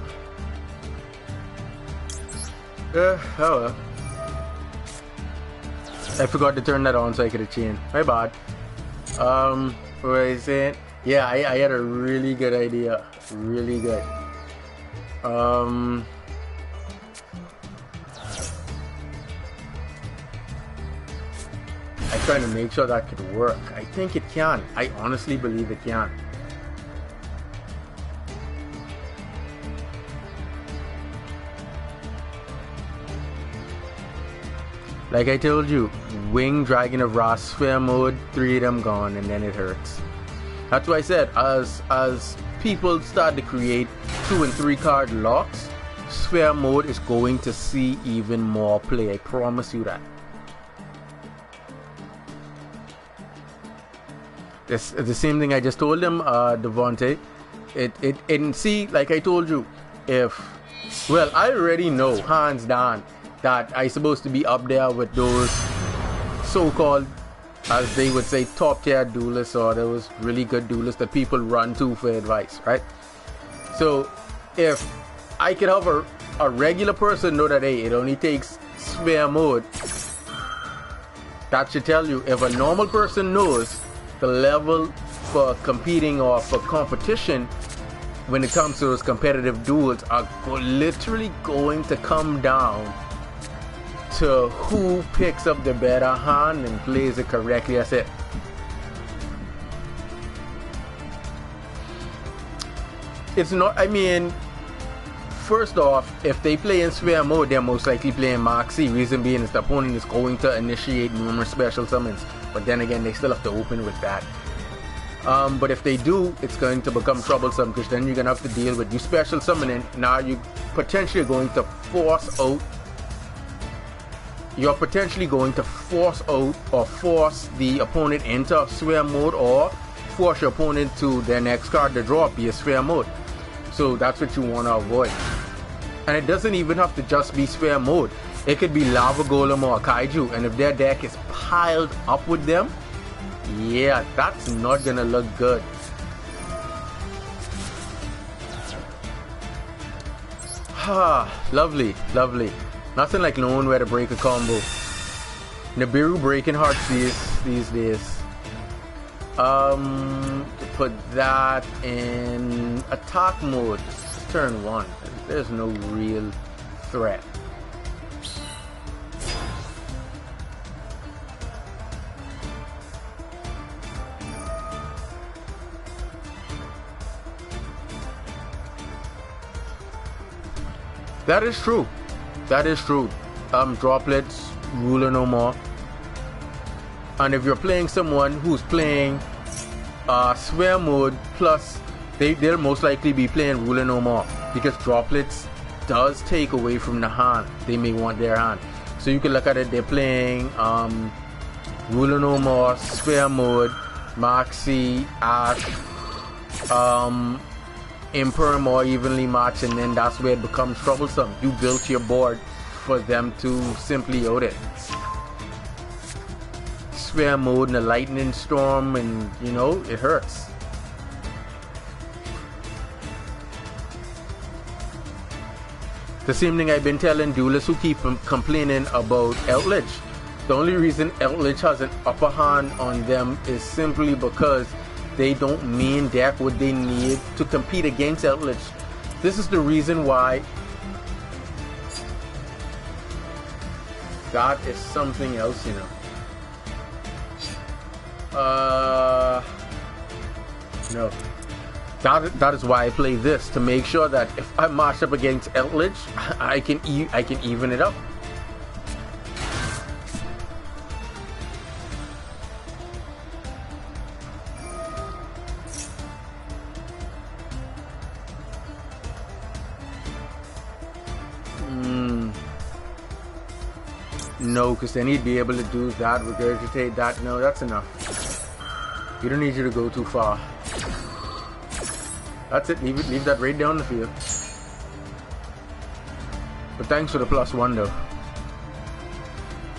Oh well. I forgot to turn that on so I could have chained. My bad. What was I saying? Yeah, I had a really good idea. Really good. I'm trying to make sure that could work. I think it can. I honestly believe it can. Like I told you, Wing, Dragon of Wrath, Sphere mode, 3 of them gone, and then it hurts. That's why I said, as people start to create 2 and 3 card locks, Sphere mode is going to see even more play. I promise you that. It's the same thing I just told him, Devontae. And see, like I told you, well, I already know, hands down, that I supposed to be up there with those so-called, as they would say, top tier duelists, or those really good duelists that people run to for advice, right? So if I could have a regular person know that, hey, it only takes sphere mode, that should tell you. If a normal person knows the level for competing or for competition when it comes to those competitive duels are literally going to come down to who picks up the better hand and plays it correctly. That's it. It's not, I mean, first off, if they play in sphere mode, they're most likely playing Mark C. Reason being is the opponent is going to initiate numerous special summons. But then again, they still have to open with that. But if they do, it's going to become troublesome, because then you're going to have to deal with you special summoning. Now you potentially going to force out, you're potentially going to force out or force the opponent into sphere mode, or force your opponent to their next card to draw be a sphere mode. So that's what you want to avoid. And it doesn't even have to just be sphere mode. It could be Lava Golem or Kaiju, and if their deck is piled up with them, yeah, that's not gonna look good. Lovely, lovely. Nothing like knowing where to break a combo. Nibiru breaking hearts these days. Put that in attack mode, turn 1. There's no real threat. That is true. That is true. Droplets, ruler no more. And if you're playing someone who's playing sphere mode plus, they'll most likely be playing ruler no more, because droplets does take away from the hand. They may want their hand. So you can look at it, they're playing ruler no more, sphere mode, Maxi, Ash, Imperm or evenly matched, and then that's where it becomes troublesome. You built your board for them to simply out it. Spare mode in a lightning storm, and you know, it hurts. The same thing I've been telling duelists who keep complaining about Outledge. The only reason Outledge has an upper hand on them is simply because they don't main deck what they need to compete against Outledge. This is the reason why. That is something else, you know. No. That is why I play this, to make sure that if I match up against Outledge, I can even it up. No, because then he'd be able to do that, regurgitate that. No, that's enough. You don't need you to go too far. That's it. Leave that right down the field. But thanks for the +1 though.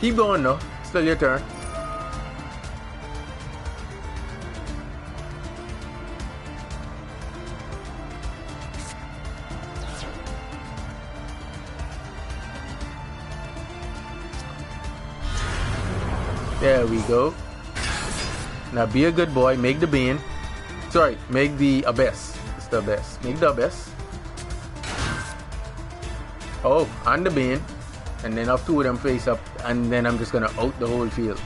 Keep going though. Still your turn. There we go. Now be a good boy. Make the bean. Sorry, make the abyss. It's the abyss. Make the abyss. Oh, and the bean. And then have two of them face up. And then I'm just going to out the whole field.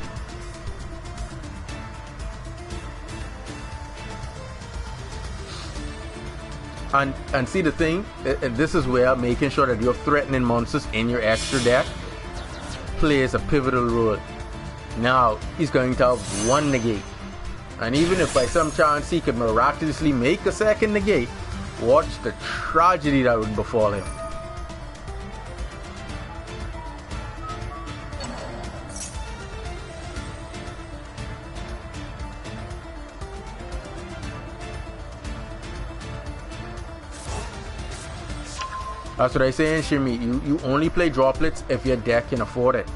And see the thing? This is where making sure that you're threatening monsters in your extra deck plays a pivotal role. Now, he's going to have one negate. And even if by some chance he could miraculously make a second negate, watch the tragedy that would befall him. That's what I say in Shimmy. You only play droplets if your deck can afford it.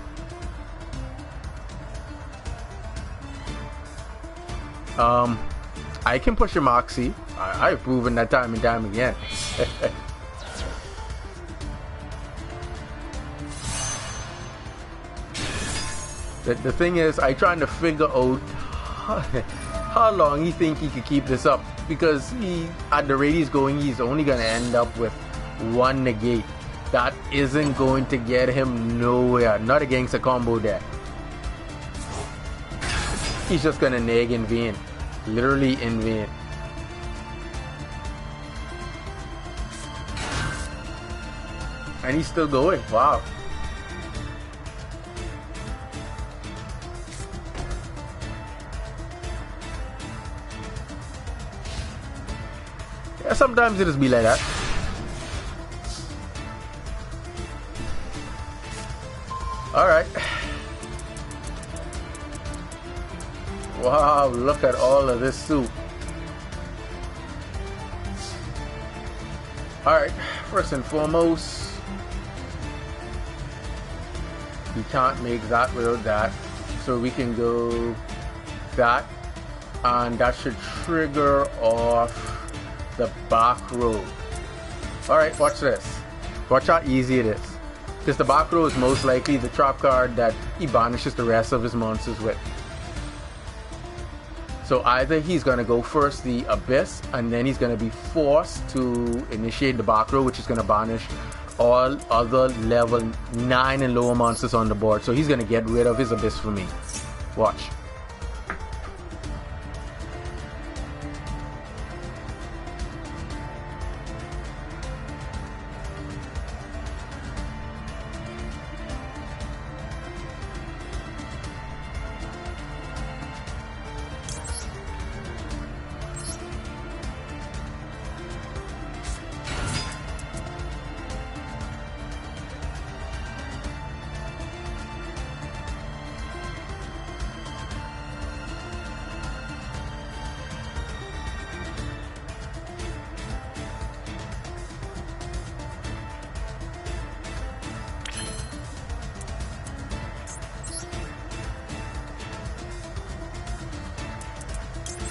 I can push a Moxie. I've proven that time and time again. The thing is, I trying to figure out how long he think he could keep this up, because at the rate he's going, he's only gonna end up with one negate. That isn't going to get him nowhere, not against a combo deck. He's just gonna nag in vain, literally in vain. And he's still going. Wow. Yeah, sometimes it just be like that. Alright. Wow, look at all of this soup. Alright, first and foremost, you can't make that without that. So we can go that, and that should trigger off the back row. Alright, watch this. Watch how easy it is. Because the back row is most likely the trap card that he banishes the rest of his monsters with. So either he's going to go first the Abyss, and then he's going to be forced to initiate the back row, which is going to banish all other level 9 and lower monsters on the board. So he's going to get rid of his Abyss for me. Watch.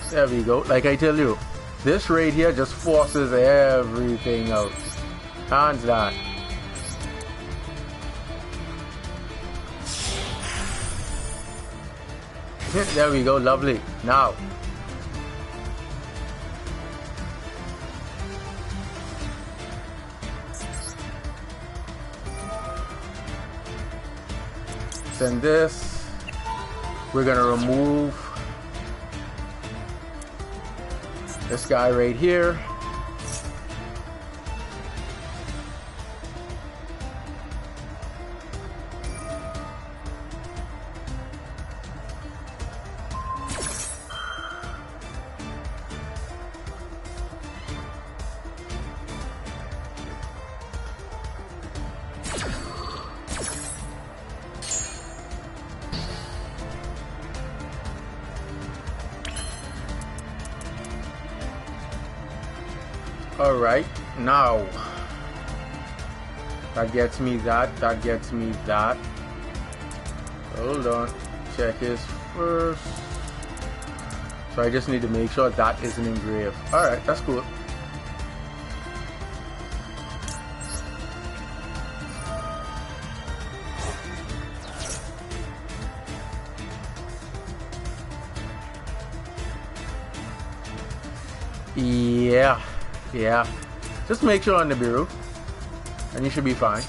There we go. Like I tell you, this right here just forces everything out. Hands down. There we go. Lovely. Now. Send this. We're gonna remove this guy right here. Alright, now that gets me that gets me that. Hold on, check his first. So I just need to make sure that isn't engraved. Alright, that's cool. Yeah, just make sure on Nibiru and you should be fine.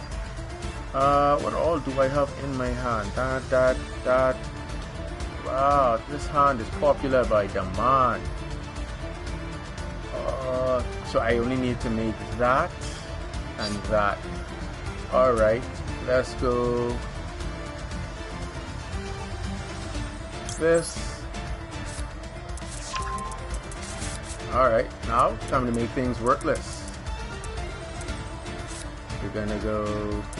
What all do I have in my hand? That. Wow, this hand is popular by demand. So I only need to make that and that. Alright, let's go. This. Alright, now time to make things worthless. We're gonna go.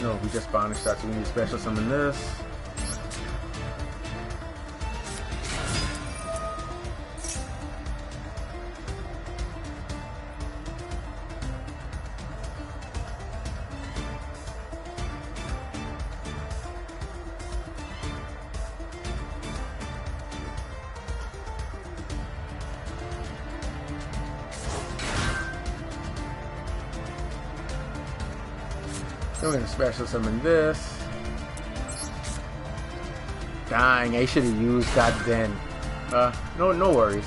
No, we just banished that, so we need to special summon this. We're gonna special summon this. Dang, I should have used that then. No worries.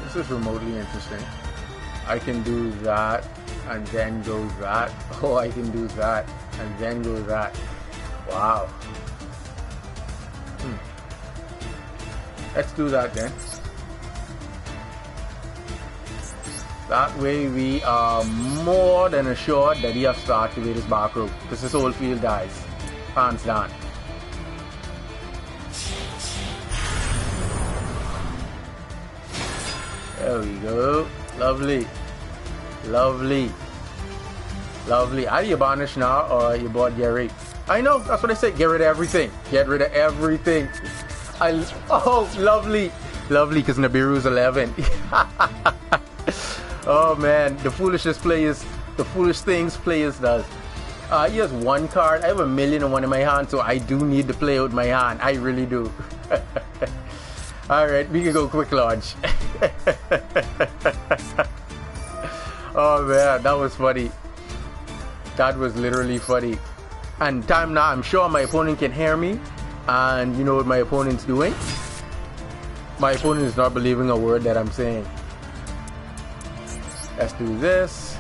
This is remotely interesting. I can do that and then go that. Oh, I can do that and then go that. Wow. Let's do that then. That way we are more than assured that he has to activate his back row because his whole field dies. Hands down. There we go. Lovely. Lovely. Lovely. Are you banished now or you bought Gary? I know, that's what I said. Get rid of everything. Get rid of everything. Oh, lovely. Lovely, because Nibiru's 11. Oh man, the foolishest players, the foolish things players does. He has one card. I have 1,000,001 in my hand, so I do need to play out my hand. I really do. Alright, we can go quick launch. Oh man, that was funny. That was literally funny. And time now, I'm sure my opponent can hear me. And you know what my opponent's doing? My opponent is not believing a word that I'm saying. Let's do this.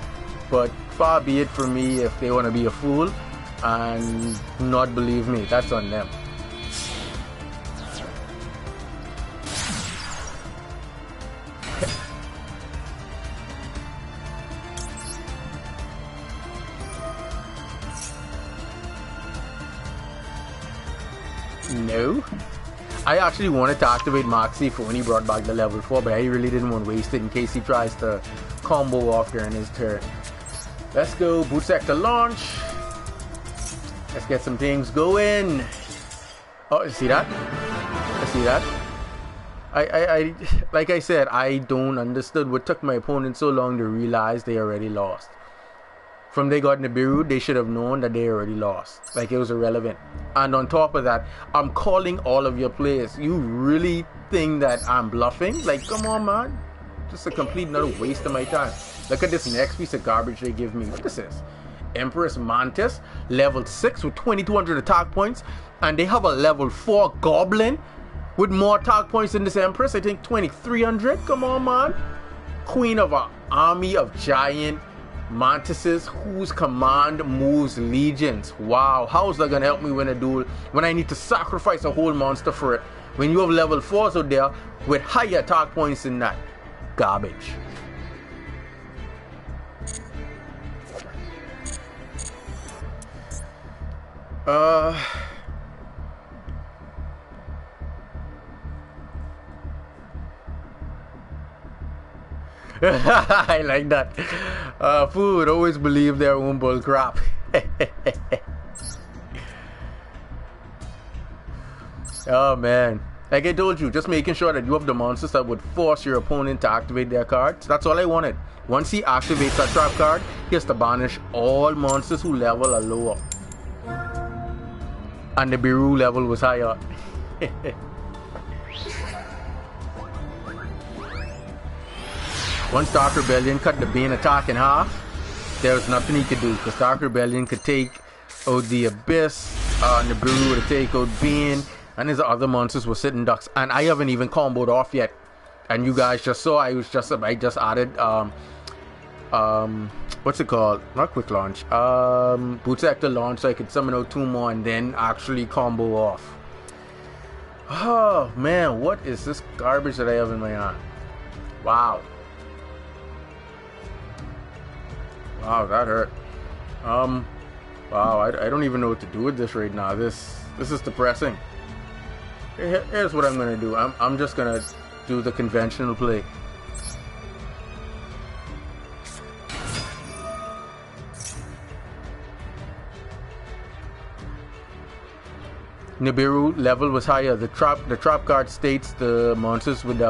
But far be it from me if they want to be a fool and not believe me. That's on them. No. I actually wanted to activate Moxie for when he brought back the level 4, but I really didn't want to waste it in case he tries to combo off during his turn. Let's go boot sector launch. Let's get some things going. Oh, you see that? I see that. I like I said, I don't understand what took my opponent so long to realize they already lost. From they got Nibiru, they should have known that they already lost. Like, it was irrelevant. And on top of that, I'm calling all of your players. You really think that I'm bluffing? Like, come on, man. Just a complete another waste of my time. Look at this next piece of garbage they give me. What is this? Empress Mantis, level 6 with 2200 attack points. And they have a level 4 Goblin with more attack points than this Empress. I think 2300. Come on, man. Queen of an army of giant mantises whose command moves legions. Wow, how is that gonna help me win a duel when I need to sacrifice a whole monster for it? When you have level 4s out there with higher attack points than that. Garbage. I like that. Food always believe their own bull crap. Oh man, like I told you, just making sure that you have the monsters that would force your opponent to activate their cards. That's all I wanted. Once he activates that trap card, he has to banish all monsters who level are lower. And the Nibiru level was higher. Once Dark Rebellion cut the Bane attack in half, there was nothing he could do, because Dark Rebellion could take out the Abyss, Nibiru would take out Bane, and his other monsters were sitting ducks. And I haven't even comboed off yet. And you guys just saw I just added what's it called? Not quick launch. Boot sector launch, so I could summon out 2 more and then actually combo off. Oh man, what is this garbage that I have in my hand? Wow. Wow, that hurt. Wow, I don't even know what to do with this right now. This is depressing. Here's what I'm gonna do. I'm just gonna do the conventional play. Nibiru level was higher. The trap card states the monsters with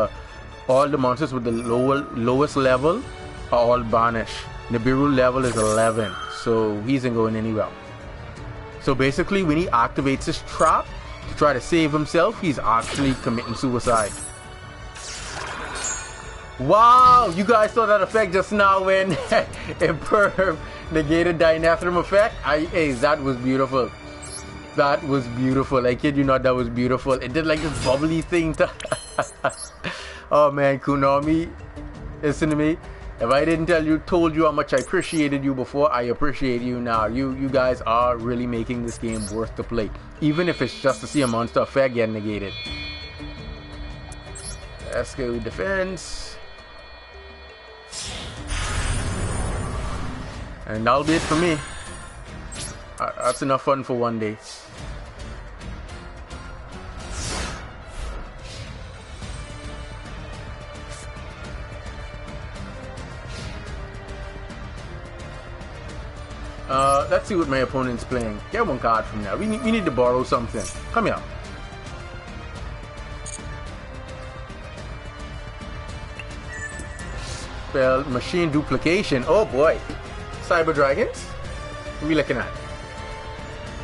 all the monsters with the lowest level are all banished. Nibiru level is 11, so he isn't going anywhere. So basically, when he activates his trap to try to save himself, he's actually committing suicide. Wow, you guys saw that effect just now when Imperv negated Dynethrum effect? Hey, that was beautiful. That was beautiful. I kid you not, that was beautiful. It did like this bubbly thing to oh man, Konami, listen to me. If I didn't told you how much I appreciated you before, I appreciate you now. You guys are really making this game worth the play. Even if it's just to see a monster effect get negated. Let's go defense. And that'll be it for me. That's enough fun for one day. Let's see what my opponent's playing. Get 1 card from there. We need to borrow something. Come here. Spell machine duplication. Oh boy. Cyber dragons? What are we looking at?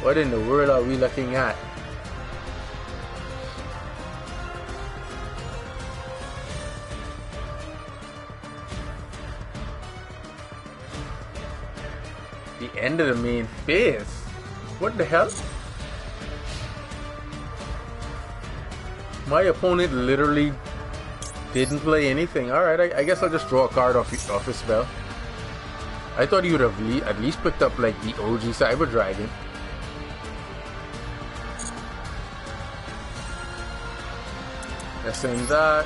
What in the world are we looking at? The end of the main phase. What the hell? My opponent literally didn't play anything. Alright, I guess I'll just draw a card off his spell. I thought he would have at least picked up like the OG Cyber Dragon. Let's send that.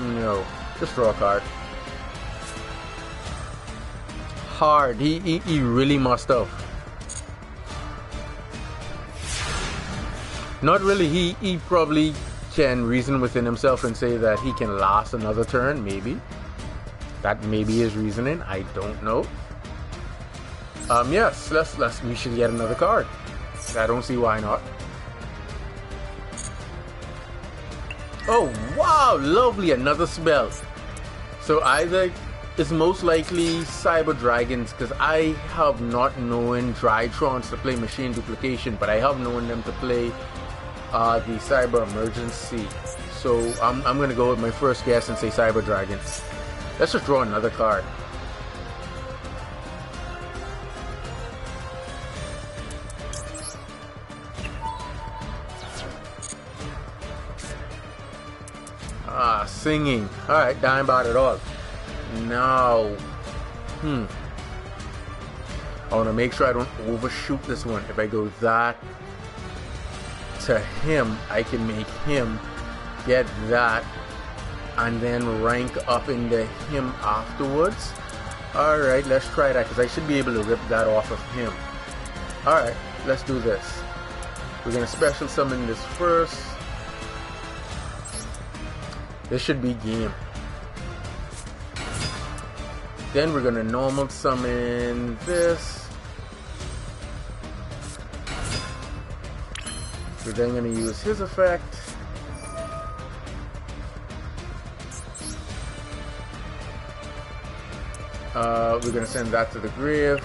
No, just draw a card. Hard. He really must have. Not really. He probably can reason within himself and say that he can last another turn. Maybe that may be his reasoning. I don't know. Yes. We should get another card. I don't see why not. Oh wow, lovely, another spell. So either it's most likely Cyber Dragons, because I have not known Drytrons to play Machine Duplication, but I have known them to play the Cyber Emergency. So I'm gonna go with my first guess and say Cyber Dragons. Let's just draw another card. Ah, singing. Alright, dying about it all. Now, I want to make sure I don't overshoot this one. If I go that to him, I can make him get that and then rank up into him afterwards. Alright, let's try that, because I should be able to rip that off of him. Alright, let's do this. We're going to special summon this first. This should be game. Then we're gonna normal summon this. We're then gonna use his effect. We're gonna send that to the grave.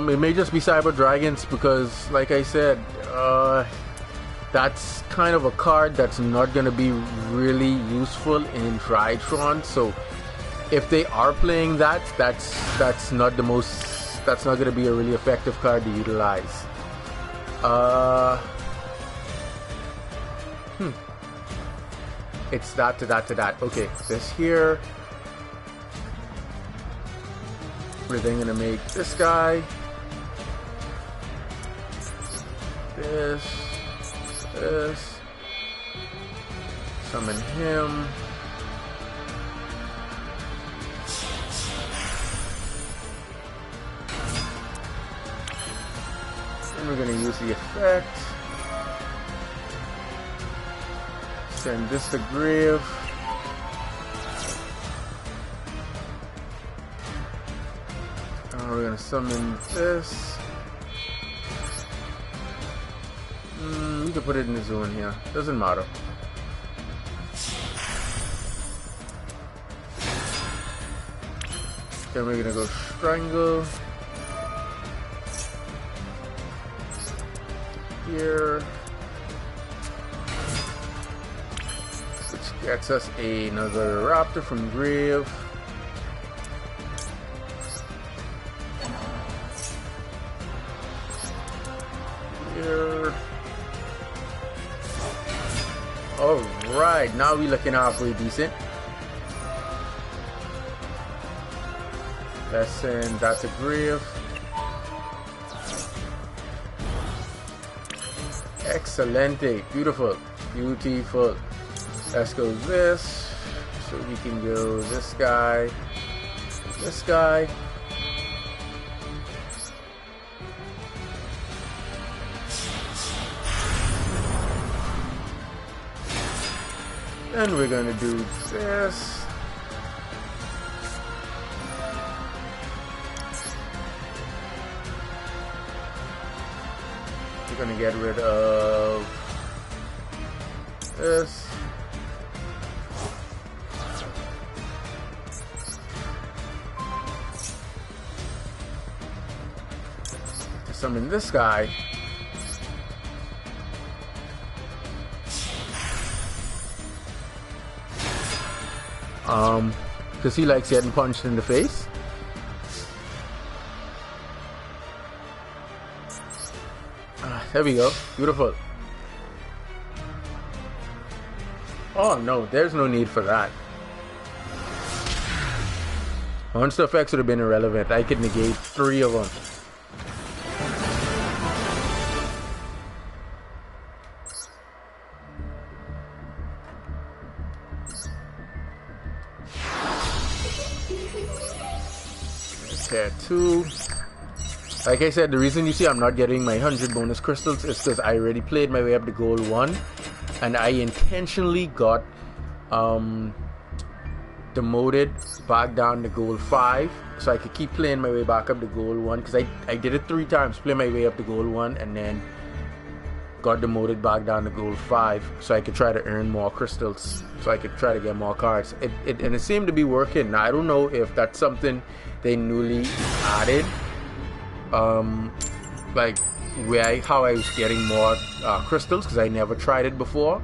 It may just be Cyber Dragons because, like I said, that's kind of a card that's not going to be really useful in Drytron. So if they are playing that, that's not the most, that's not going to be a really effective card to utilize. It's that to that to that. Okay, this here. We're then going to make this guy. This. Summon him. Then we're going to use the effect. Send this to grave. We're going to summon this. You can put it in the zone here. Doesn't matter. Then we're gonna go strangle. Here. Which gets us another raptor from grave. Here. Alright, now we're looking halfway decent. Let's send that to grave. Excelente, beautiful, beautiful. Let's go this, so we can go this guy, this guy. And we're gonna do this. We're gonna get rid of this. To summon this guy. Because he likes getting punched in the face. There we go. Beautiful. Oh no, there's no need for that. Monster effects would have been irrelevant. I could negate 3 of them. Pair 2. Like I said, the reason you see I'm not getting my 100 bonus crystals is because I already played my way up to gold 1, and I intentionally got demoted back down to gold 5 so I could keep playing my way back up to gold 1, because I did it 3 times, play my way up to gold 1, and then got demoted back down to gold 5, so I could try to earn more crystals, so I could try to get more cards. And it seemed to be working. Now I don't know if that's something they newly added, like how I was getting more crystals, because I never tried it before.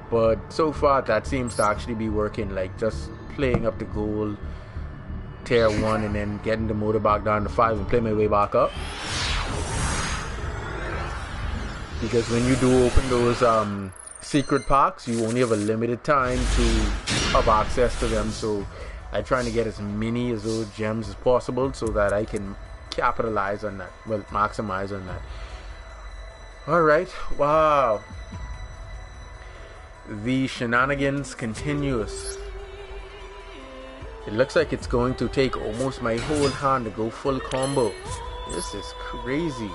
But so far that seems to actually be working, like just playing up to gold tier 1 and then getting the motor back down to 5 and play my way back up. Because when you do open those secret packs, you only have a limited time to have access to them, so I'm trying to get as many of those gems as possible so that I can capitalize on that, well, maximize on that. Alright, wow. The shenanigans continues. It looks like it's going to take almost my whole hand to go full combo. This is crazy.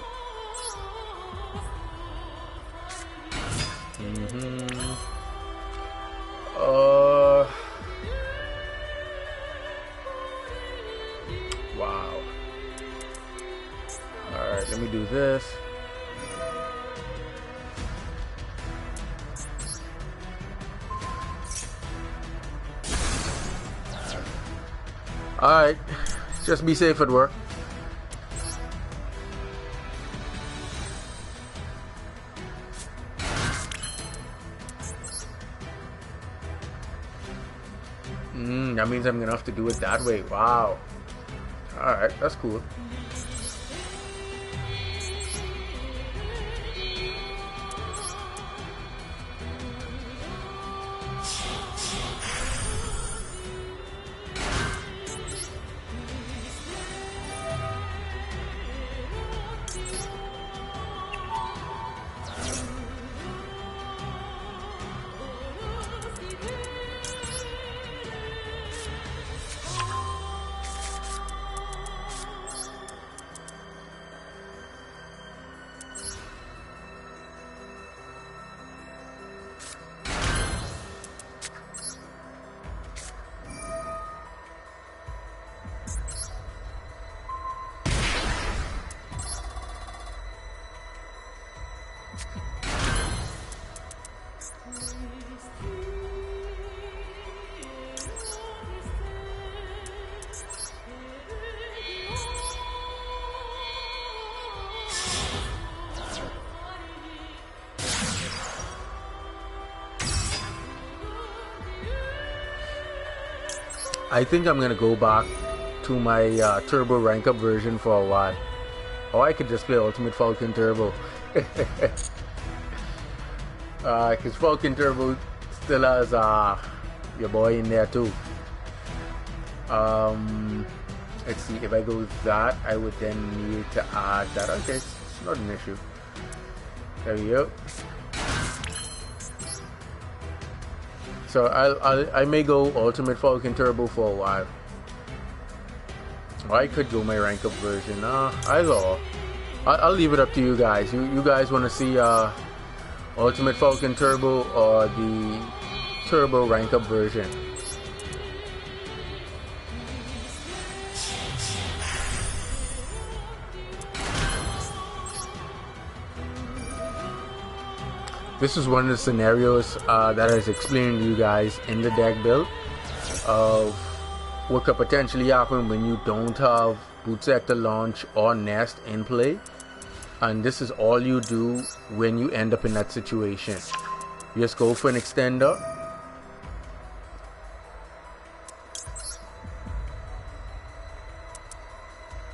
Wow. Alright, let me do this. Alright, just be safe at work. That means I'm gonna have to do it that way. Wow. Alright, that's cool. I think I'm gonna go back to my turbo rank up version for a while. Or I could just play Ultimate Falcon Turbo. Because Falcon Turbo still has your boy in there too. Let's see, if I go with that, I would then need to add that. Okay, it's not an issue. There we go. So I may go Ultimate Falcon Turbo for a while. Or I could go my rank up version. I'll leave it up to you guys. You guys want to see Ultimate Falcon Turbo or the Turbo rank up version? This is one of the scenarios that I was explaining to you guys in the deck build of what could potentially happen when you don't have boot sector launch or nest in play, and this is all you do when you end up in that situation. You just go for an extender,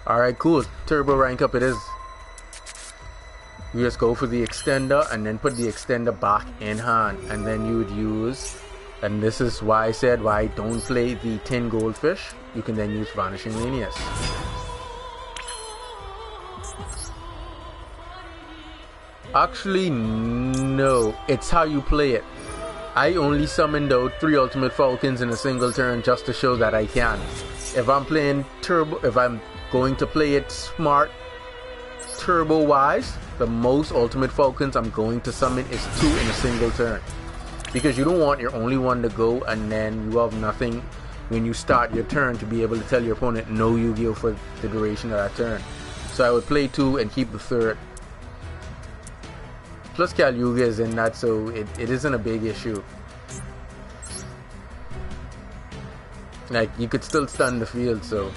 alright, cool, turbo rank up it is. You just go for the extender and then put the extender back in hand, and then you would use, and this is why I said why I don't play the tin goldfish. You can then use Vanishing Lanius. Actually, no, it's how you play it. I only summoned out 3 Ultimate Falcons in a single turn just to show that I can. If I'm playing turbo, if I'm going to play it smart, turbo wise, the most Ultimate Falcons I'm going to summon is 2 in a single turn, because you don't want your only one to go and then you have nothing, when you start your turn to be able to tell your opponent no Yu-Gi-Oh for the duration of that turn. So I would play 2 and keep the third. Plus Caluga is in that, so it isn't a big issue. Like, you could still stun the field, so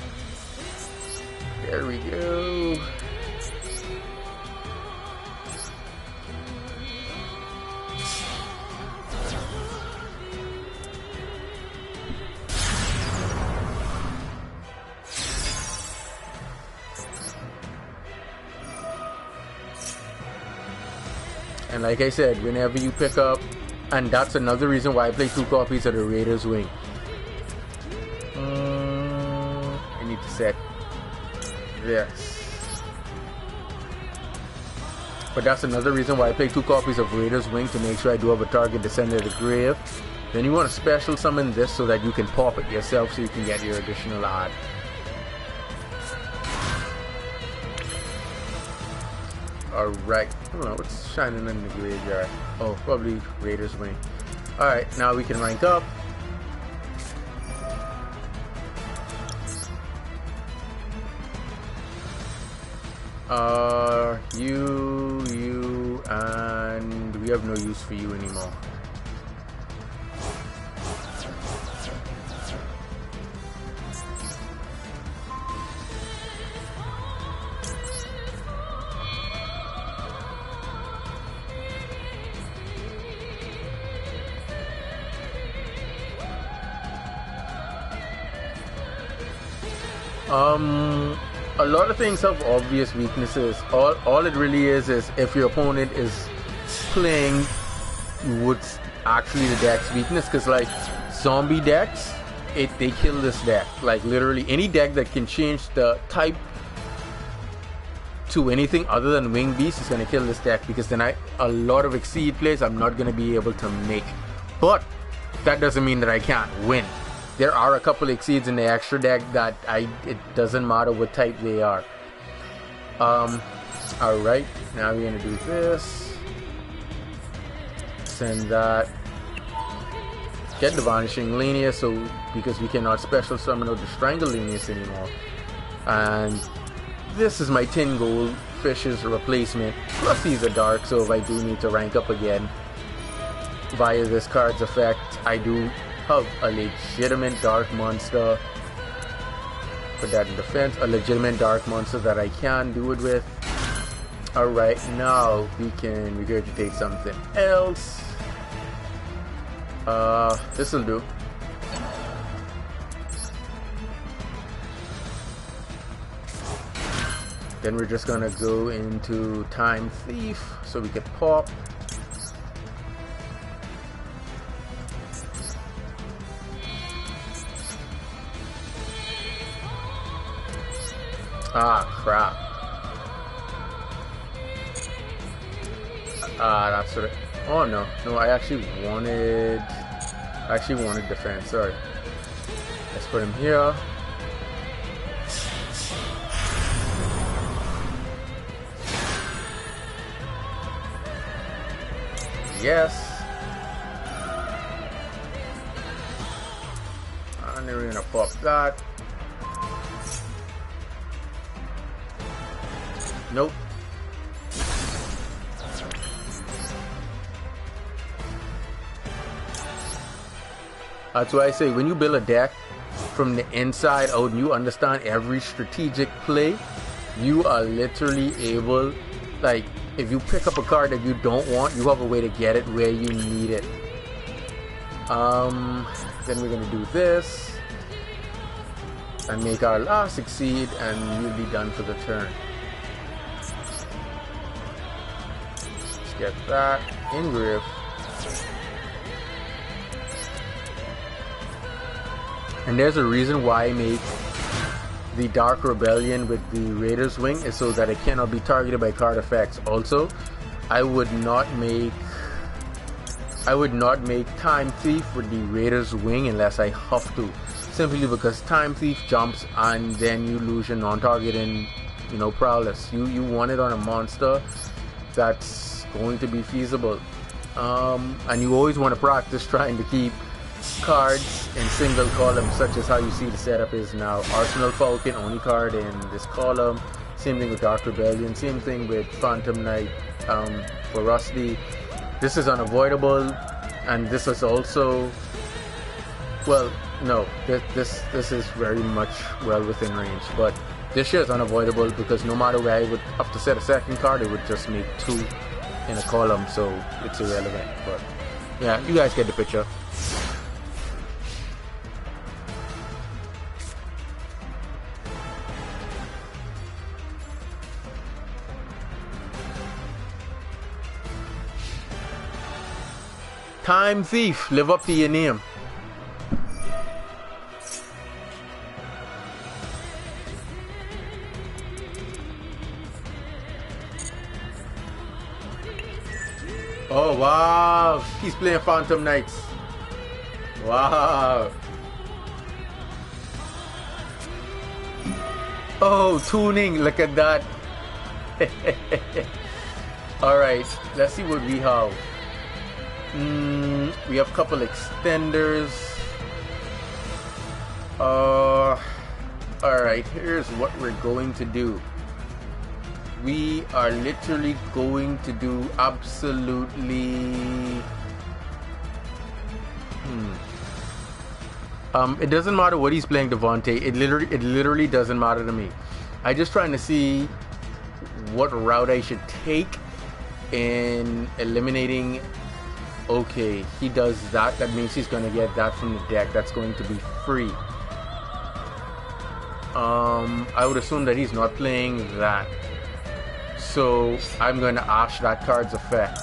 there we go. And like I said, whenever you pick up, and that's another reason why I play 2 copies of the Raider's Wing. I need to set this. But that's another reason why I play 2 copies of Raider's Wing, to make sure I do have a target descended to the grave. Then you want to special summon this so that you can pop it yourself, so you can get your additional ad. Alright, I don't know what's shining in the graveyard. Oh, probably Raider's Wing. Alright, now we can rank up. You, and we have no use for you anymore. A lot of things have obvious weaknesses. All it really is if your opponent is playing what's actually the deck's weakness, because like zombie decks, they kill this deck. Like literally any deck that can change the type to anything other than Wing Beast is gonna kill this deck, because then a lot of Exceed plays I'm not gonna be able to make. But that doesn't mean that I can't win. There are a couple Exceeds in the extra deck that it doesn't matter what type they are. Alright, now we're gonna do this. Send that. Get the Vanishing Lanius, so because we cannot special summon or the Strangle Lanius anymore. And this is my 10 gold Fish's replacement. Plus he's a dark, so if I do need to rank up again via this card's effect, I do have a legitimate dark monster. Put that in defense. A legitimate dark monster that I can do it with. Alright, now we can regurgitate something else. This'll do. Then we're just gonna go into Time Thief so we can pop. Ah, crap. That's what oh no, I actually wanted defense, sorry. Let's put him here. Yes. And then we're gonna pop that. Nope. That's why I say when you build a deck from the inside out and you understand every strategic play, you are literally able, like, if you pick up a card that you don't want, you have a way to get it where you need it. Then we're gonna do this and make our last Exceed, and we'll be done for the turn. Get that engrave. And there's a reason why I make the Dark Rebellion with the Raider's Wing, is so that it cannot be targeted by card effects. Also, I would not make Time Thief with the Raider's Wing unless I have to, simply because Time Thief jumps and then you lose your non-targeting, prowess. You want it on a monster that's going to be feasible, and you always want to practice trying to keep cards in single column, such as how you see the setup is now. Arsenal Falcon, only card in this column. Same thing with Dark Rebellion. Same thing with Phantom Knight for Rusty. This is unavoidable, and this is also, well, no, this is very much well within range. But this shit is unavoidable because no matter where I would have to set a second card, it would just make 2 in a column, so it's irrelevant. But yeah, you guys get the picture. Time Thief, live up to your name. Oh wow, he's playing Phantom Knights. Wow. Oh, tuning, look at that. Alright, let's see what we have. We have a couple extenders. Alright, here's what we're going to do. We are literally going to do absolutely... it doesn't matter what he's playing, Devontae. It literally doesn't matter to me. I'm just trying to see what route I should take in eliminating. Okay, he does that. That means he's gonna get that from the deck. That's going to be free. I would assume that he's not playing that. So I'm gonna ash that card's effect.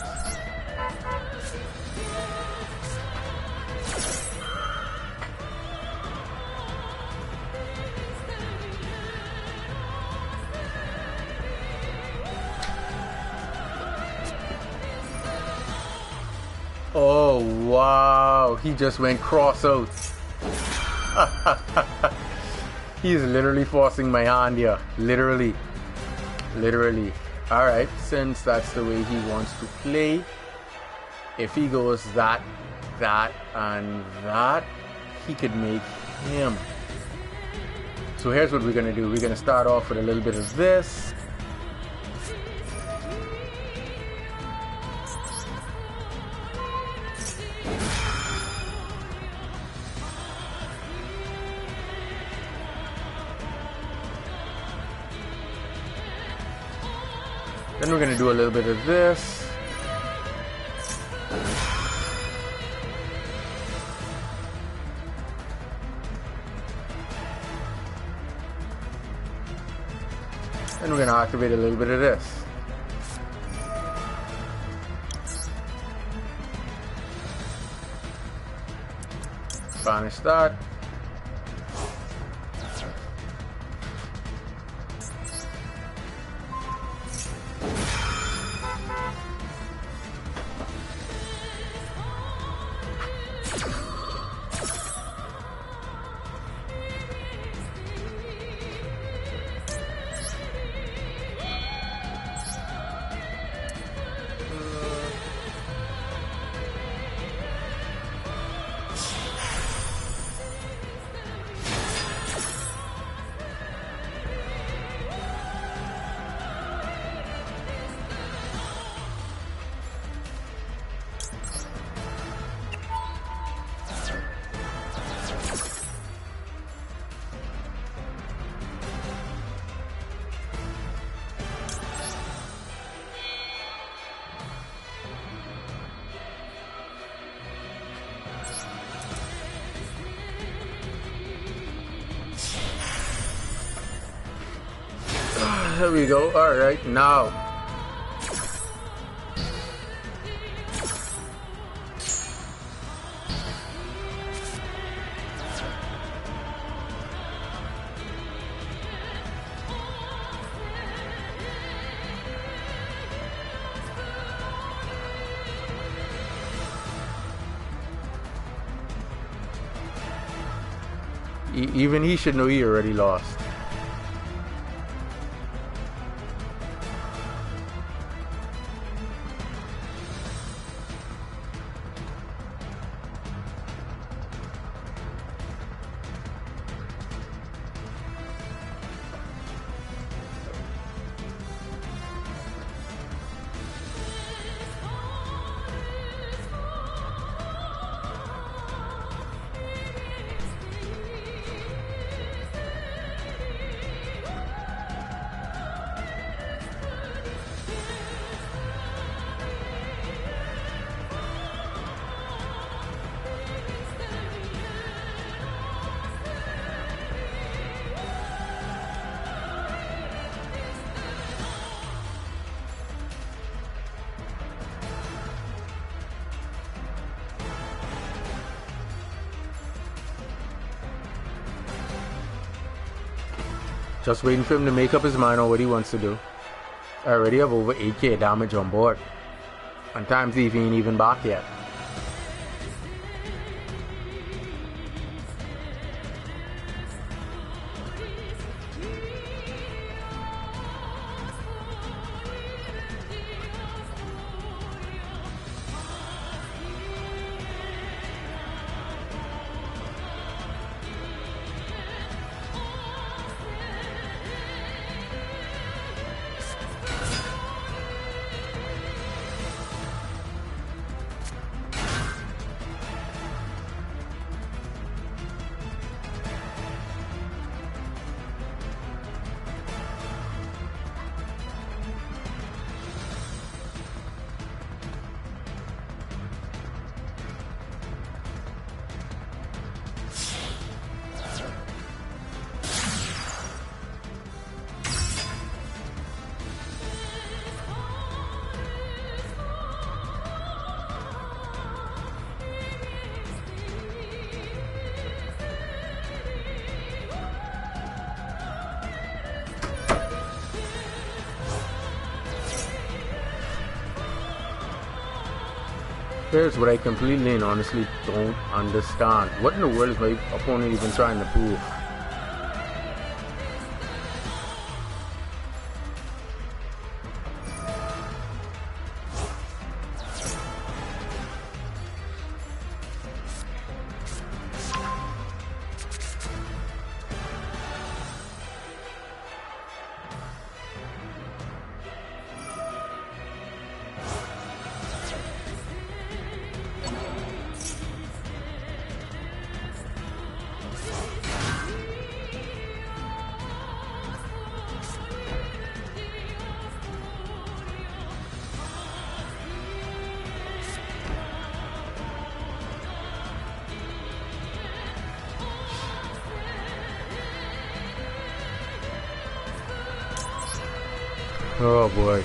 Oh wow, he just went cross out. He's literally forcing my hand here. Literally. Alright, since that's the way he wants to play, if he goes that, and that, he could make him. So here's what we're gonna do. We're gonna start off with a little bit of this. Then we're going to do a little bit of this. Then we're going to activate a little bit of this. Banish that. There we go. All right, now. Even he should know he already lost. Just waiting for him to make up his mind on what he wants to do. I already have over 8k damage on board. And times he ain't even back yet. Here's what I completely and honestly don't understand. What in the world is my opponent even trying to prove? Oh boy.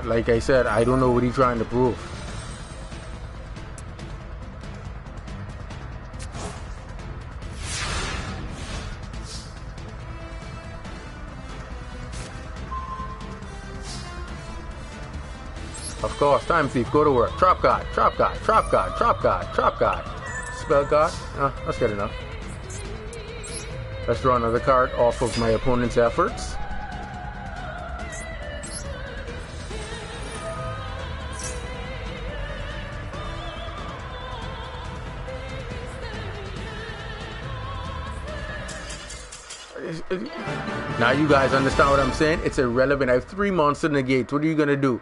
Like I said, I don't know what he's trying to prove. Of course, time thief, go to work. Trap guard, trap guard, trap guard, trap guard, trap guard. Spell guard. That's good enough. Let's draw another card off of my opponent's efforts. Now you guys understand what I'm saying? It's irrelevant. I have 3 monster negates. What are you gonna do?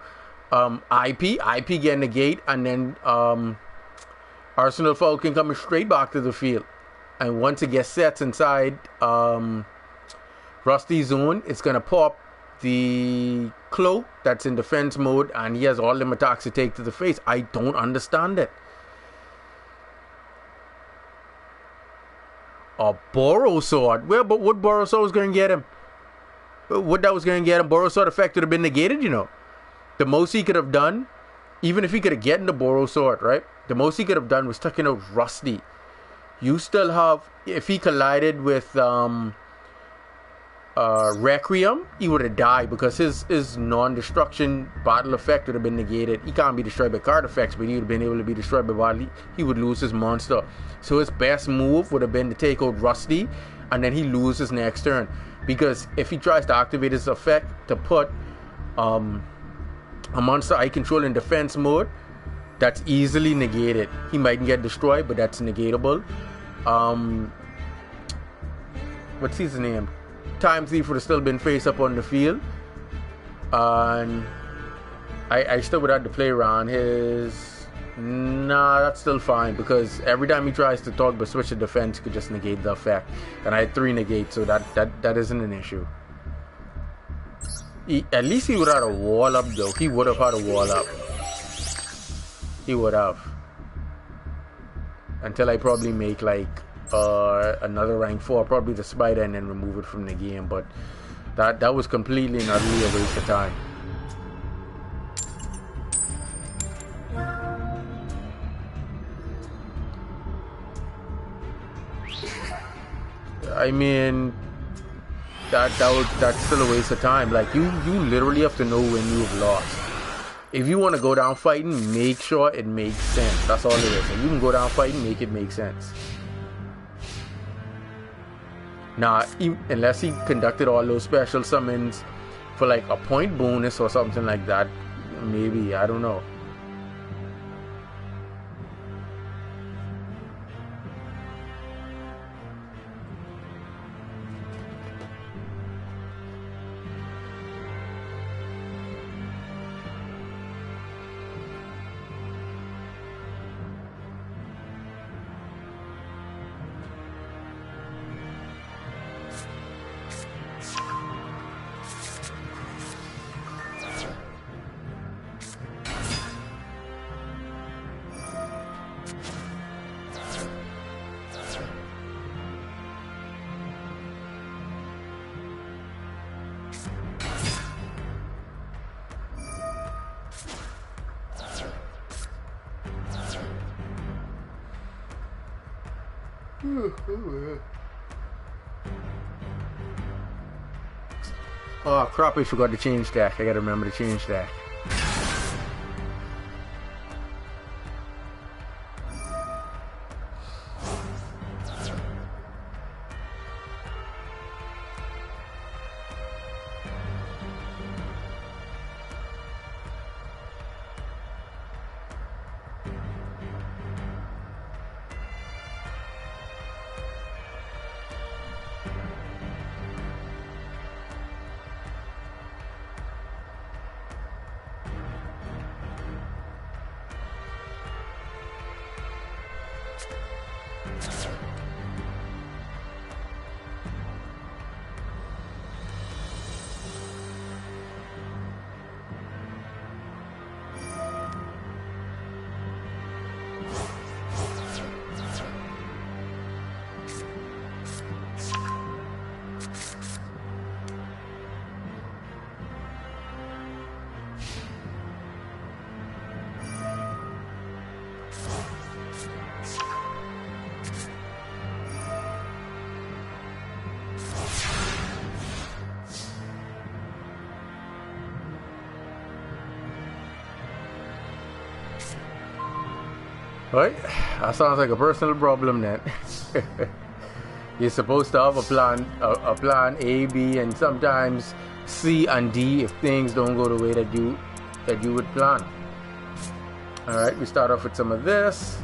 IP get negate, and then Arsenal Falcon coming straight back to the field. And once it gets set inside Rusty zone, it's gonna pop the cloak that's in defense mode, and he has all them attacks to take to the face. I don't understand it. A Borrow Sword? Well, but what Borrow Sword was gonna get him? What that was gonna get him? Borrow Sword effect would have been negated, you know. The most he could have done, even if he could have gotten the Borrow Sword, right? The most he could have done was taking out Rusty. You still have, if he collided with Requiem, he would have died because his non-destruction battle effect would have been negated. He can't be destroyed by card effects, but he would have been able to be destroyed by battle. He would lose his monster. So his best move would have been to take out Rusty, and then he loses next turn. Because if he tries to activate his effect to put a monster I control in defense mode, that's easily negated. He mightn't get destroyed, but that's negatable. What's his name? Time Thief would have still been face up on the field. And I still would have to play around his... Nah, that's still fine, because every time he tries to talk but switch to defense, he could just negate the effect. And I had 3 negates, so that isn't an issue. At least he would have had a wall up, though. He would have had a wall up. He would have. Until I probably make like another rank 4, probably the spider, and then remove it from the game. But that was completely and utterly a waste of time. I mean, that's still a waste of time. Like you literally have to know when you've lost. If you want to go down fighting, make sure it makes sense. That's all it is. If you can go down fighting, make it make sense. Now, unless he conducted all those special summons for like a point bonus or something like that, maybe, I don't know. Oh crap, I forgot to change that. I gotta remember to change that. Right? That sounds like a personal problem then. You're supposed to have a plan A, B, and sometimes C and D if things don't go the way that you would plan. Alright, we start off with some of this.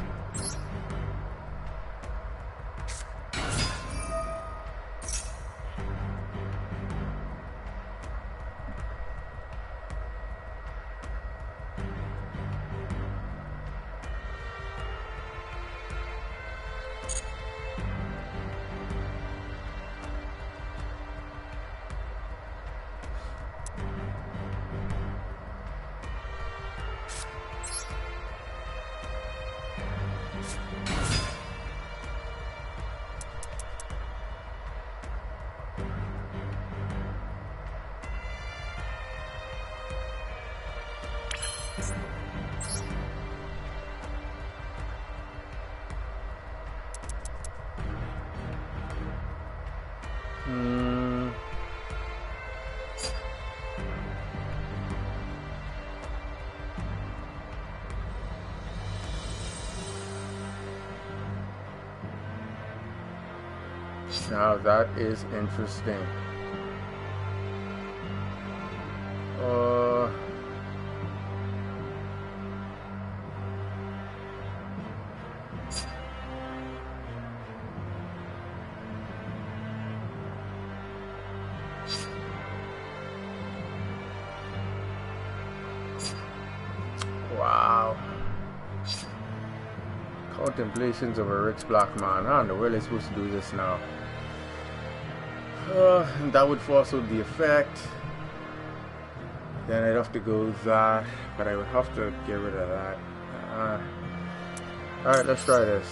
Now that is interesting. Wow. Contemplations of a rich black man. How in the world are they supposed to do this now? That would force out the effect. Then I'd have to go that, but I would have to get rid of that. Alright, let's try this.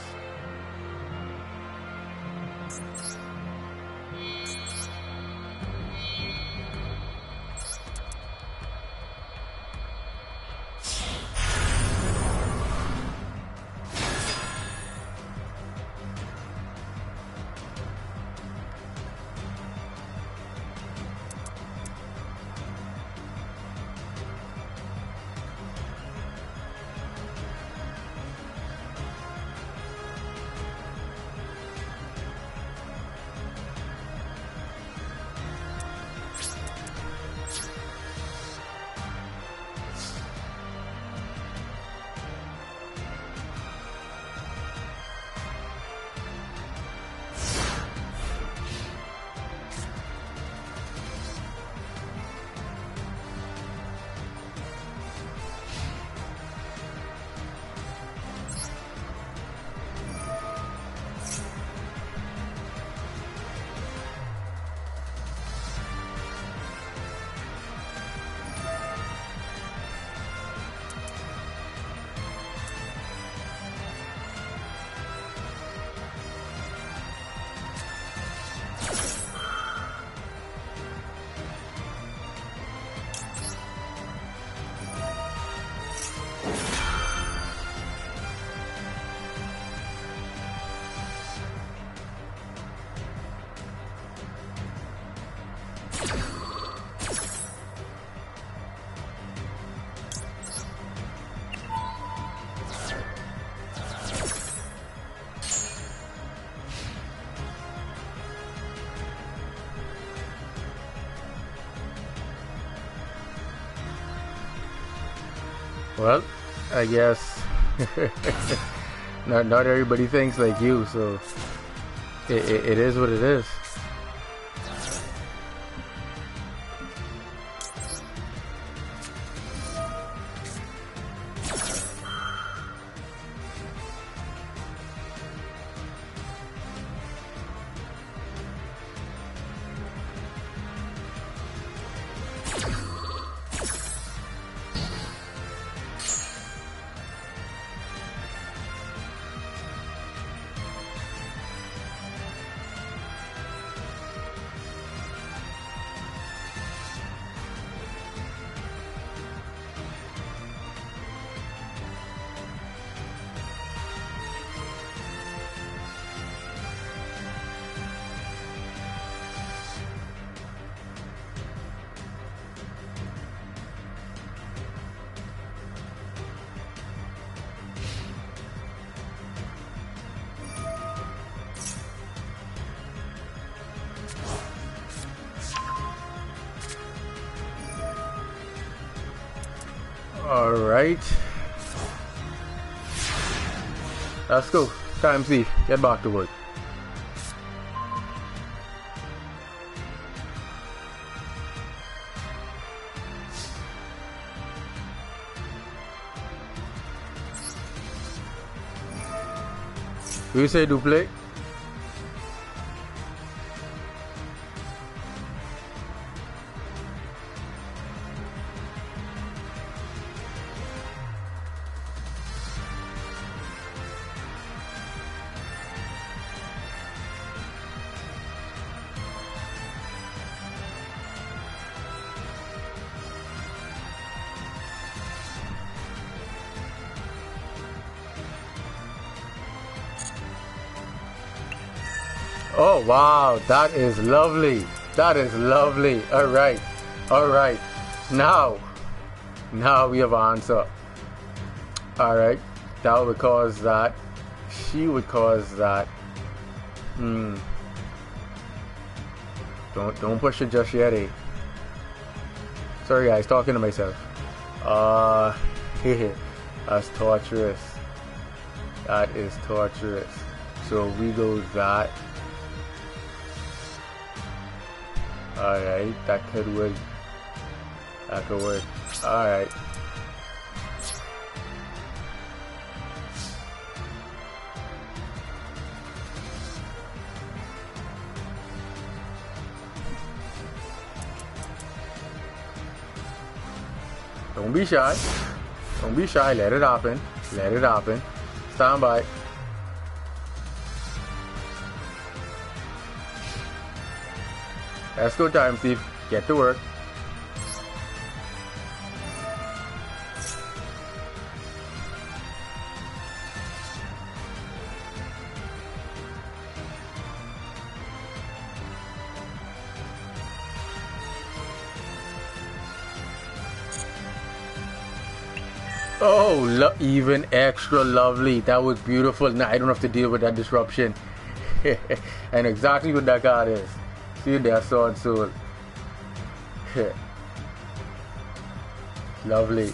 Well, I guess not everybody thinks like you, so it is what it is. Alright. Let's go. Time thief. Get back to work. Do you say do play? Oh wow, that is lovely. That is lovely. Alright. Alright. Now we have an answer. Alright. That would cause that. She would cause that. Don't push it just yet, eh? Sorry guys, talking to myself. That's torturous. That is torturous. So we go that. Alright, that could work. That could work. Alright. Don't be shy. Don't be shy. Let it happen. Let it happen. Stand by. Let's go, time thief. Get to work. Oh, even extra lovely. That was beautiful. Now I don't have to deal with that disruption. And exactly what that card is. See there, sword soul. Lovely.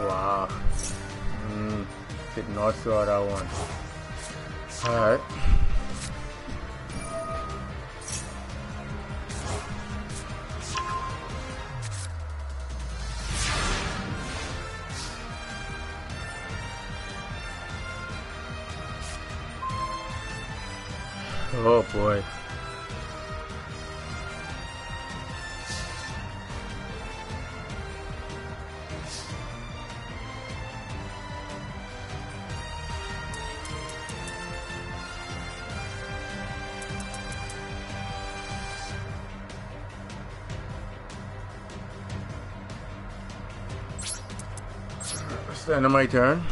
Wow. Did not saw that one. Alright. Oh boy. It's the end of my turn.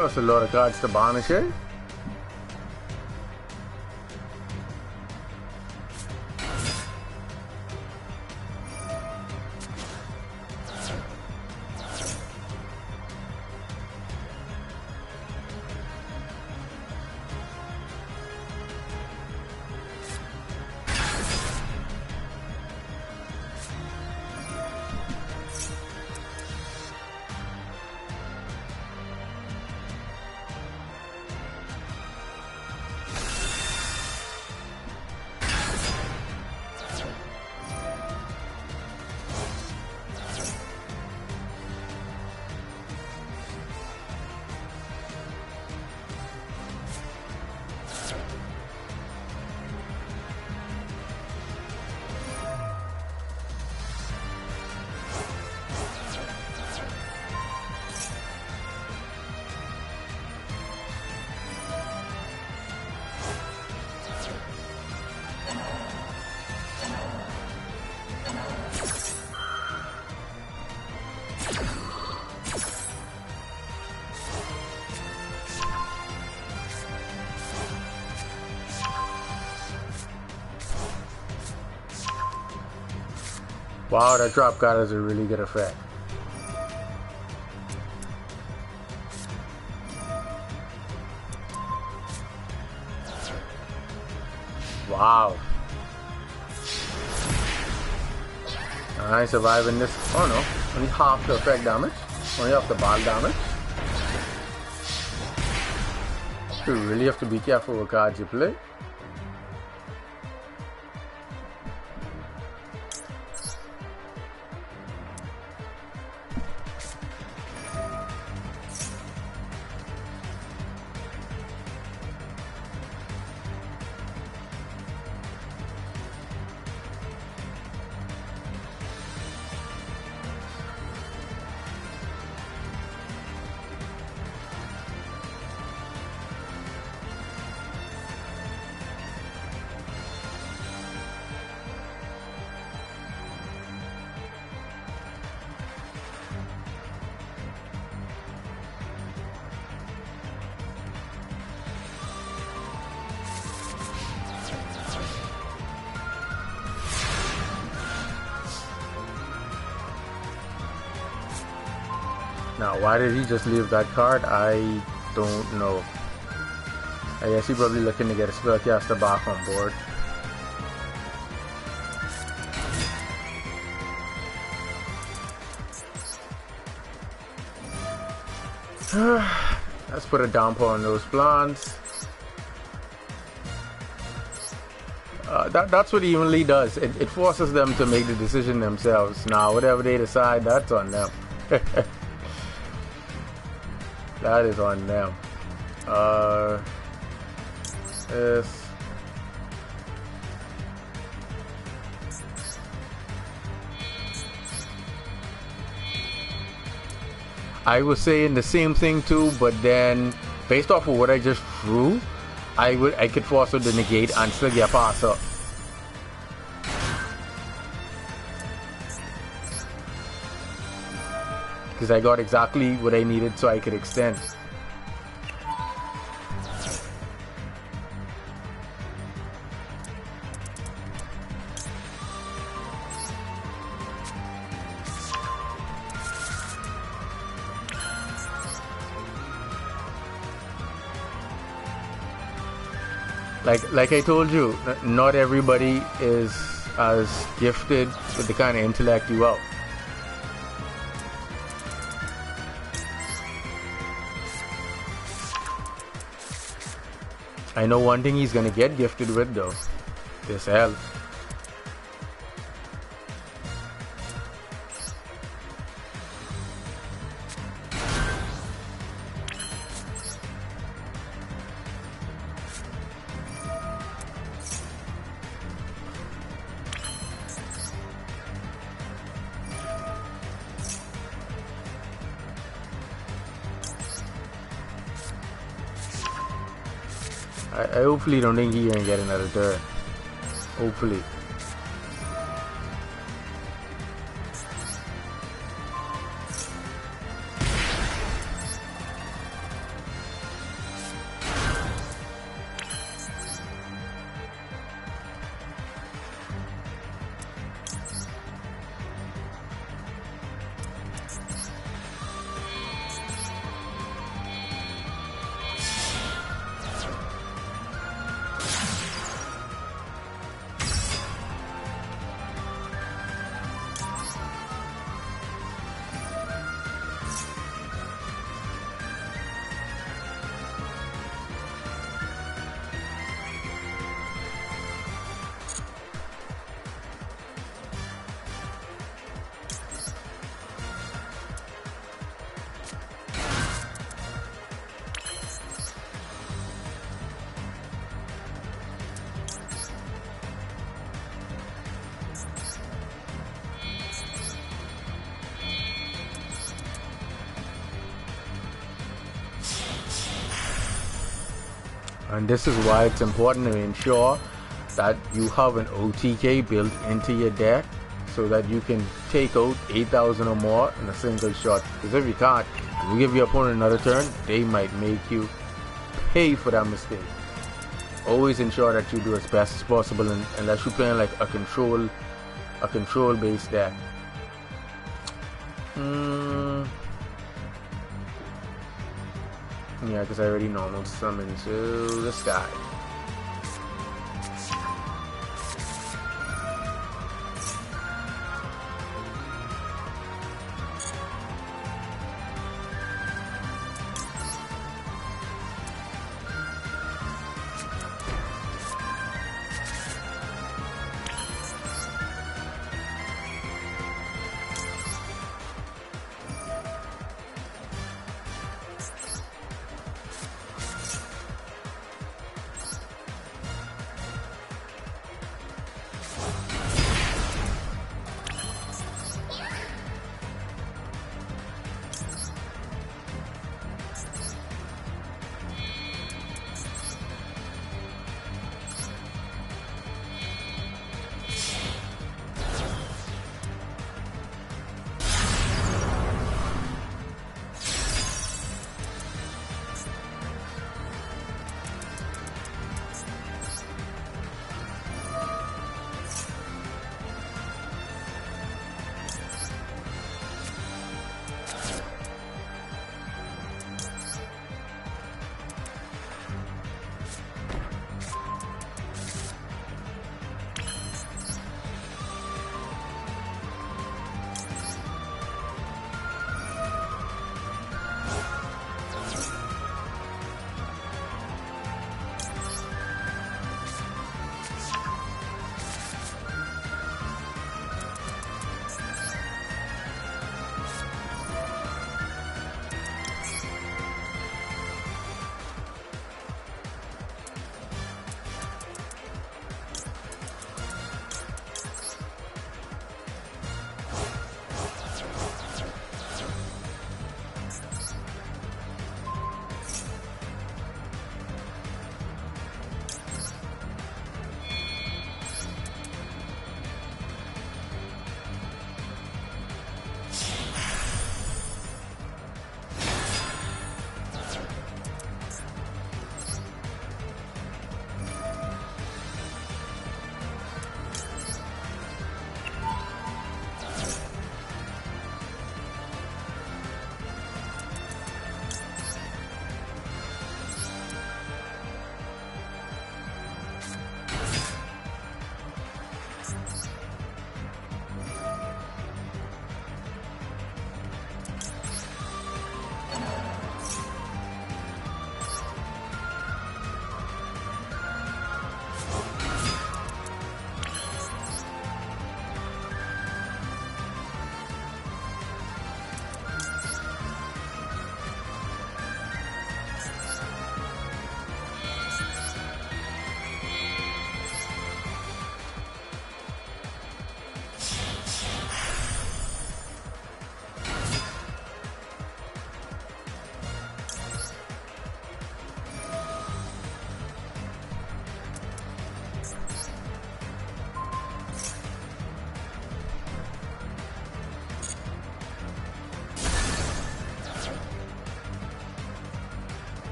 That's a lot of cards to banish here. Wow, that drop card has a really good effect. Wow. I survive in this. Oh no, only half the effect damage. Only half the ball damage. You really have to be careful what cards you play. Now, why did he just leave that card? I don't know. I guess he's probably looking to get a spellcaster back on board. Let's put a damper on those plants. That's what evenly does. It forces them to make the decision themselves. Now, whatever they decide, that's on them. That is on them. Yes. I was saying the same thing too, but then based off of what I just drew, I could force her to negate and still get past her. Because I got exactly what I needed so I could extend. Like I told you, not everybody is as gifted with the kind of intellect you are. I know one thing he's gonna get gifted with though. This health. I hopefully don't think he can get another turn. Hopefully. And this is why it's important to ensure that you have an OTK built into your deck so that you can take out 8,000 or more in a single shot. Because if you can't, and you give your opponent another turn, they might make you pay for that mistake. Always ensure that you do as best as possible unless you're playing like a control based deck. Yeah, because I already normal summon to the sky.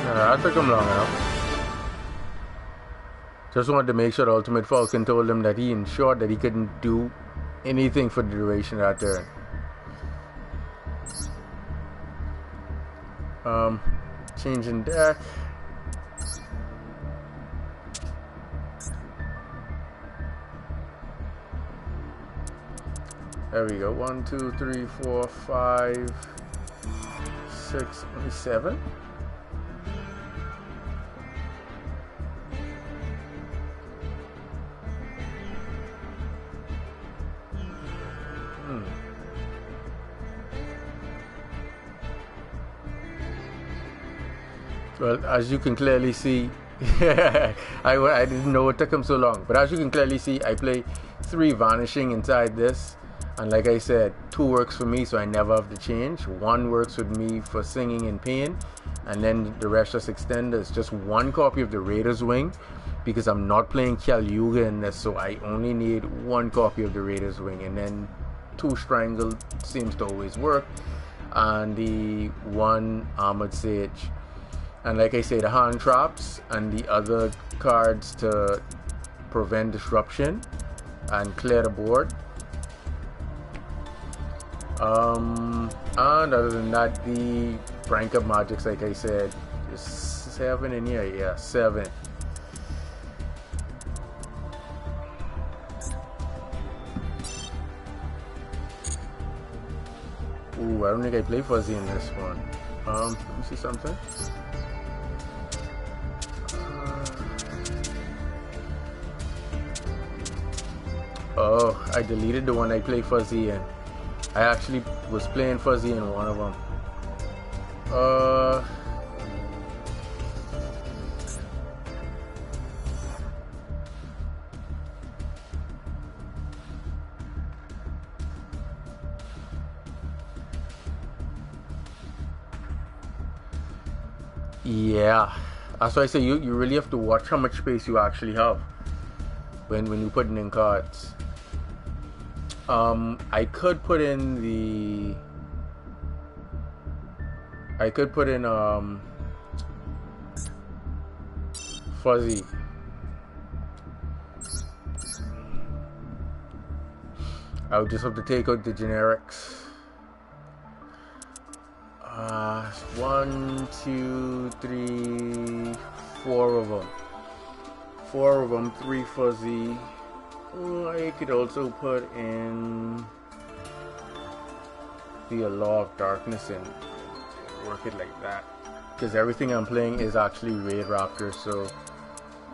That took him long enough. Just wanted to make sure the Ultimate Falcon told him that he ensured that he couldn't do anything for the duration of that turn. Changing deck. There we go. 1, 2, 3, 4, 5, 6, 7. Well, as you can clearly see, I didn't know it took him so long, but as you can clearly see, I play 3 vanishing inside this, and like I said, 2 works for me, so I never have to change. 1 works with me for singing in pain, and then the rest just extenders. Just 1 copy of the Raider's Wing, because I'm not playing Kalyuga in this, so I only need 1 copy of the Raider's Wing, and then 2 Strangle seems to always work, and the 1 Armored Sage. And like I say, the hand traps and the other cards to prevent disruption and clear the board. And other than that, the rank up magics, like I said, is 7 in here. Yeah, 7. Ooh, I don't think I play fuzzy in this one. Let me see something. Oh, I deleted the one I play fuzzy in. I actually was playing fuzzy in one of them. Yeah, that's why I say you really have to watch how much space you actually have when you're putting in cards. I could put in fuzzy. I would just have to take out the generics. 1, 2, 3, 4 of them. 4 of them, 3 fuzzy. I could also put in the Law of Darkness and work it like that, because everything I'm playing is actually Raid Raptor, so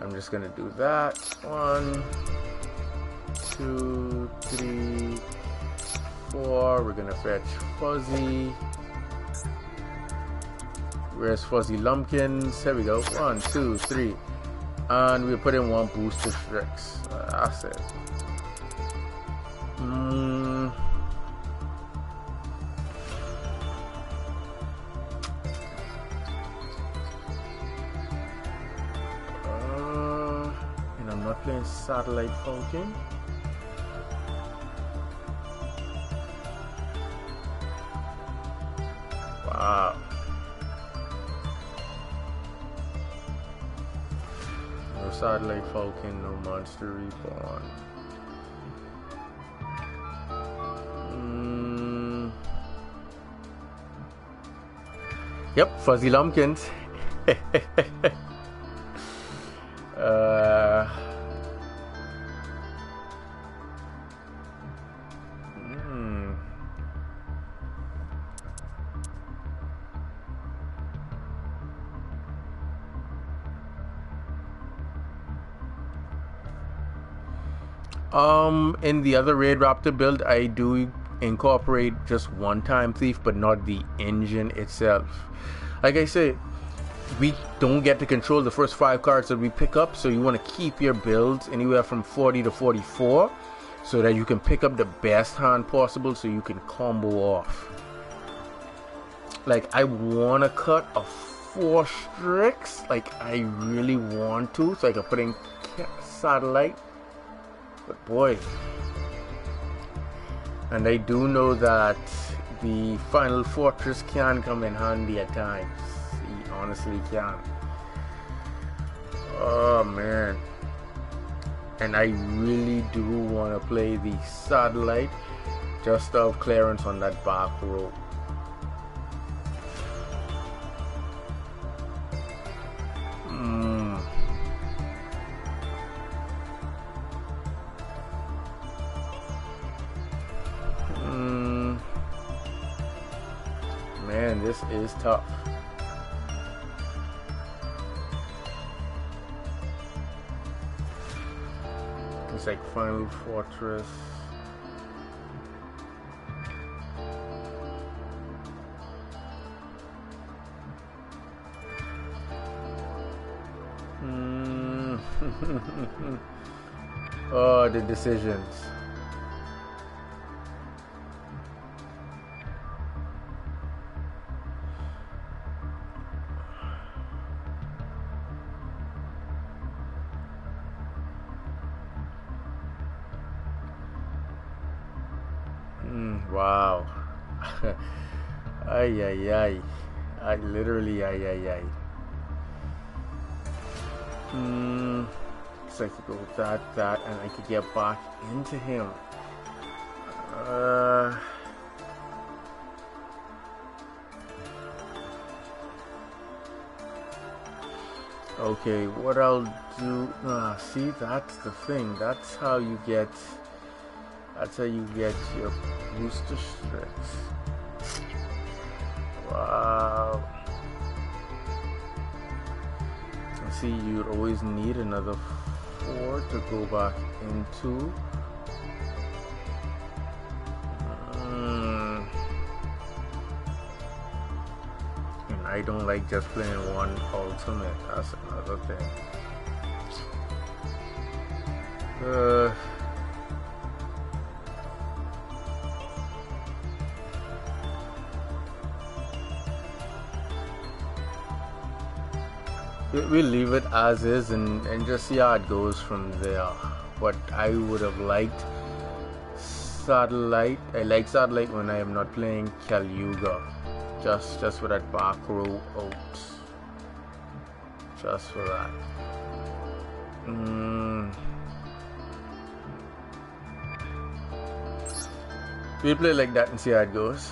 I'm just gonna do that. 1, 2, 3, 4. We're gonna fetch fuzzy. Where's fuzzy lumpkins? Here we go. 1, 2, 3. And we put in 1 booster Strix. That's it. And I'm not playing Satellite Falcon. Wow. No Satellite Falcon, no Monster Reborn. Yep, fuzzy lumpkins. In the other Raid Raptor build, I do incorporate just 1 time thief, but not the engine itself. Like I say, we don't get to control the first 5 cards that we pick up, so you want to keep your builds anywhere from 40 to 44 so that you can pick up the best hand possible so you can combo off. Like, I want to cut a 4 Strix, like I really want to, so I can put in Satellite. But boy, and I do know that the Final Fortress can come in handy at times. honestly can't. Oh man. And I really do want to play the satellite just to have clearance on that back row. Man, this is tough. It's like Final Fortress. Oh, the decisions. Wow. Ay, ay, ay. I literally, ay, ay, ay. So I could go with that, and I could get back into him. Okay, what I'll do, see, that's the thing. That's how you get your booster strength. Wow. See, you'd always need another 4 to go back into. And I don't like just playing one ultimate. That's another thing. We'll leave it as is and just see how it goes from there. But I would have liked satellite. I like satellite when I am not playing Caluga. Just for that back row out. Just for that. We'll play like that and see how it goes.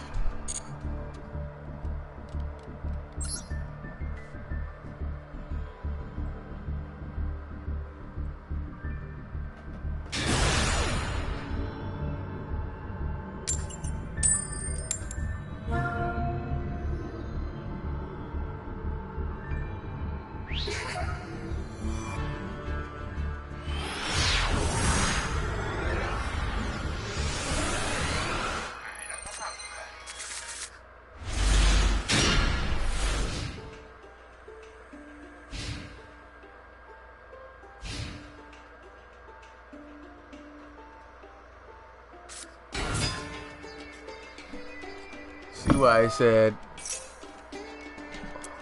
Why I said,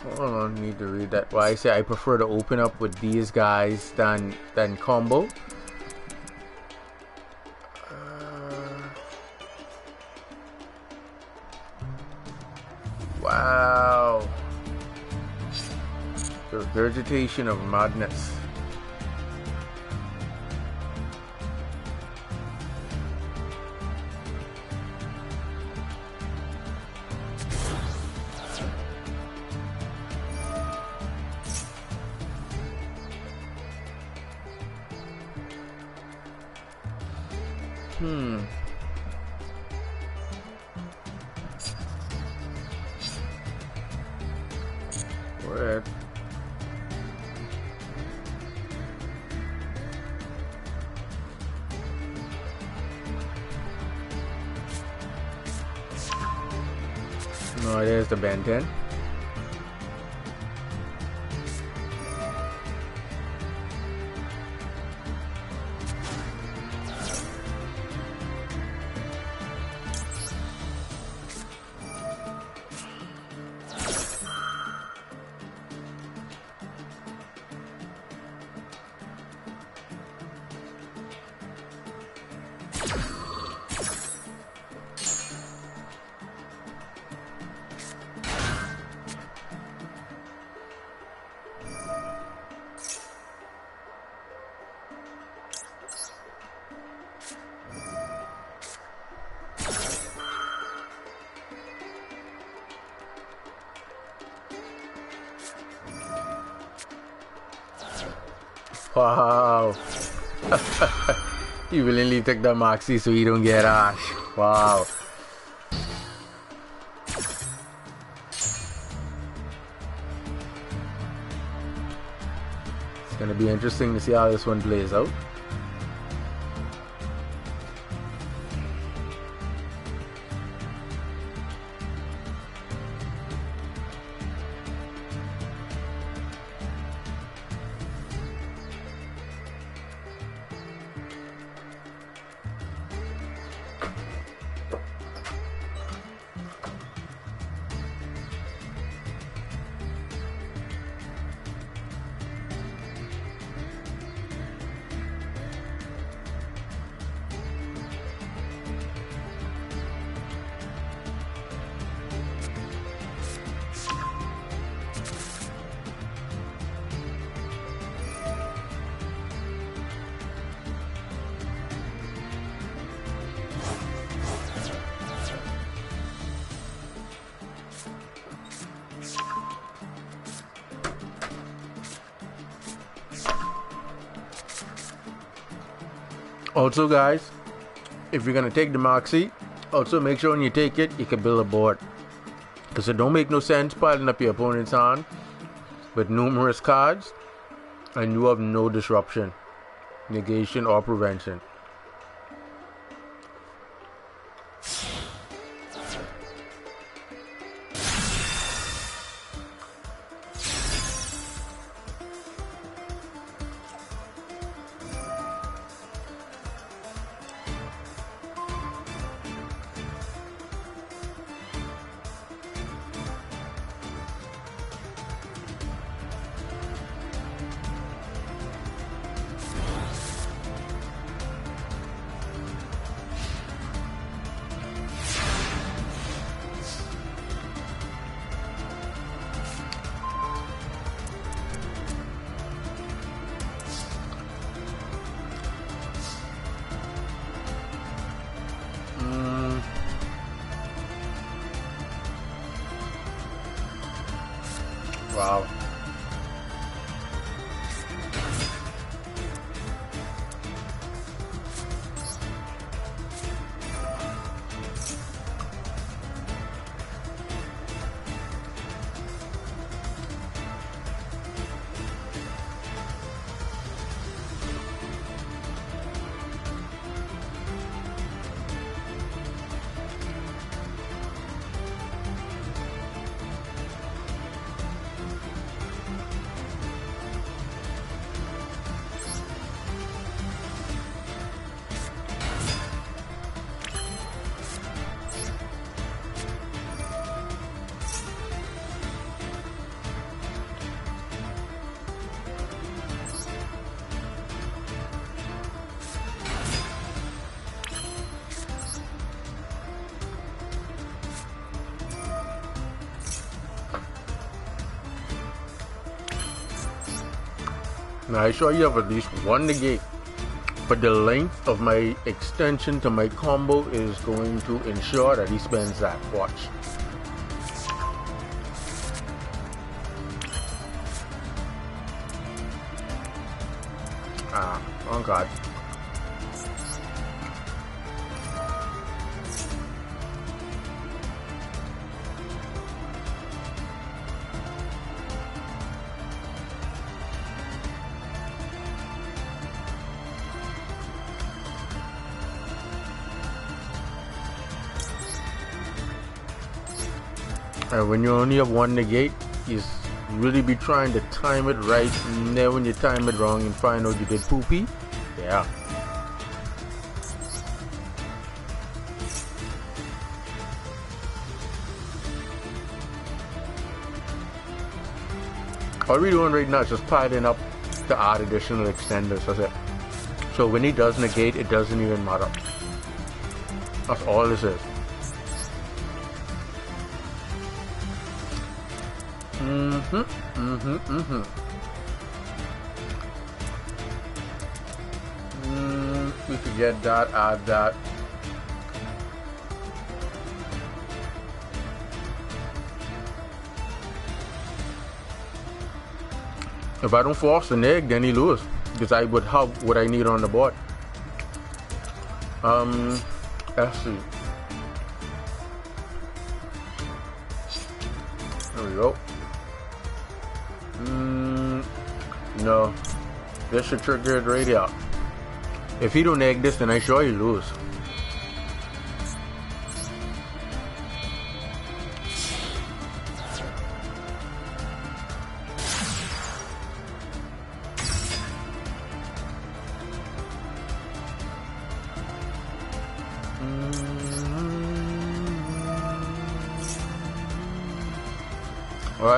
hold on, I need to read that. Why I say I prefer to open up with these guys than combo. Wow, the regurgitation of madness. Where? No, there's the Ben 10. Wow. He willingly took the Moxie so he don't get Ash. Wow. It's gonna be interesting to see how this one plays out. Also guys, if you're gonna take the Moxie, also make sure when you take it, you can build a board. Because it don't make no sense piling up your opponent's hand with numerous cards and you have no disruption, negation, or prevention. Wow. Now I sure you have at least one negate, but the length of my extension to my combo is going to ensure that he spends that. Watch. Ah, oh god. And when you only have one negate, you really be trying to time it right. And then when you time it wrong and find out you did poopy, yeah. All we're doing right now is just piling up to add additional extenders. That's it. So when he does negate, it doesn't even matter. That's all this is. We could get that, add that. If I don't force an egg, then he loses. because I would have what I need on the board. Let's see. There we go. No. This should trigger it right out. If he don't egg this, then I sure you lose.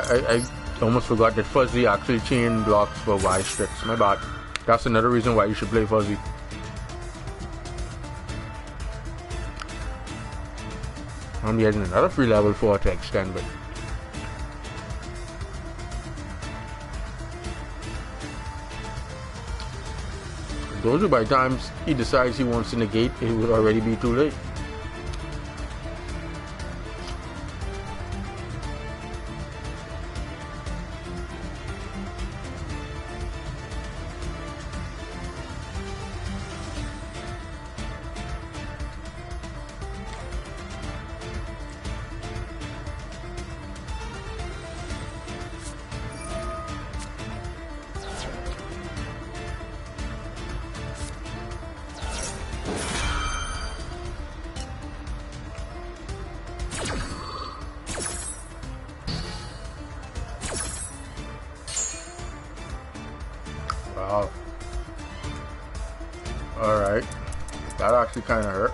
I almost forgot that Fuzzy actually chain blocks for Y strips. My bad. That's another reason why you should play Fuzzy. I'm getting another free level 4 to extend with. Those are by times he decides he wants to negate, it would already be too late. Wow. Alright. That actually kind of hurt.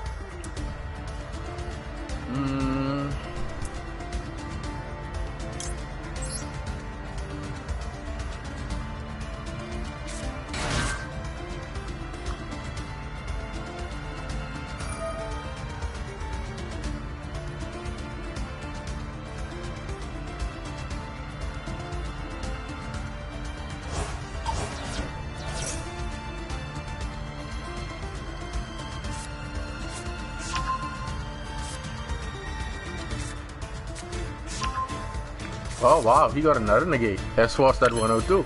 Oh wow, he got another negate. S-Force that 102.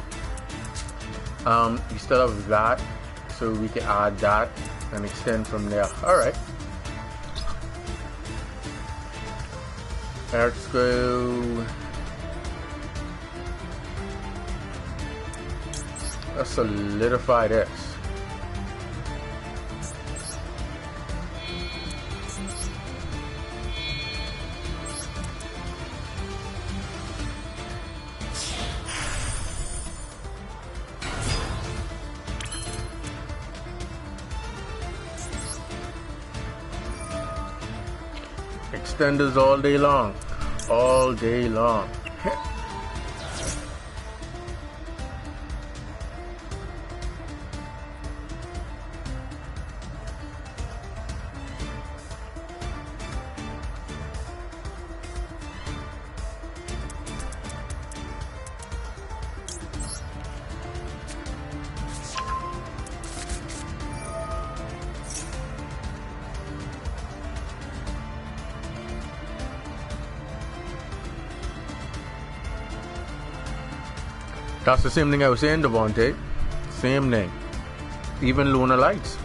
We still have that, so we can add that and extend from there. Alright. Let's go. Let's solidify this. Extenders all day long. All day long. That's the same thing I was saying, Devontae. Same thing. Even Lunar Lights.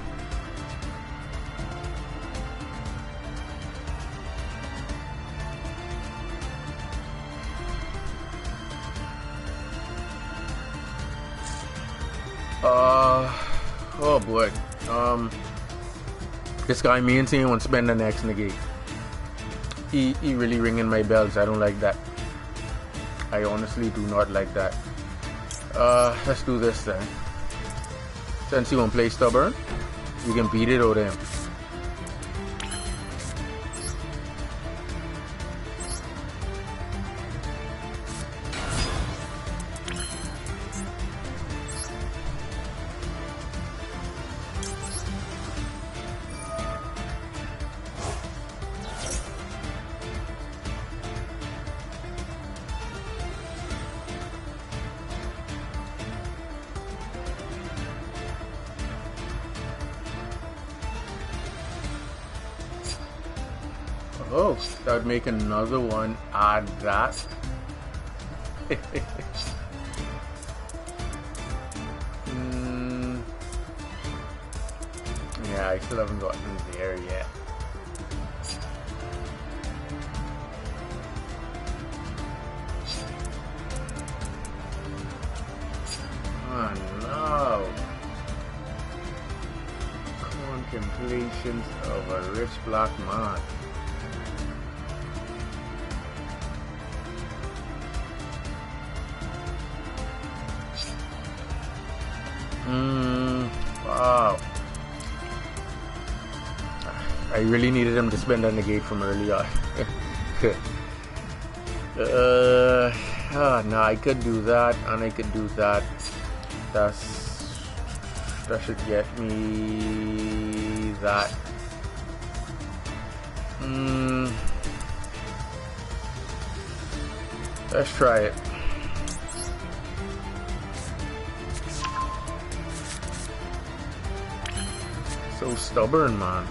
Oh boy. This guy maintain won't spend the next negate. He really ringing my bells. I don't like that. I honestly do not like that. Let's do this then. Since he won't play stubborn, we can beat it out of him. Oh, that would make another one. Add that. Yeah, I still haven't gotten there yet. Oh no! Contemplations of a rich black man. Wow. I really needed him to spend on the gate from earlier. No, I could do that, and I could do that. That should get me that. Let's try it. So stubborn, man.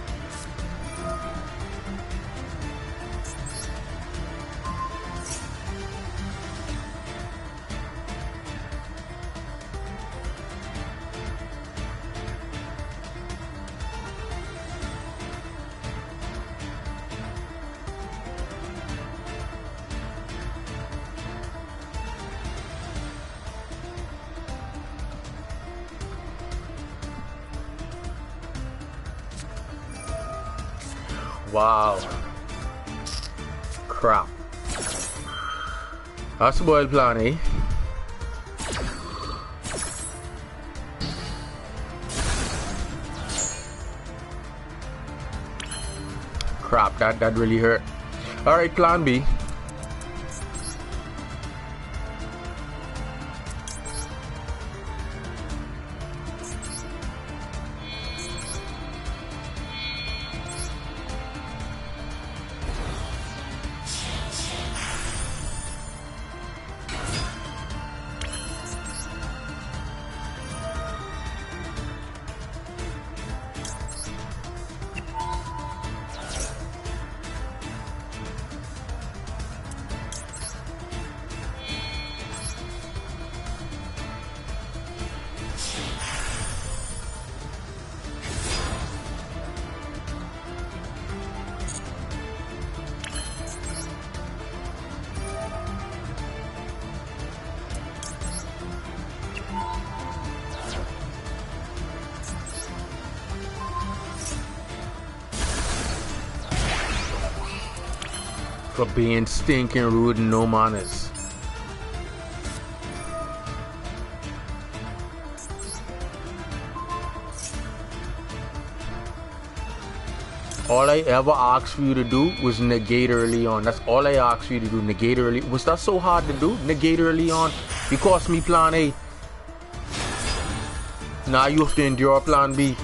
Wow. Crap. That's a boiled plan, eh? Crap, that really hurt. Alright, plan B. For being stinking rude and no manners. All I ever asked for you to do was negate early on. That's all I asked for you to do. Negate early. Was that so hard to do? Negate early on. You cost me plan A. Now you have to endure plan B.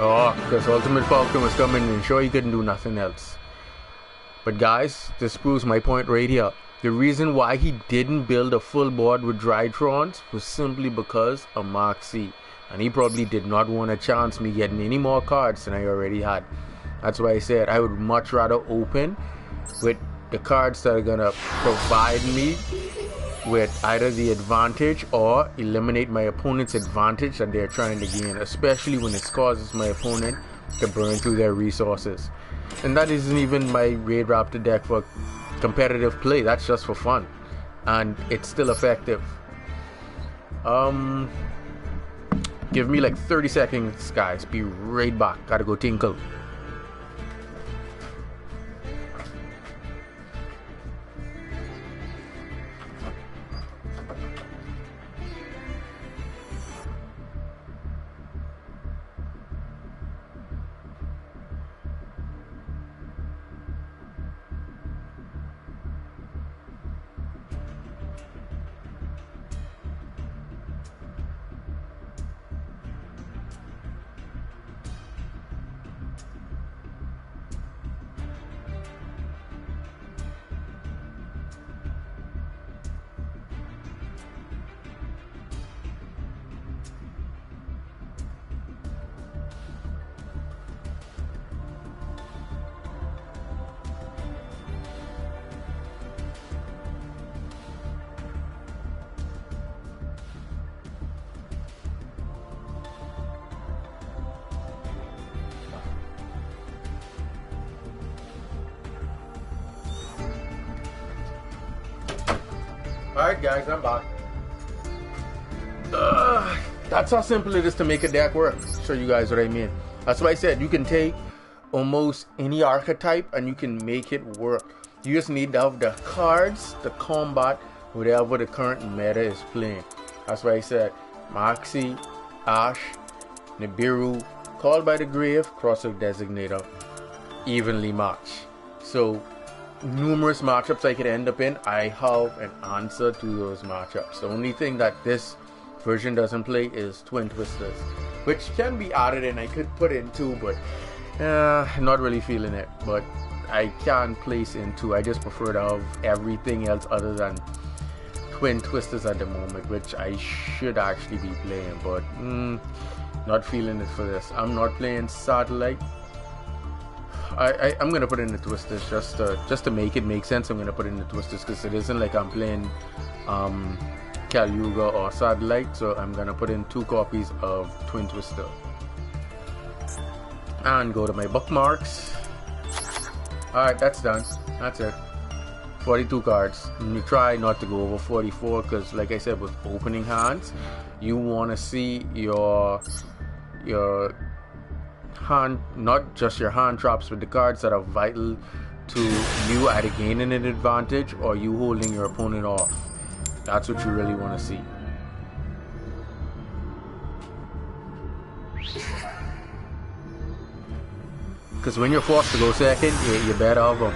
Oh, because Ultimate Falcon was coming and sure he couldn't do nothing else. But guys, this proves my point right here. The reason why he didn't build a full board with Drytrons was simply because of Mark C. And he probably did not want to chance me getting any more cards than I already had. That's why I said I would much rather open with the cards that are going to provide me with either the advantage or eliminate my opponent's advantage that they're trying to gain, especially when it causes my opponent to burn through their resources. And that isn't even my Raid Raptor deck for competitive play, that's just for fun, and it's still effective. Give me like 30 seconds, guys. Be right back. Gotta go tinkle. Alright guys, I'm back. That's how simple it is to make a deck work. Show you guys what I mean. That's why I said you can take almost any archetype and you can make it work. You just need to have the cards, the combat, whatever the current meta is playing. That's why I said Moxie, Ash, Nibiru, Called by the Grave, Crossover Designator, evenly match. So numerous matchups I could end up in, I have an answer to those matchups. The only thing that this version doesn't play is Twin Twisters, which can be added in. I could put in two, but not really feeling it. But I can place in two. I just prefer to have everything else other than Twin Twisters at the moment, which I should actually be playing, but not feeling it for this. I'm not playing Satellite. I'm gonna put in the Twisters just to make it make sense. I'm gonna put in the Twisters because it isn't like I'm playing Cayuga or Satellite, so I'm gonna put in 2 copies of Twin Twister and go to my bookmarks. Alright, that's done. That's it. 42 cards. And you try not to go over 44 because, like I said, with opening hands, you want to see your hand, not just your hand traps, but the cards that are vital to you either gaining an advantage or you holding your opponent off. That's what you really want to see. Because when you're forced to go second, you're better off them.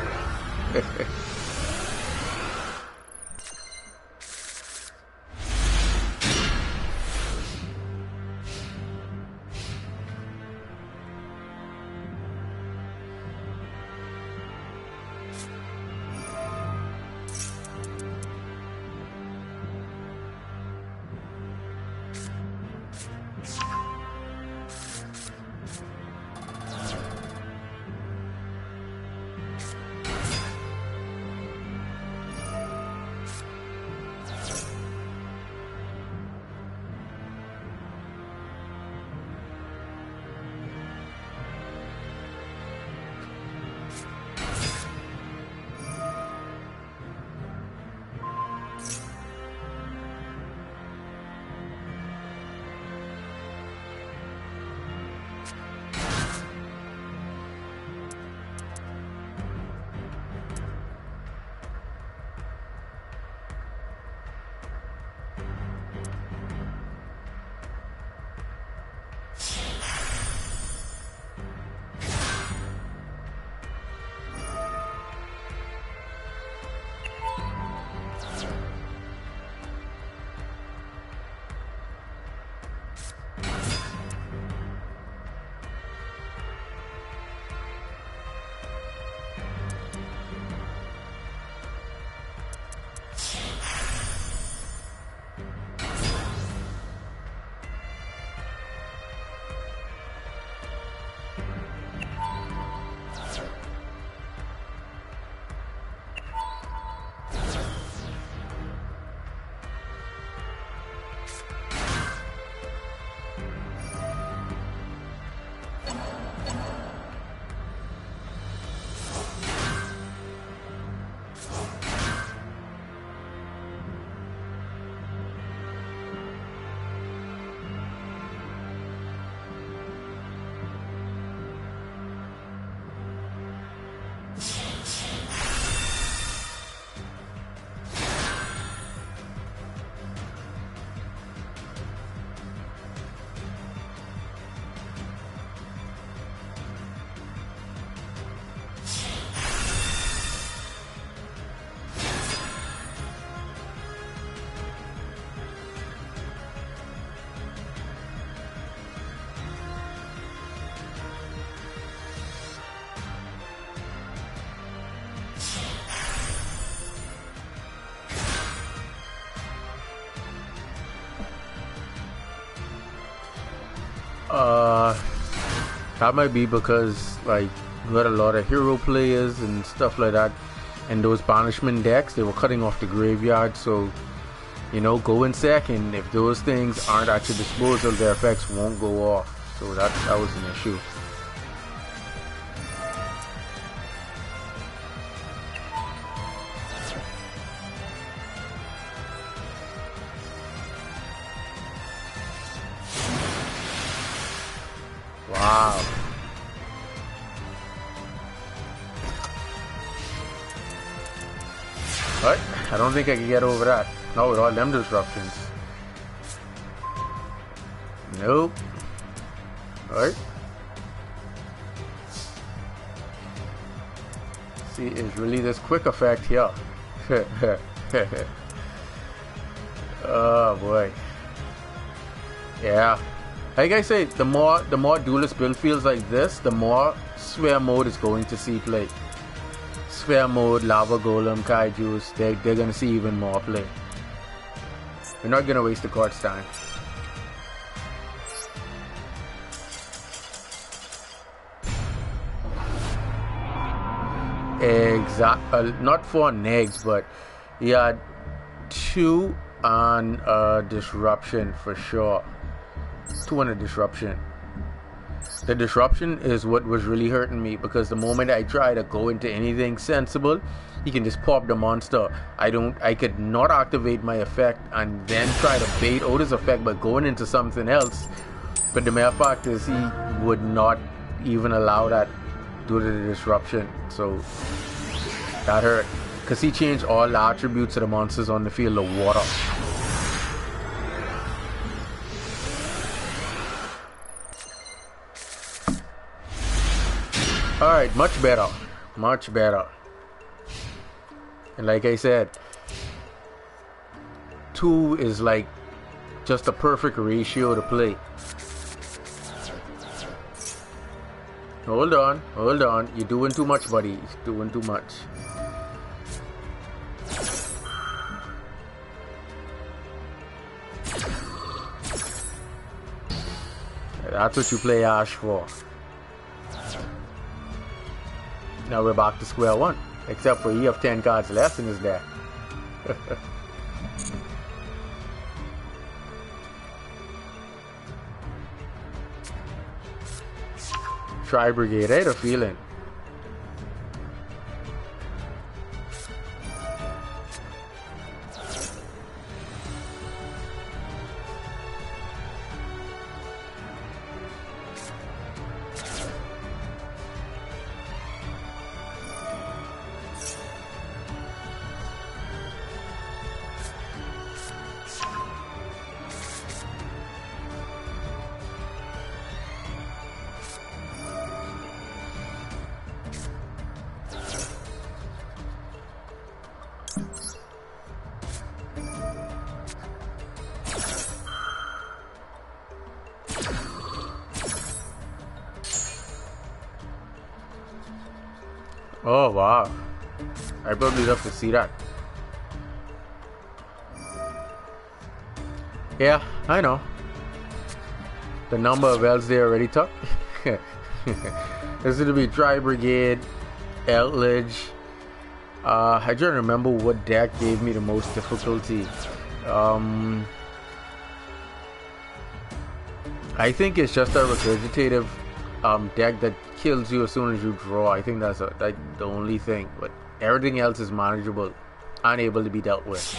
That might be because like you got a lot of hero players and stuff like that, and those banishment decks, they were cutting off the graveyard, so you know, go in second. If those things aren't at your disposal, their effects won't go off. So that was an issue. But I don't think I can get over that. Not with all them disruptions. Nope. Alright. See, it's really this quick effect here. Oh boy. Yeah. Like I say, the more duelist build feels like this, the more sphere mode is going to see play. Sphere mode, lava golem, kaijus, they're gonna see even more play. We're not gonna waste the card's time. Not 4 negs, but yeah, 2 on disruption for sure. 2 on a disruption. The disruption is what was really hurting me, because the moment I try to go into anything sensible, he can just pop the monster. I could not activate my effect and then try to bait out his effect by going into something else. But the mere fact is he would not even allow that due to the disruption. So that hurt, because he changed all the attributes of the monsters on the field of water. Alright, much better. Much better. And like I said, 2 is like just a perfect ratio to play. Hold on, hold on. You're doing too much, buddy. You're doing too much. That's what you play Ash for. Now we're back to square one. Except for he have 10 cards less in his deck. Tri Brigade, I had a feeling. Oh wow, I'd probably love to see that. Yeah, I know. The number of L's they already took. This is to be Tri Brigade, Eldridge. I try to remember what deck gave me the most difficulty. I think it's just a regurgitative deck that kills you as soon as you draw. I think that's the only thing, but everything else is manageable and able to be dealt with.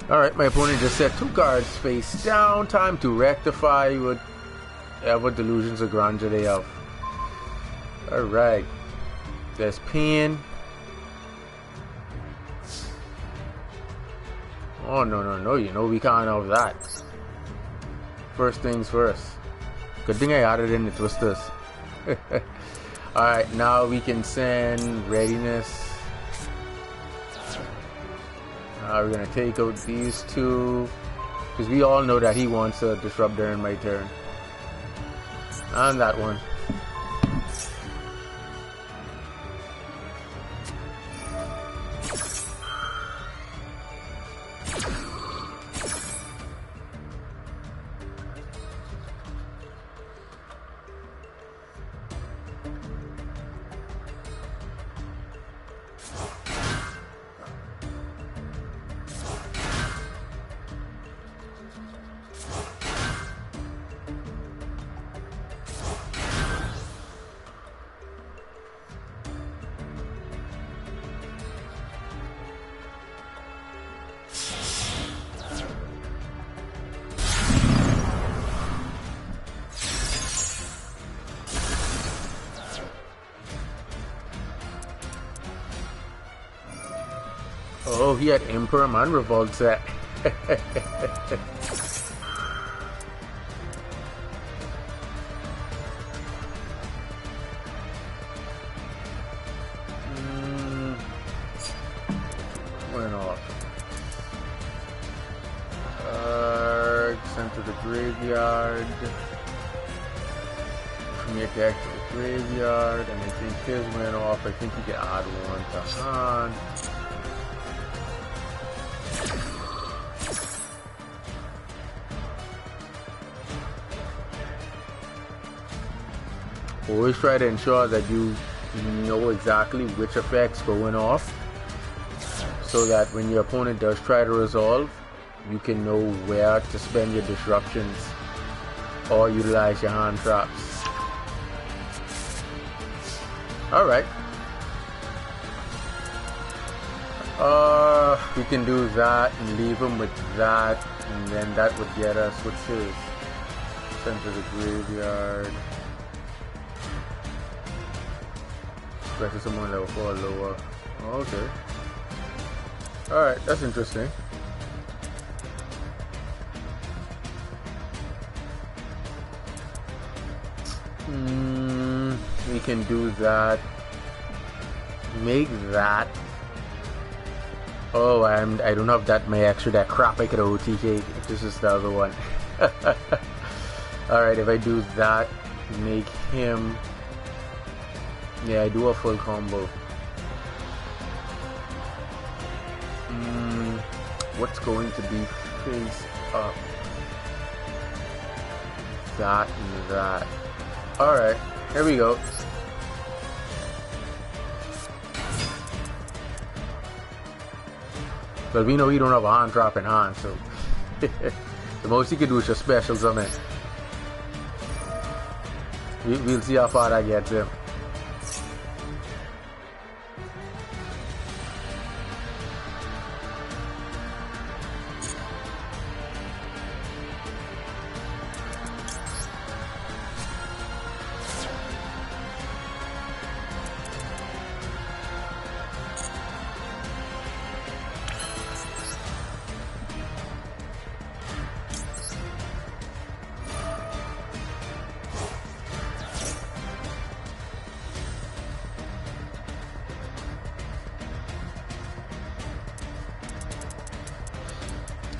Alright, my opponent just set 2 cards face down. Time to rectify whatever delusions of grandeur they have. Alright. There's pain. Oh, no. You know we can't have that. First things first. Good thing I added in the twisters. Alright, now we can send readiness. We're gonna take out these 2, because we all know that he wants a disruptor in my turn, and that one. Oh, he had Imperm and Revolt set. Went off. Sent to the graveyard. Premier deck to the graveyard, and I think his went off. I think he can add one to hand. Always try to ensure that you know exactly which effects going off, so that when your opponent does try to resolve, you can know where to spend your disruptions or utilize your hand traps. Alright. We can do that and leave him with that, and then that would get us, what's his? Send to the graveyard. Especially someone level 4 or lower. Okay. Alright, that's interesting. We can do that. Make that. Oh, I don't have that my extra that crap I could OTK. This is the other one. Alright, if I do that, make him. Yeah, I do a full combo. What's going to be face up? That and that. Alright, here we go. But we know he don't have a hand trap in hand, so the most he can do is just special summon. We'll see how far that gets him.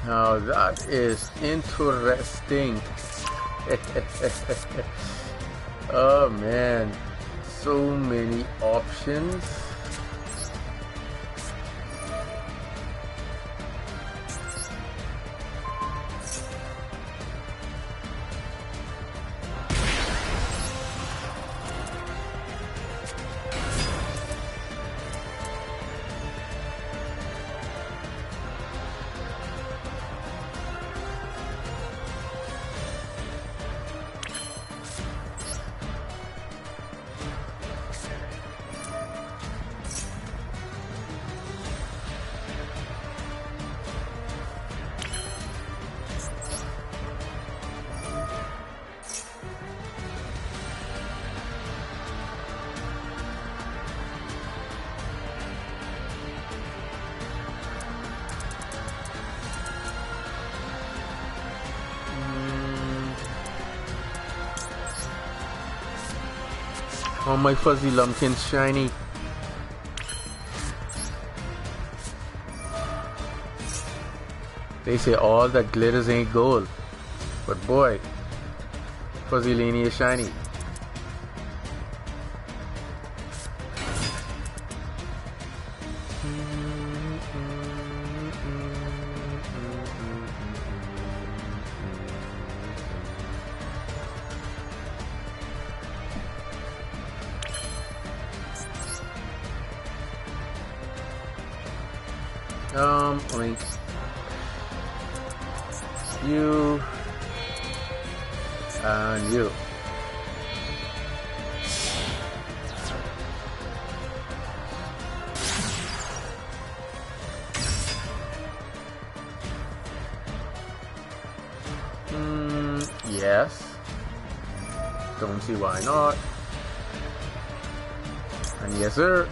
Now that is interesting. Oh man, so many options. Oh, my fuzzy lumpkin's shiny. They say all that glitters ain't gold, but boy, fuzzy Laney is shiny. Link. You and you. Yes. Don't see why not. And yes, sir.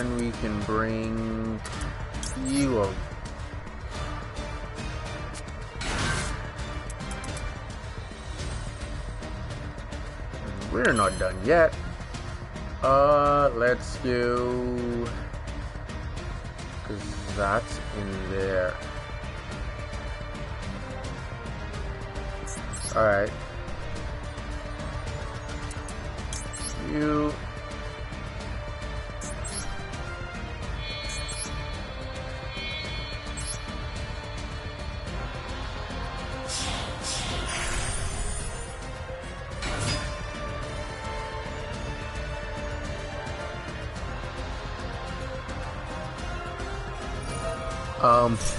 then we can bring you out. We're not done yet. Let's go, because that's in there. Alright. You.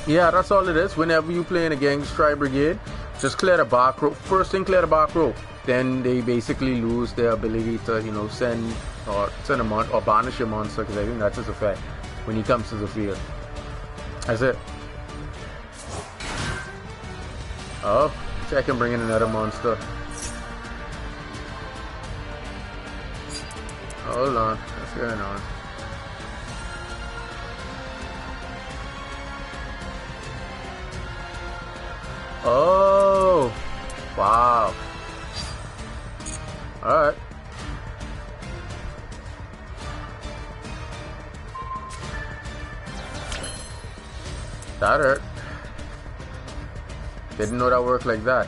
Yeah, that's all it is. Whenever you playing against Tri Brigade, just clear the back row. First thing, clear the back row. Then they basically lose their ability to, you know, send a mon or banish a monster, because I think that's his effect when he comes to the field. That's it. Oh, so I can bring in another monster. Hold on, what's going on? Oh, wow. Alright. That hurt. Didn't know that worked like that.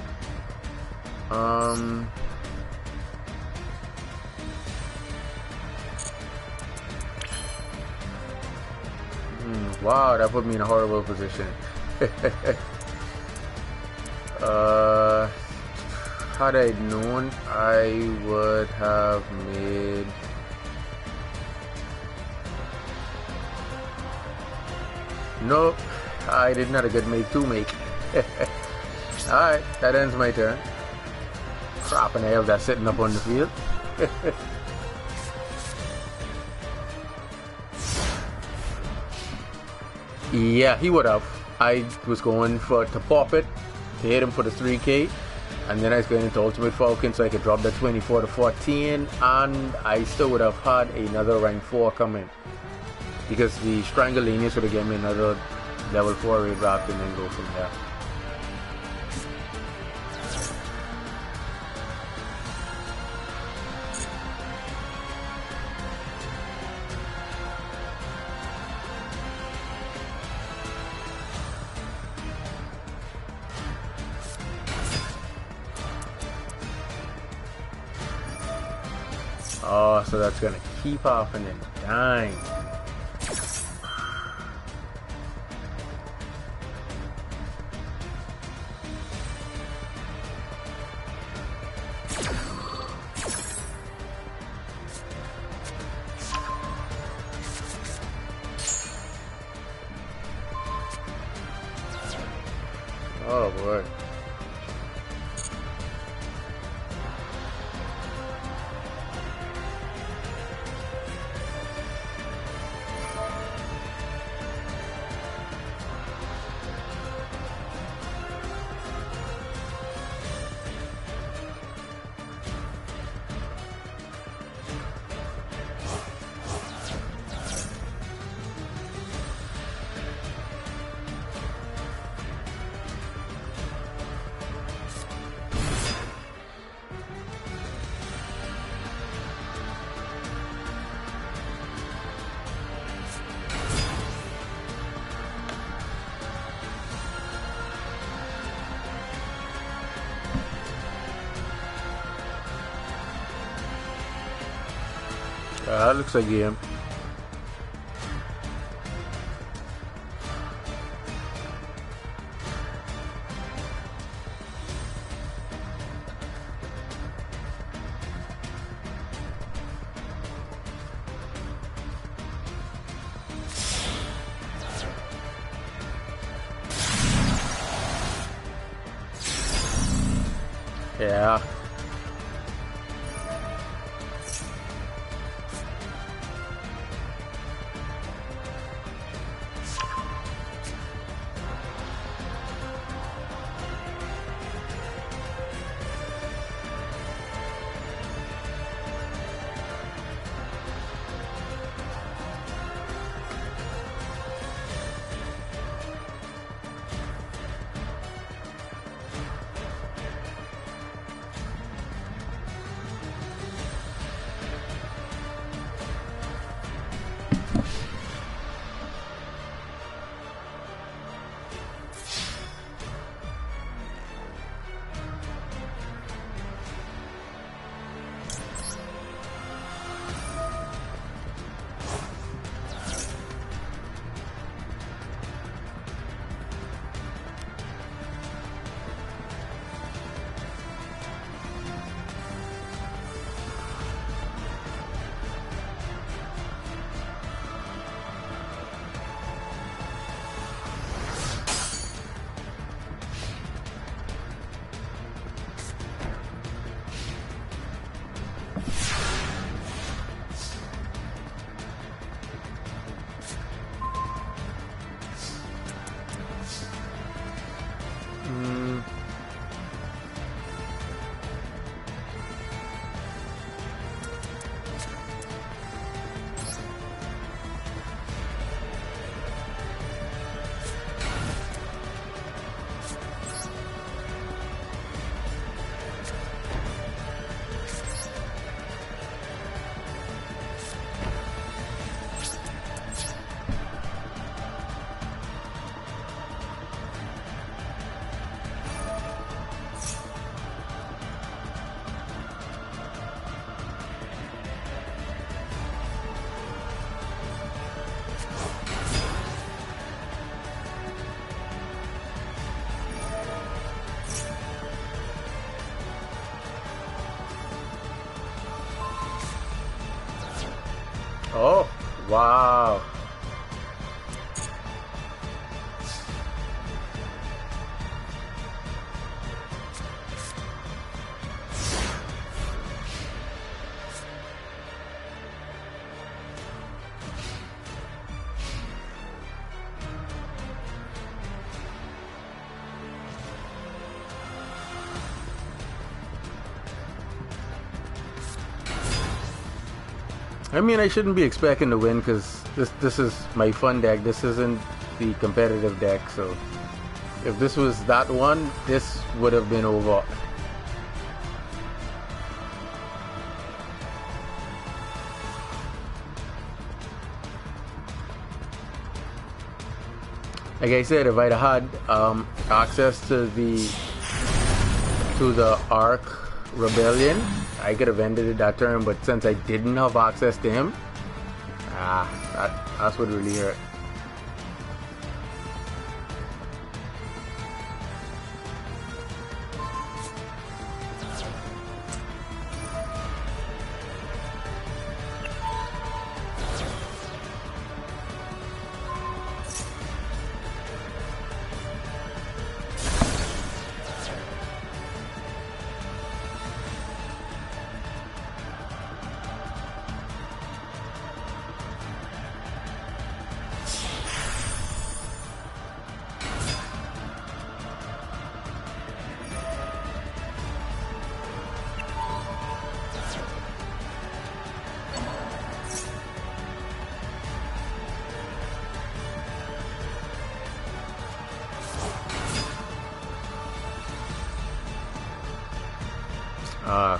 Wow, that put me in a horrible position. Had I known, I would have made... Nope, I did not a good make to make. Alright, that ends my turn. Crap, and I have that sitting up on the field. Yeah, he would have. I was going to pop it, to hit him for the 3k, and then I was going into Ultimate Falcon so I could drop the 24 to 14, and I still would have had another rank 4 coming, because the Strangulanius would have given me another level 4 raid raptor and then go from there. Oh, so that's gonna keep happening. Dang. Oh boy. That looks like a game. Yeah. Wow. I mean, I shouldn't be expecting to win because this is my fun deck. This isn't the competitive deck. So if this was that one, this would have been over. Like I said, if I'd had access to the Ark Rebellion, I could have ended it that turn, but since I didn't have access to him, that's what really hurt.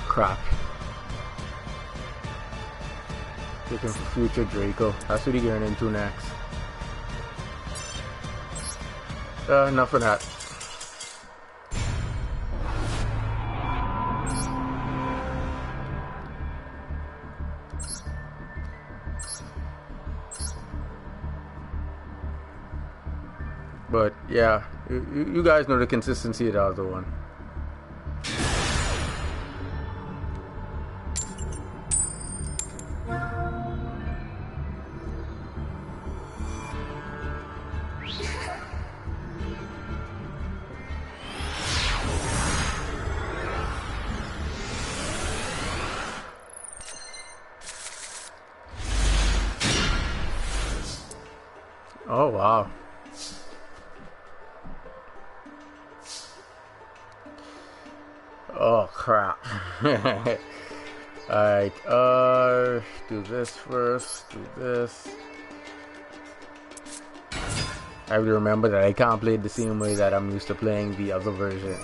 Crap. Looking for future Draco. That's what he's getting into next. Enough of that. But yeah, you guys know the consistency of the other one. Oh wow. Oh crap. Alright, do this first, do this. I have to remember that I can't play it the same way that I'm used to playing the other version.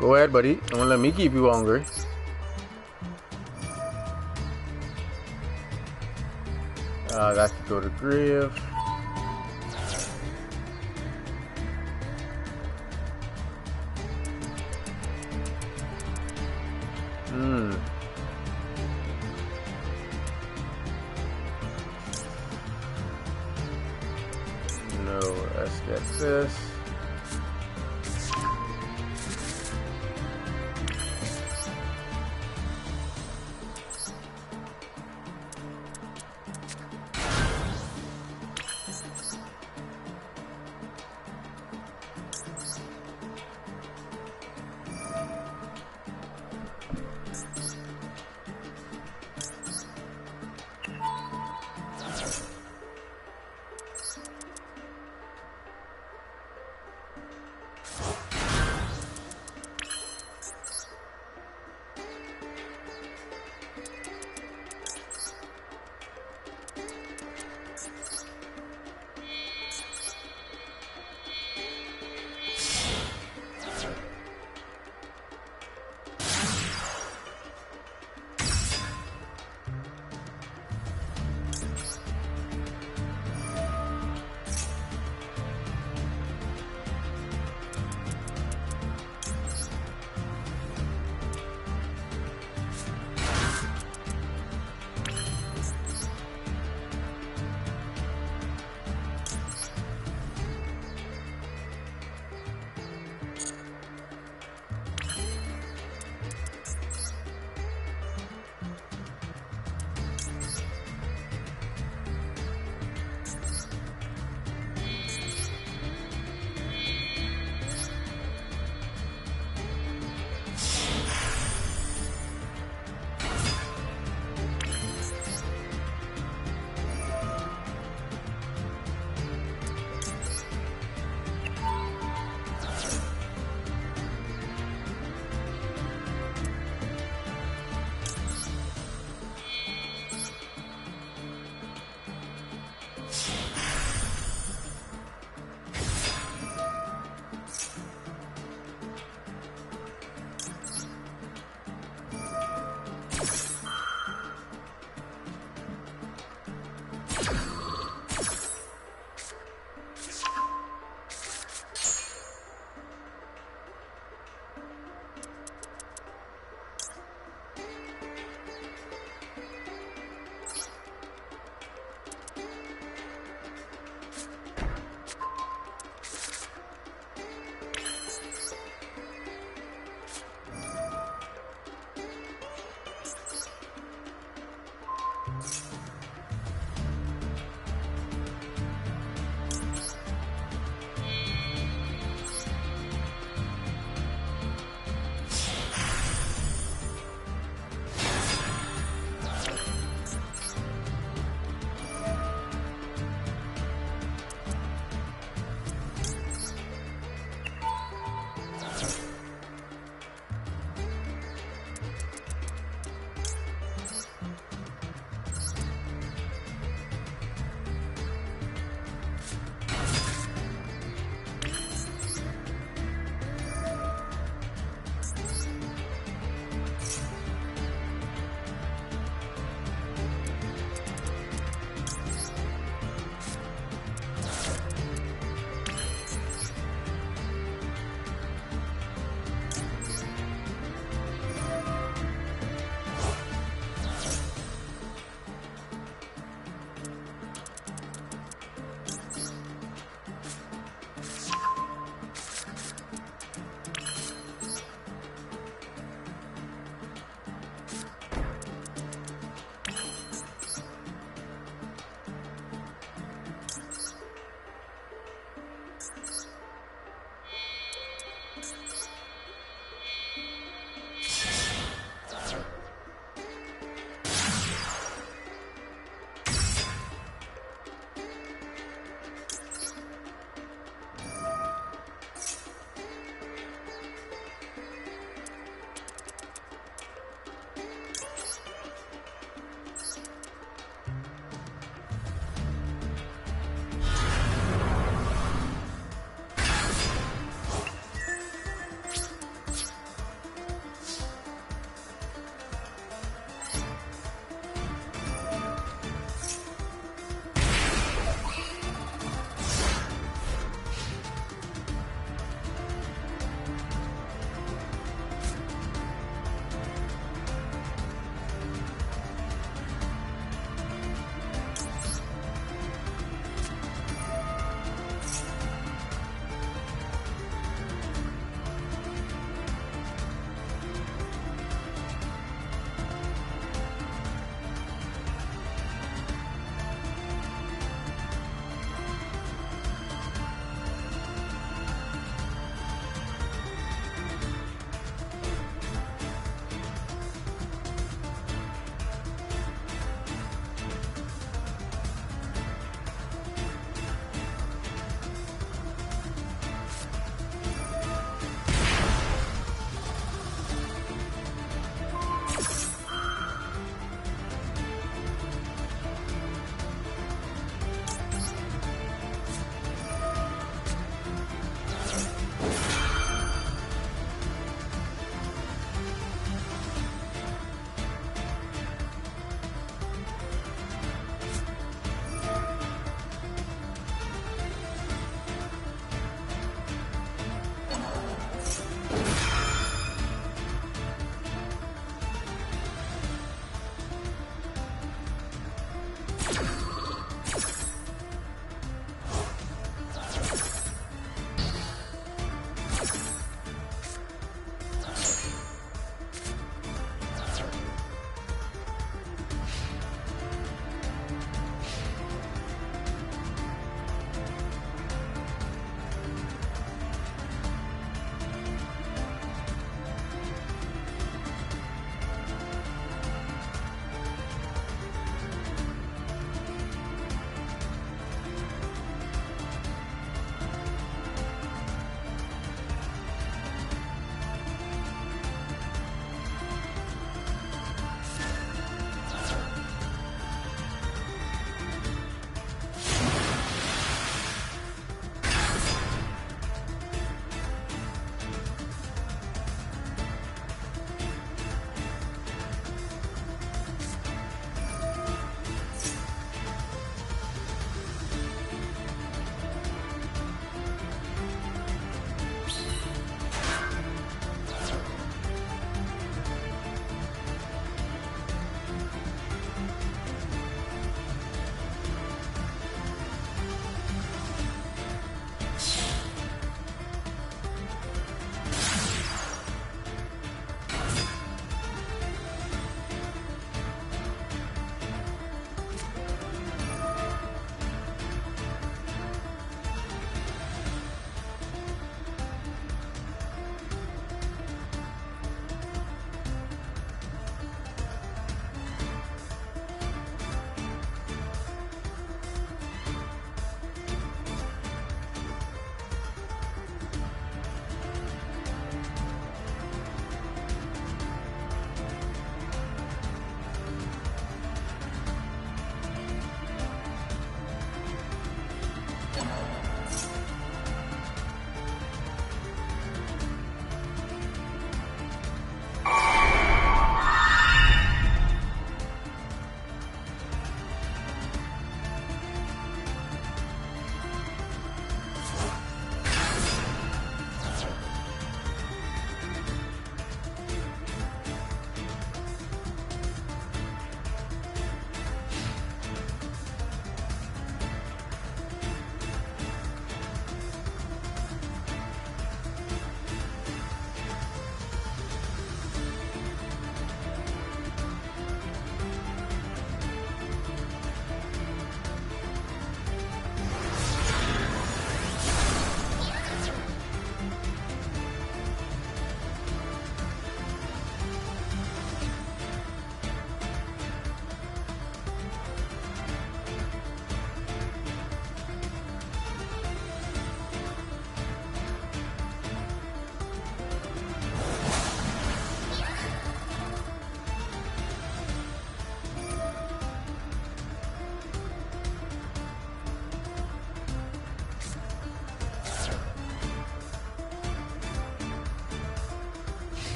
Go ahead, buddy. Don't let me keep you hungry. That's to go to grave. No, let's get this.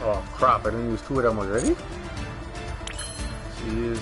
Oh crap, I didn't use 2 of them already? Jeez.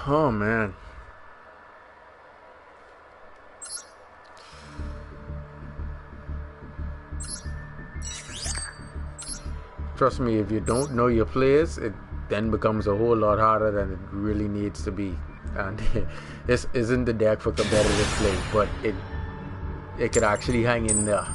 Oh man. Trust me, if you don't know your players, it then becomes a whole lot harder than it really needs to be. And this isn't the deck for competitive play, but it could actually hang in there.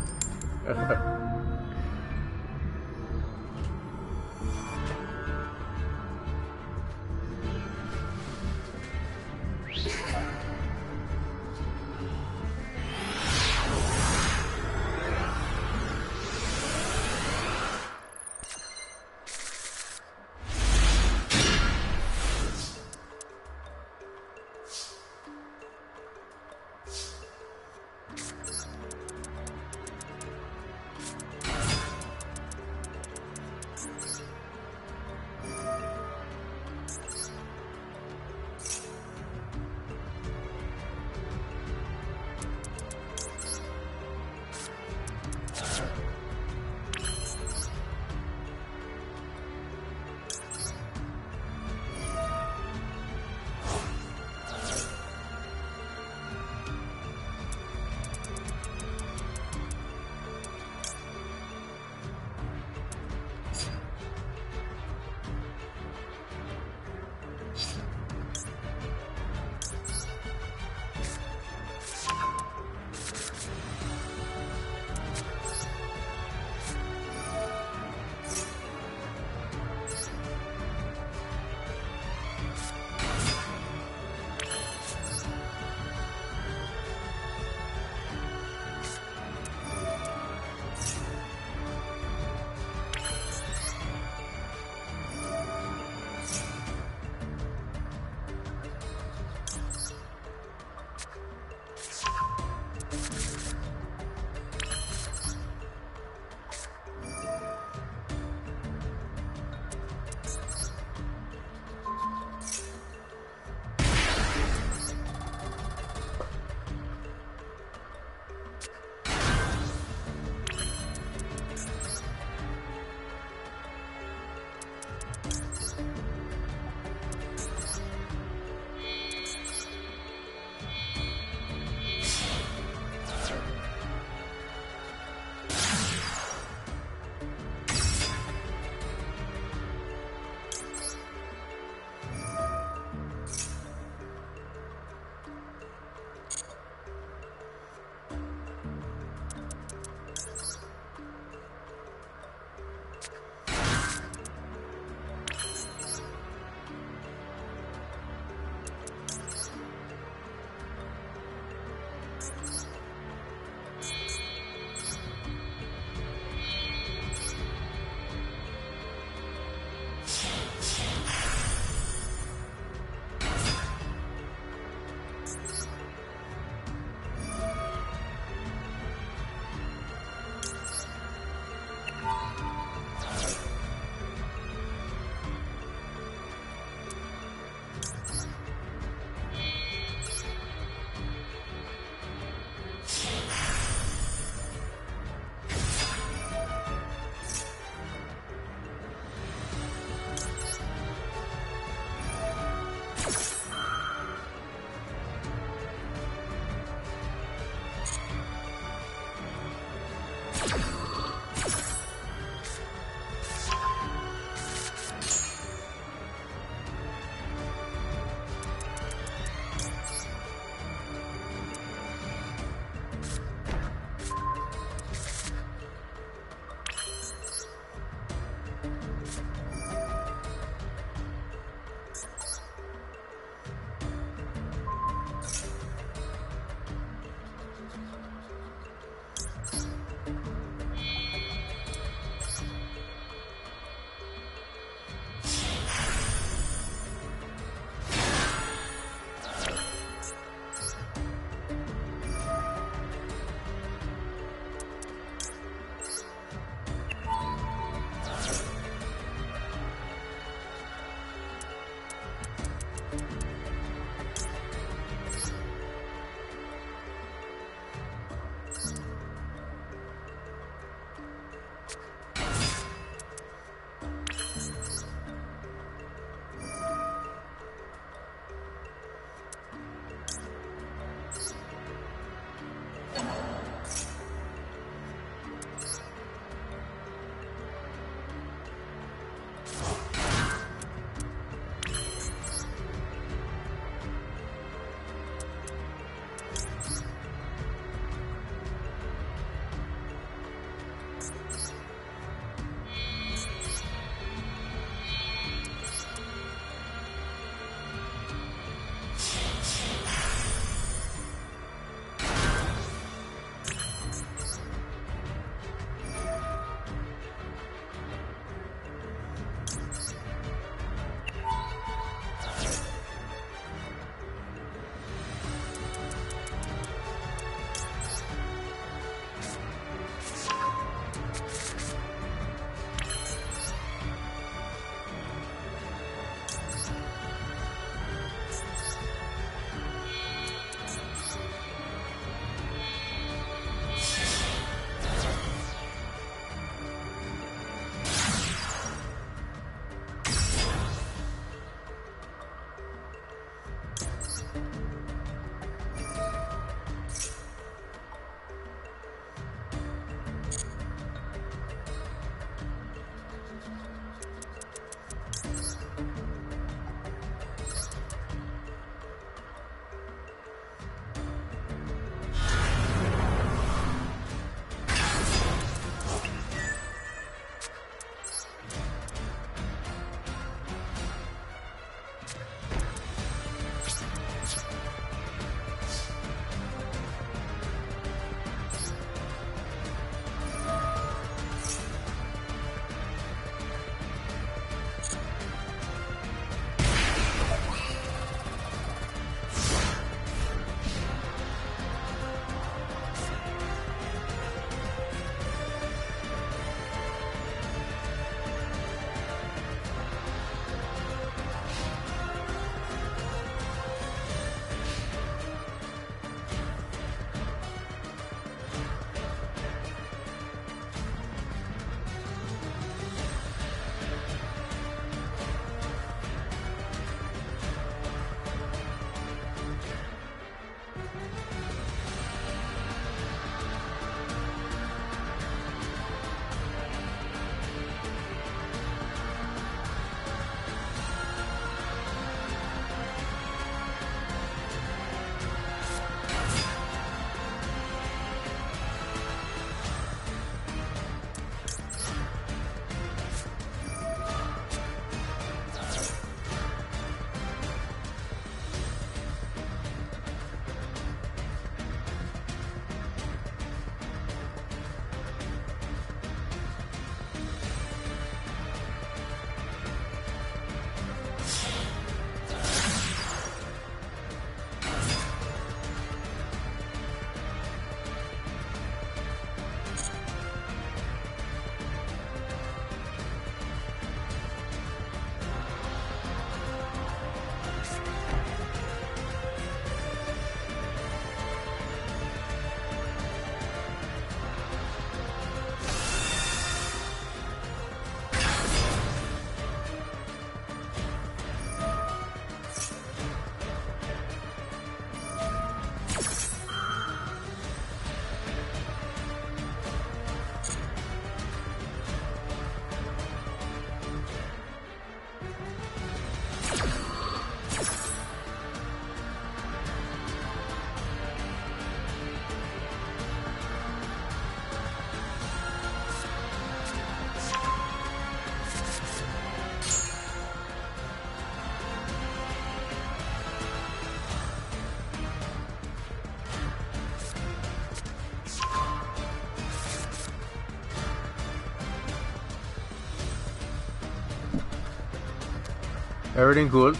Everything cool?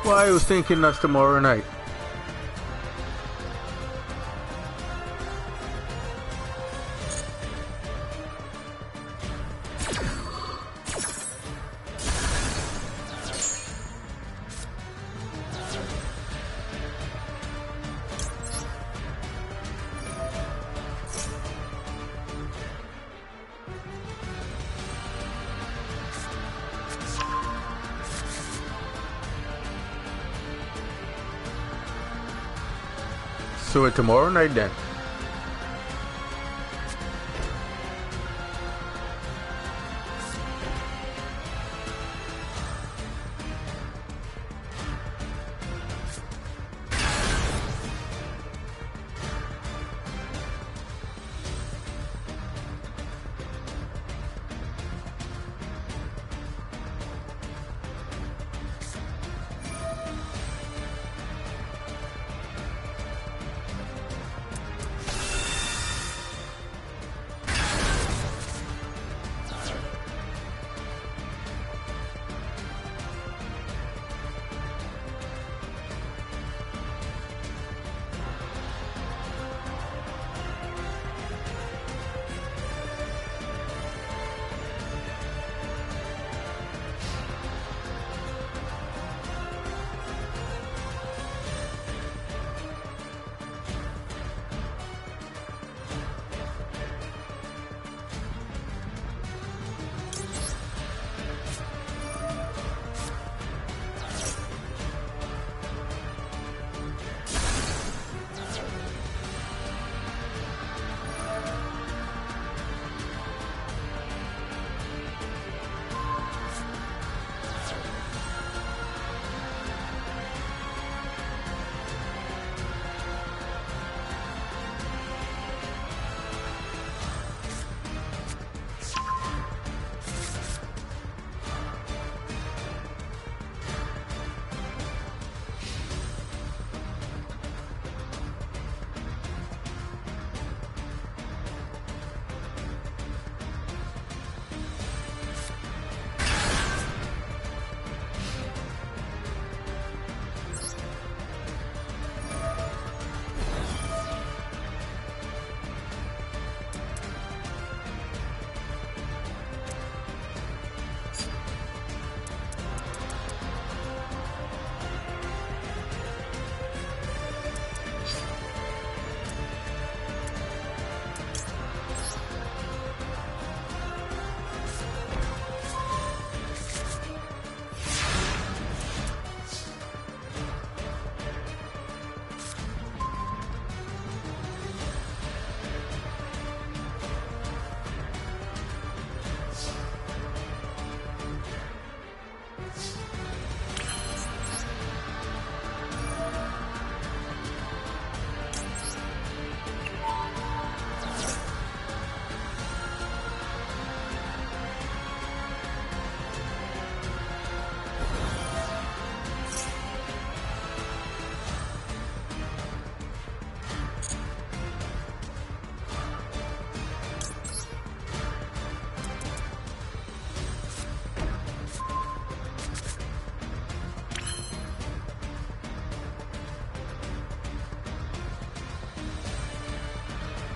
Well, I was thinking that's tomorrow night. So tomorrow night then.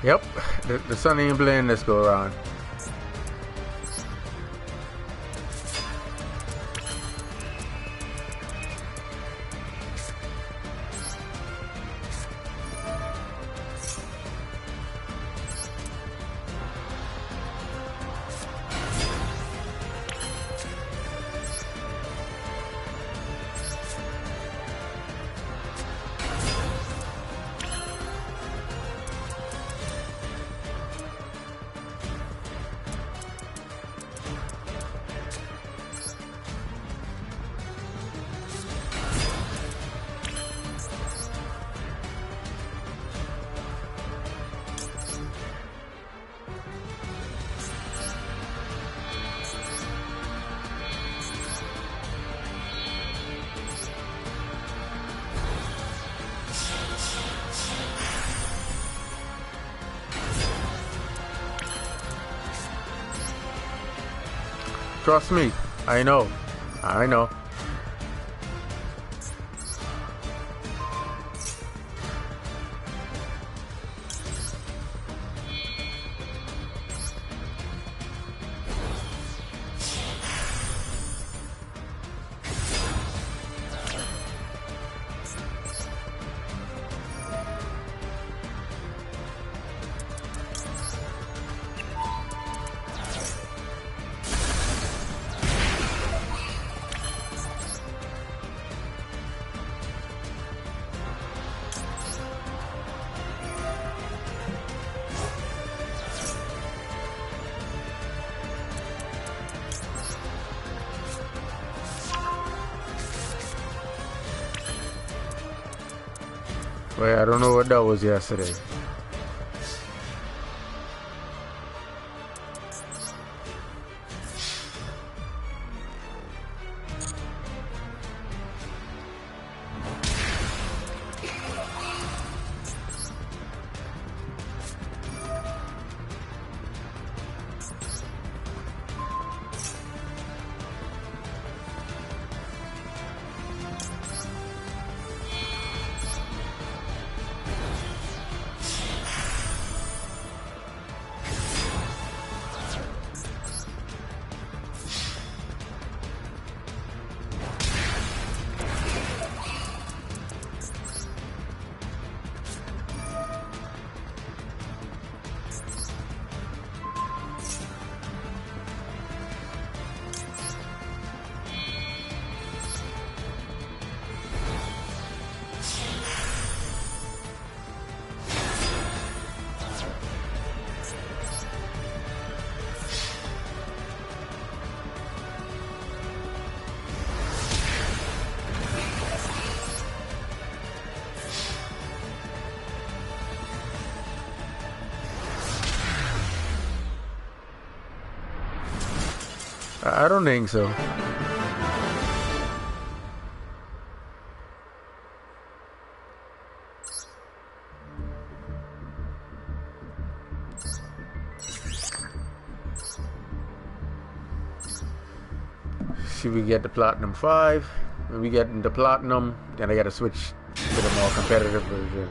Yep, the sun ain't playing this go around. Trust me, I know. I know. Wait, I don't know what that was yesterday. I don't think so. See, we get the platinum 5. When we get into platinum, then I gotta switch to the more competitive version.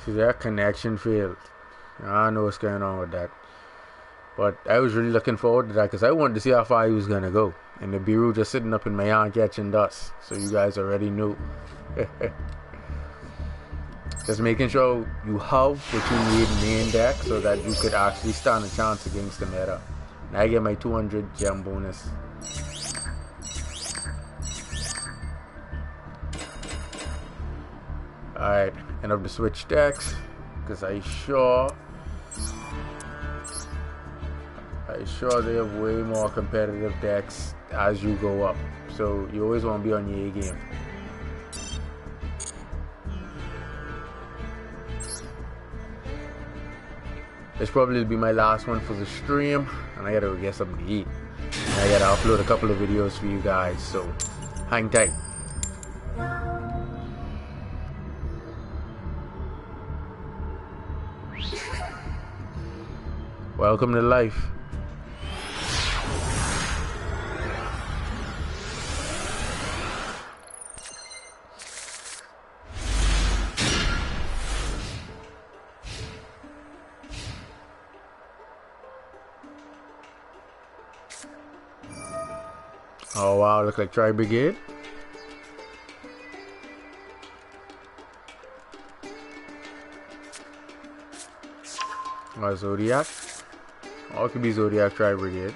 See, that connection failed. I don't know what's going on with that. But I was really looking forward to that because I wanted to see how far he was going to go. And the Nibiru just sitting up in my yard catching dust. So you guys already knew. Just making sure you have what you need main deck so that you could actually stand a chance against the meta. And I get my 200 gem bonus. Alright, end up the switch decks because I sure they have way more competitive decks as you go up. So you always want to be on your A game. This probably will be my last one for the stream, and I gotta go get something to eat. And I gotta upload a couple of videos for you guys, so hang tight. Welcome to life. Oh wow, look like Tri Brigade. Or Zodiac. Or it could be Zodiac Tri Brigade.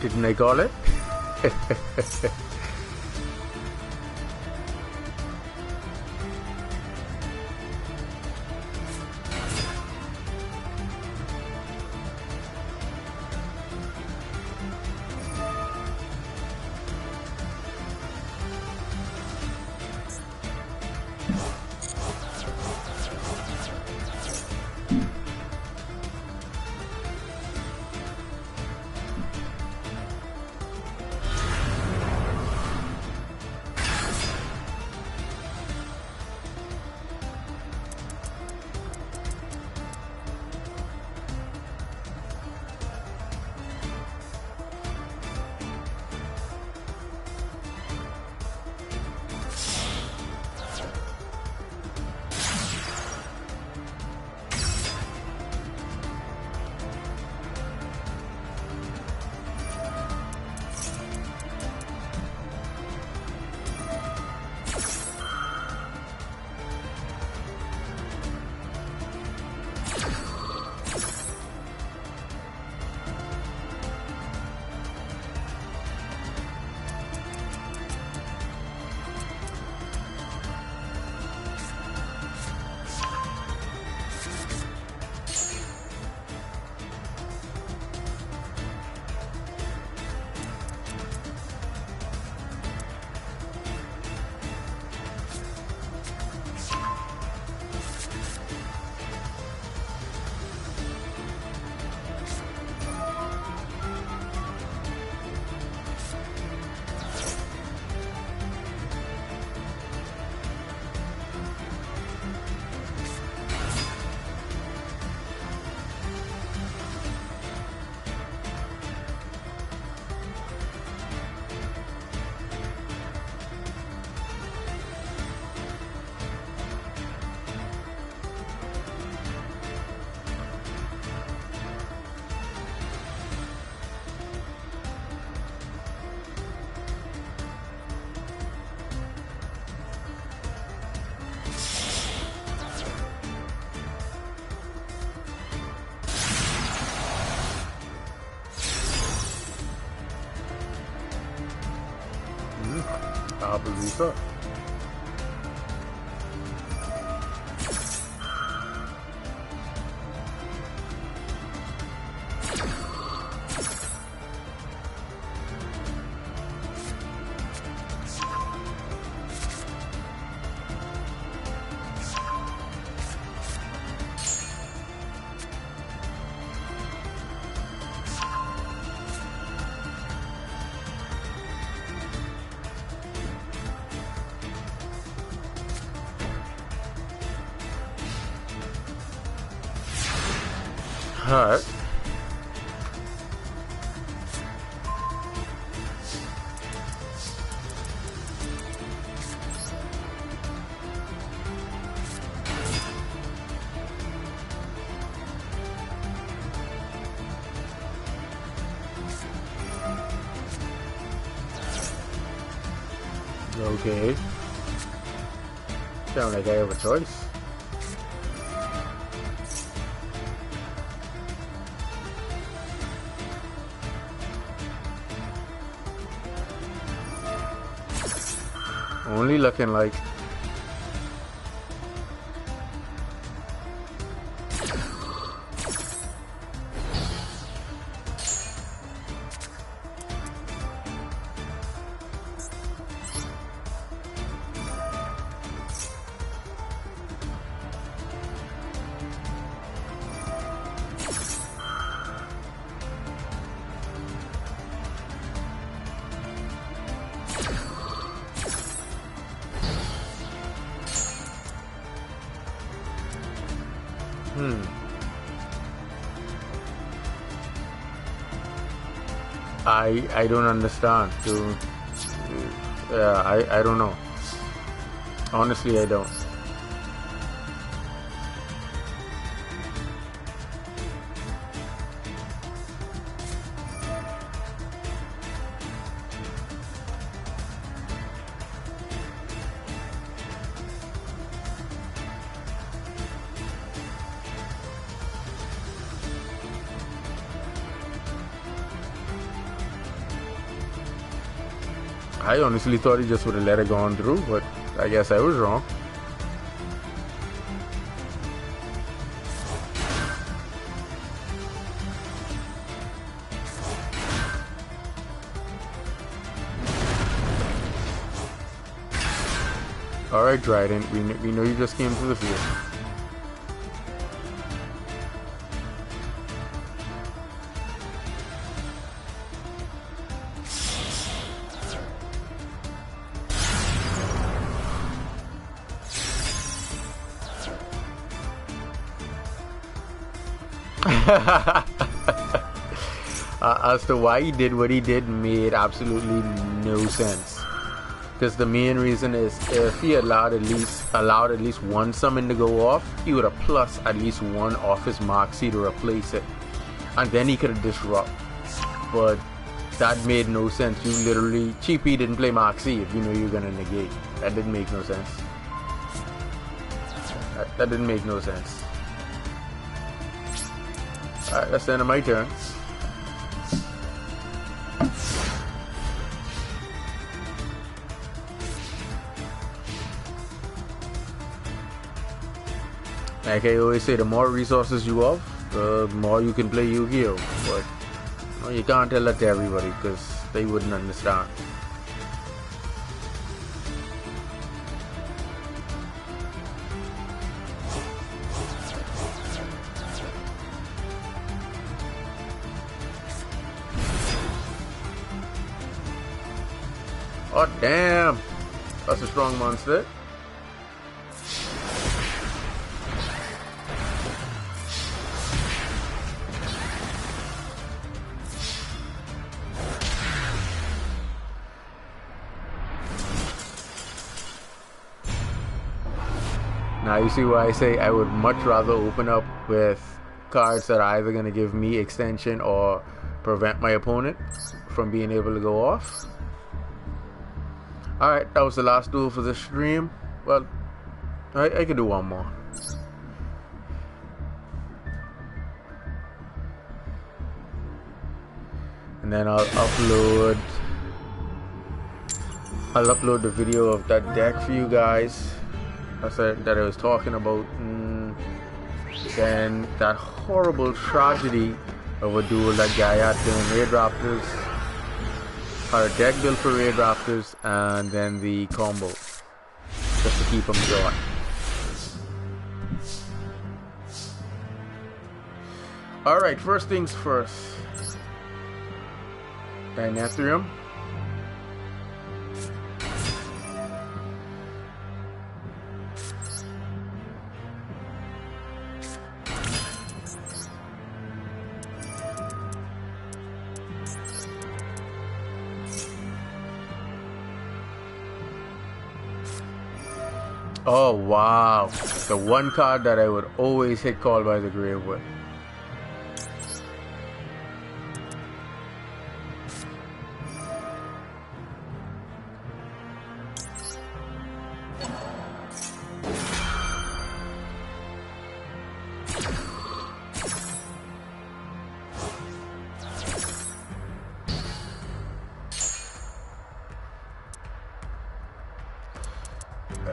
Didn't I call it? Probably so. Alright. Okay. Sound like I have a choice. Only looking like. I don't understand. I don't know. Honestly, I don't. I honestly thought he just would have let it go on through, but I guess I was wrong. Alright, Dryden, we know you just came to the field. As to why he did what he did made absolutely no sense. Because the main reason is if he allowed at least one summon to go off, he would have plus at least one off his Moxie to replace it, and then he could have disrupt. But that made no sense. You literally Cheapy didn't play Moxie if you know you're gonna negate. That didn't make no sense. That didn't make no sense. Alright, that's the end of my turn. Like I always say, the more resources you have, the more you can play Yu-Gi-Oh! But well, you can't tell that to everybody because they wouldn't understand. Oh damn! That's a strong monster. Now you see why I say I would much rather open up with cards that are either going to give me extension or prevent my opponent from being able to go off. Alright, that was the last duel for this stream. Well, I could do one more. And then I'll upload I'll upload the video of that deck for you guys. That I was talking about. Then that horrible tragedy of a duel that guy had doing Raid Raptors. Our deck built for Raid Raptors, and then the combo just to keep them short. Alright, first things first. Ethereum. Oh wow, the one card that I would always hit Call by the Grave with.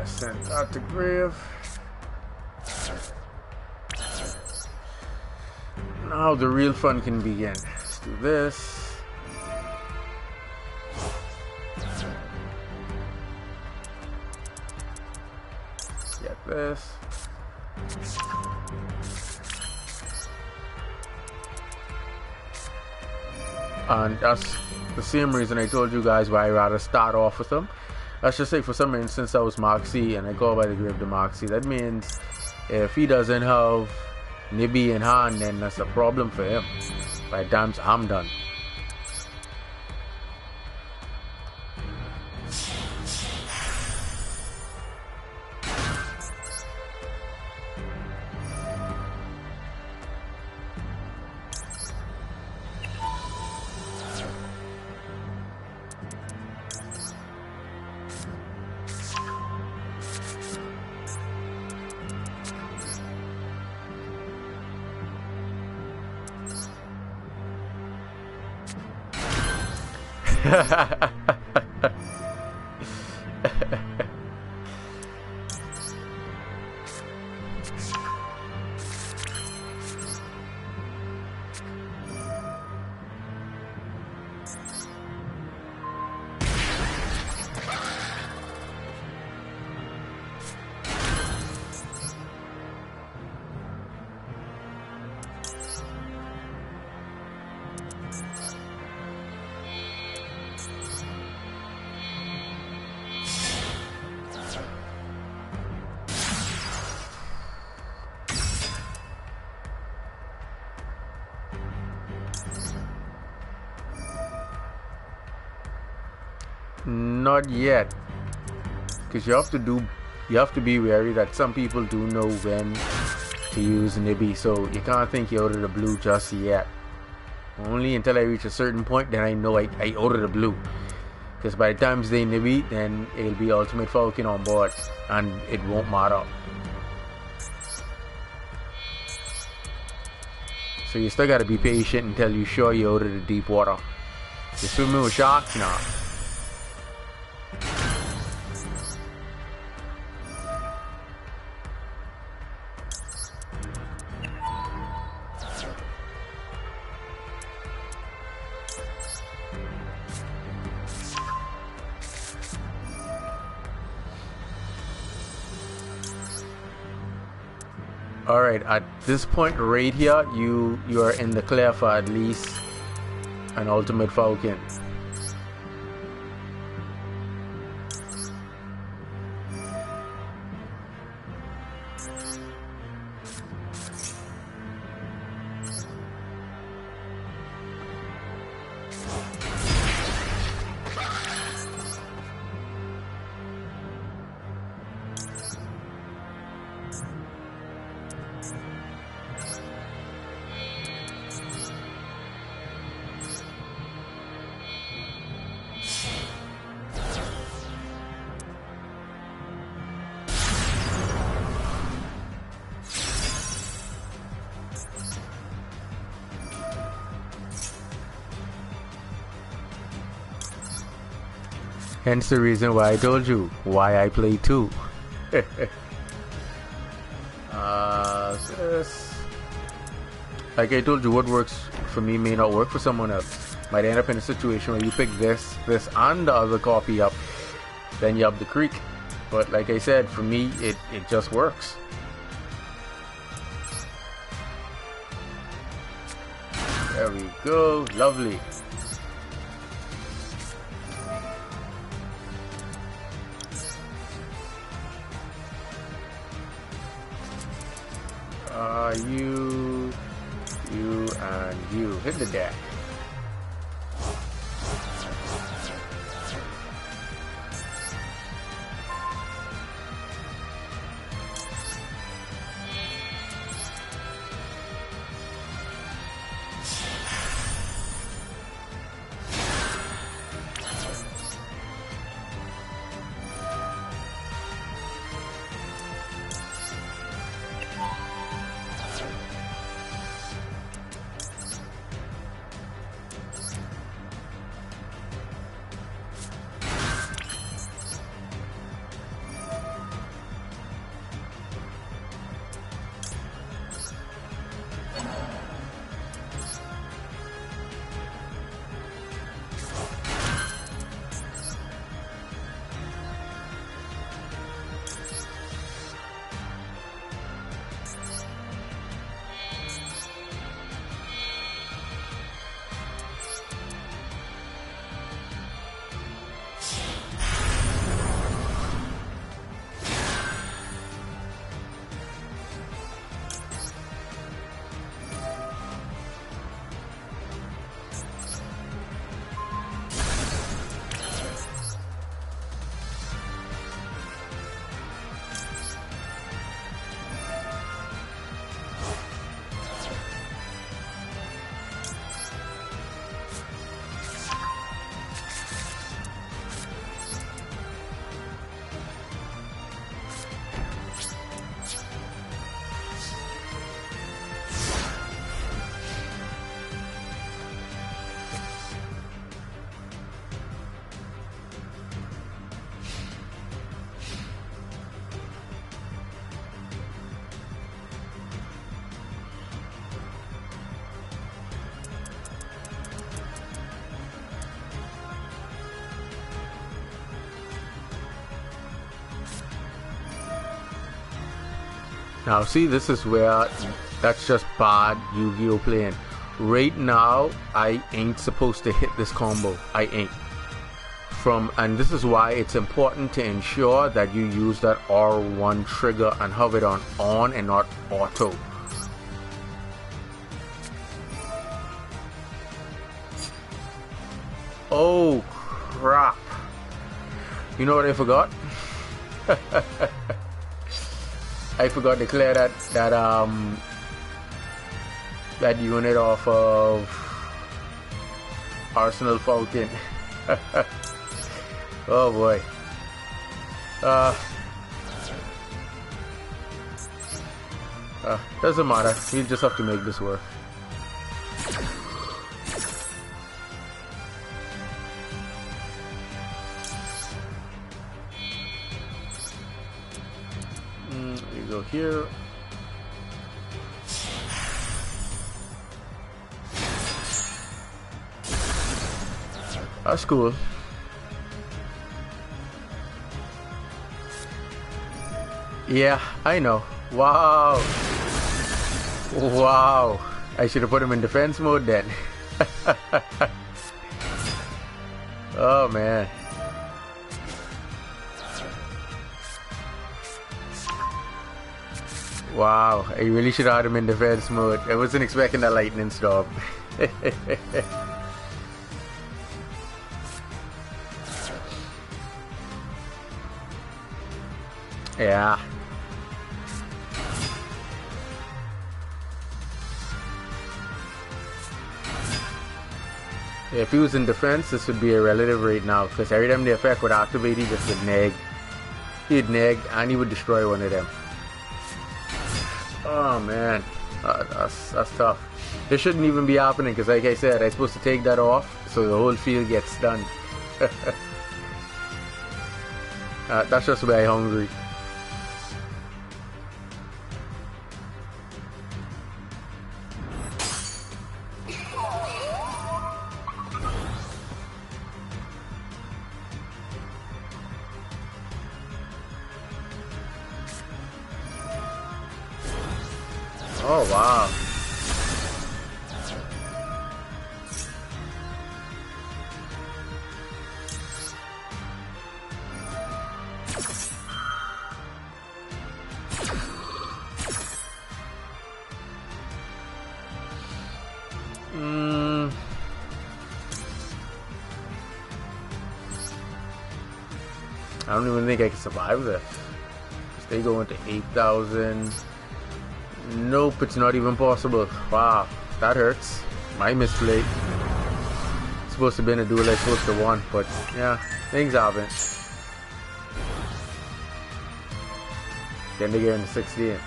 Send that to Grave. Now the real fun can begin. Let's do this. Get this. And that's the same reason I told you guys why I rather start off with them. Let's just say for some instance I was Moxie and I call by the Grave to Moxie. That means if he doesn't have Nibby in hand, then that's a problem for him. By the time I'm done. Not yet, because you have to be wary that some people do know when to use Nibby, so you can't think you're out of the blue just yet. Only until I reach a certain point, then I know I out of the blue. Because by the time they Nibby, then it'll be Ultimate Falcon on board, and it won't matter. So you still gotta be patient until you're sure you're out of the deep water. You're swimming with sharks now. Alright, at this point right here, you are in the clear for at least an Ultimate Falcon. Hence the reason why I told you why I play 2. Like I told you, what works for me may not work for someone else. Might end up in a situation where you pick this, and the other copy up, then you up the creek. But like I said, for me, it just works. There we go, lovely. You, and you. Hit the deck. Now see, this is where that's just bad Yu-Gi-Oh playing. Right now, I ain't supposed to hit this combo. I ain't. And this is why it's important to ensure that you use that R1 trigger and have it on and not auto. Oh crap. You know what I forgot? I forgot to clear that unit off of Arsenal Falcon. Oh boy. Doesn't matter. We'll just have to make this work. You go here. That's cool. Yeah, I know. Wow. Wow. I should have put him in defense mode then. Oh man. Wow, I really should have had him in defense mode. I wasn't expecting that lightning storm. Yeah. If he was in defense, this would be a relative right now, because every time the effect would activate, he just would neg. He'd neg, and he would destroy one of them. Oh man, that's tough. This shouldn't even be happening, because like I said, I'm supposed to take that off, so the whole field gets stunned. That's just very hungry. Oh wow. I don't even think I can survive this. They go into 8,000. Nope, it's not even possible. Wow, that hurts. My misplay. It's supposed to be in a duel I supposed to won, but yeah, things happen. Then they get into 16.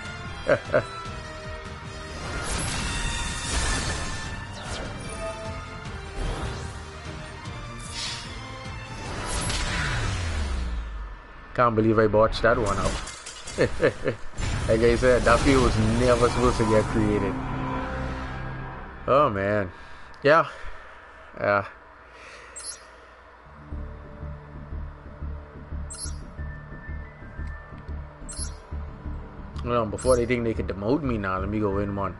Can't believe I botched that one up. Like I said, that field was never supposed to get created. Oh man. Yeah. Yeah. Well, before they think they can demote me now, let me go win one.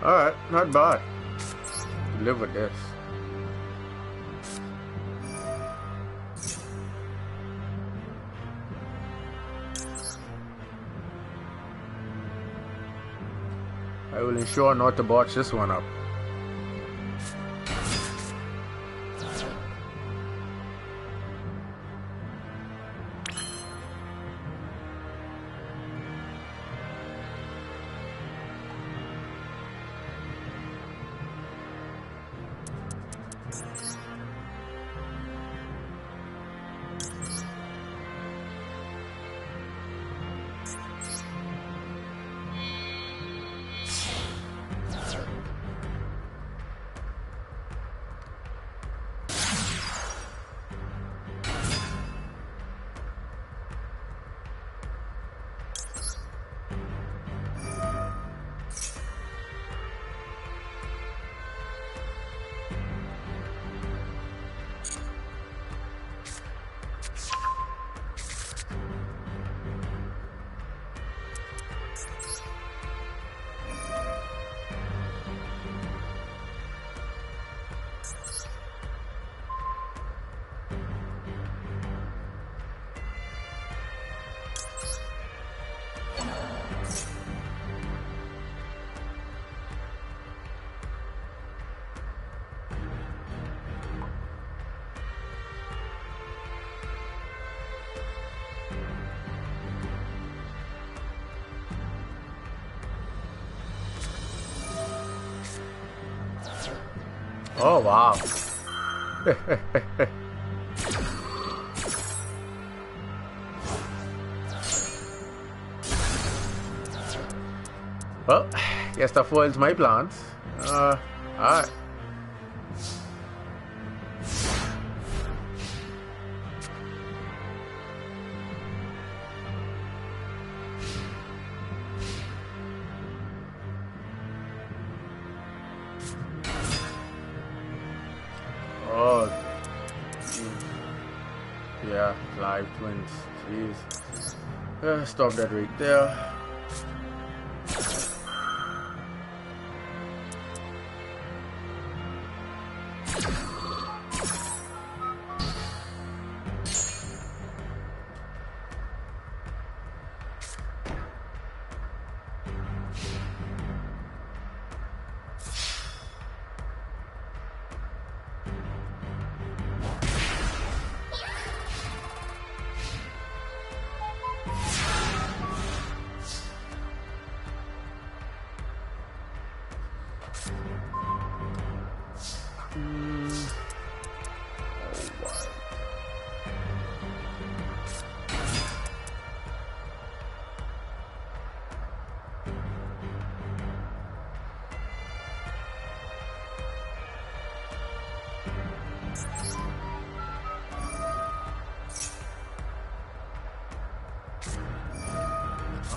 Alright, not bad. Live with this. I will ensure not to botch this one up. Oh wow. Well, guess that foils my plans. Alright. Oh, yeah, live twins. Jeez. Stop that right there.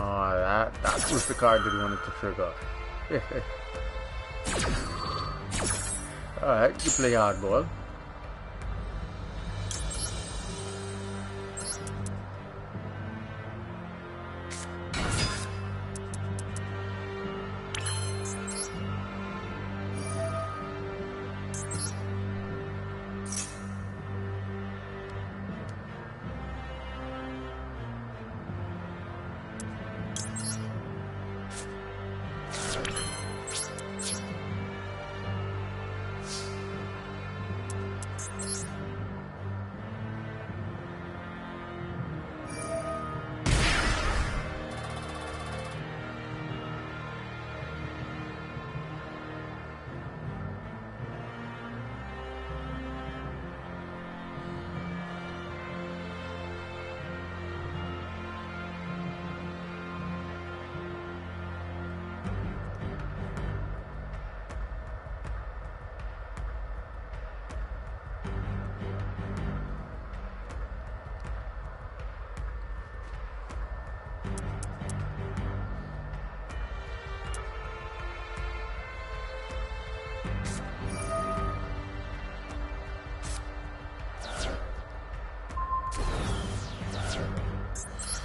Alright. That was the card that we wanted to trigger. Alright, you play hardball.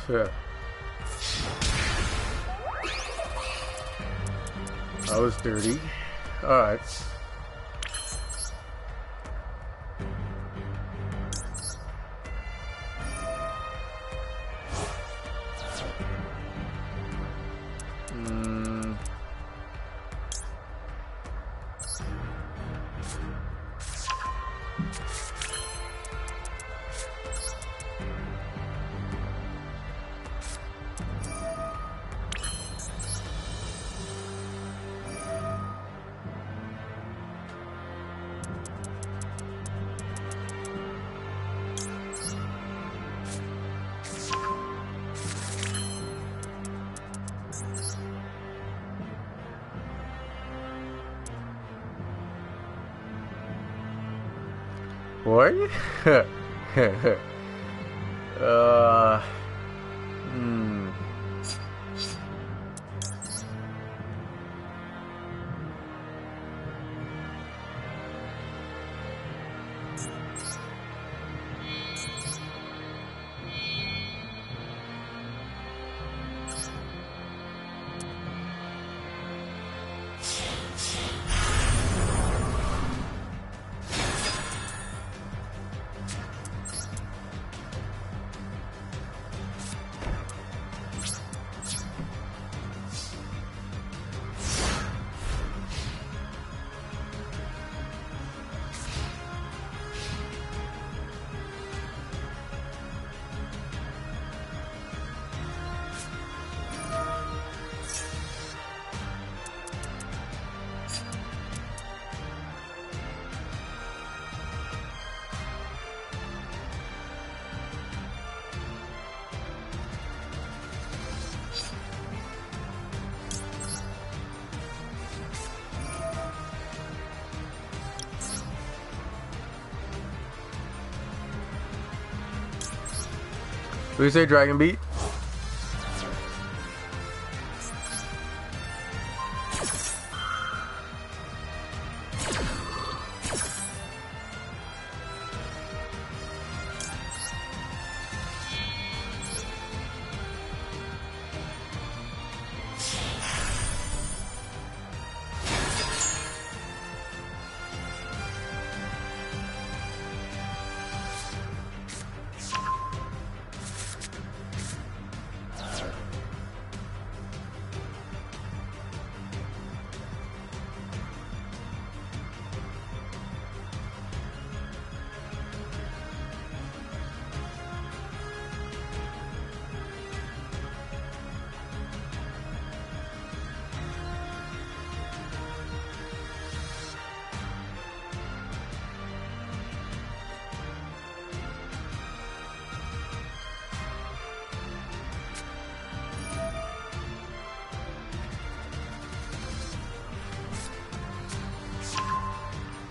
Yeah. That was dirty. Alright. Boy? What do you say, Dragon Beat?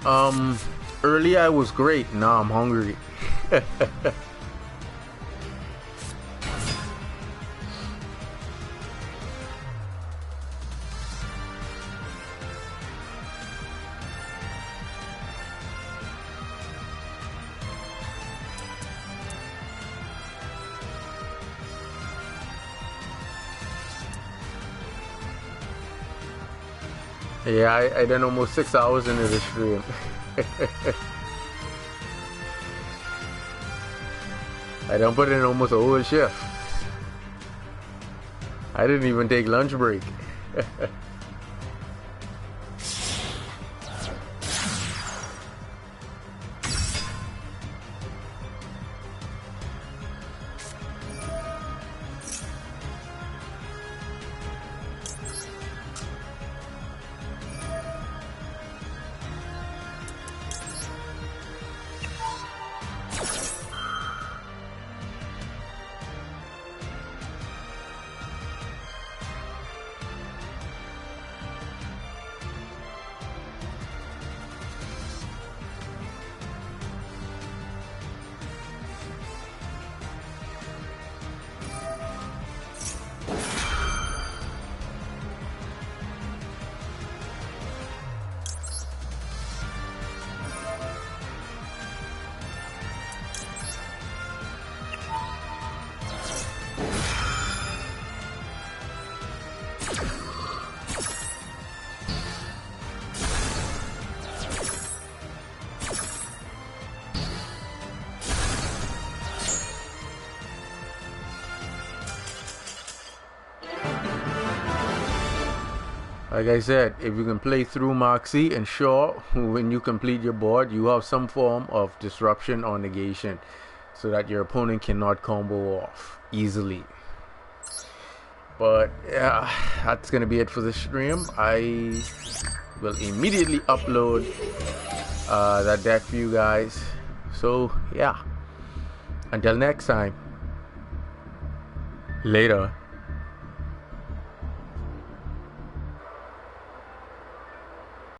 Earlier I was great. Now I'm hungry. Yeah, I done almost 6 hours into the stream. I done put in almost a whole shift. I didn't even take lunch break. Like I said, if you can play through Moxie, ensure when you complete your board, you have some form of disruption or negation so that your opponent cannot combo off easily. But yeah, that's gonna be it for the stream. I will immediately upload that deck for you guys. So yeah, until next time, later.